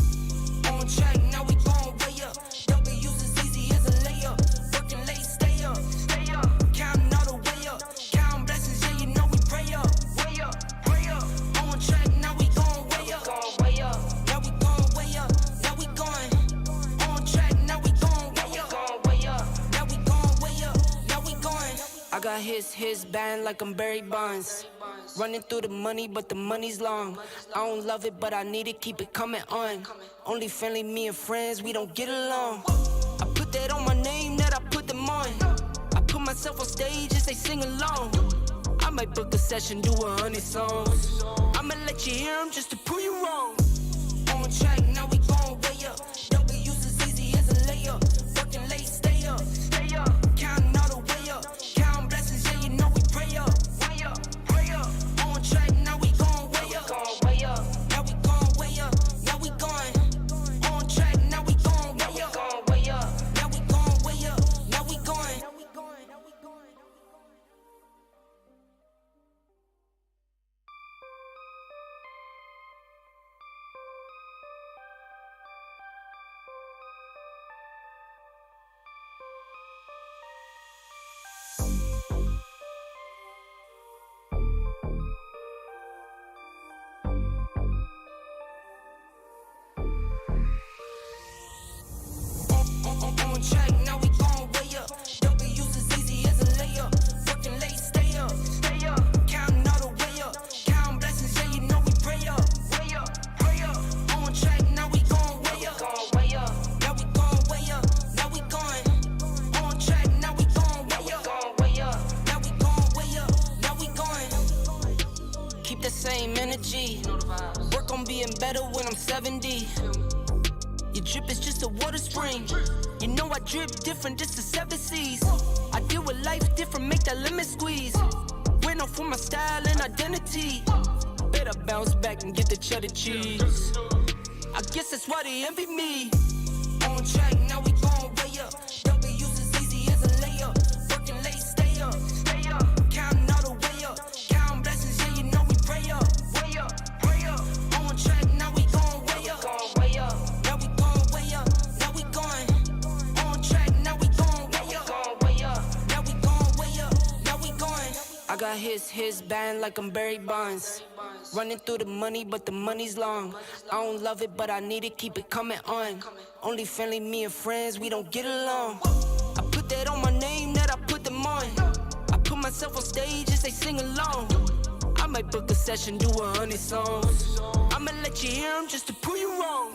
On track, now we gon' way up. W's as easy as a layup. Working late, stay up. Counting all the way up. Counting blessings, yeah, you know we pray up. Way up, pray up. On track, now we gon' way up. Now we gon' way up. Now we going. On track, now we gon' way up. Now we gon' way up. Now we going. I got his band like I'm Barry Bonds. Running through the money, but the money's long. I don't love it, but I need it, keep it coming on. Only friendly, me and friends, we don't get along. I put that on my name, that I put them on. I put myself on stage as they sing along. I might book a session, do 100 songs. I'ma let you hear them just to prove you wrong. On track, now we gon' way up. W's as easy as a layup. Working late, stay up. Counting all the way up. Counting blessings, yeah, you know we pray up. Pray up. On track, now we gon' way up. Now we gon' way up. Now we going. On track, now we gon' way up. Now we gon' way up. Now we going. On track, now we gon' way up. W's as easy as a layup. Working late, stay up. Counting all the way up. Counting blessings, yeah, you know we pray up. Pray up. On track, now we gon' way up. Now we gon' way up. Now we going. On track, now we gon' way up. Now we gon' way up. Now we going. Keep the same energy. Work on being better when I'm 70. Your drip is just a water spring. You know I drip different, just the 7 C's. I deal with life different, make that lemon squeeze. Went off for my style and identity. Better bounce back and get the cheddar cheese. I guess that's why they envy me. On track, now we gon' way up. W's as easy as a layup. Working late, stay up. Counting all the way up. Counting blessings, yeah, you know we pray up. Pray up. On track, now we gon' way up. Now we gon' way up. Now we going. On track, now we gon' way up. Now we gon' way up. Now we going. I got his band like I'm Barry Bonds. Running through the money, but the money's long. I don't love it, but I need it, keep it coming on. Only friendly, me and friends, we don't get along. I put that on my name, that I put them on. I put myself on stage as they sing along. I might book a session, do 100 songs. I'ma let you hear them just to prove you wrong.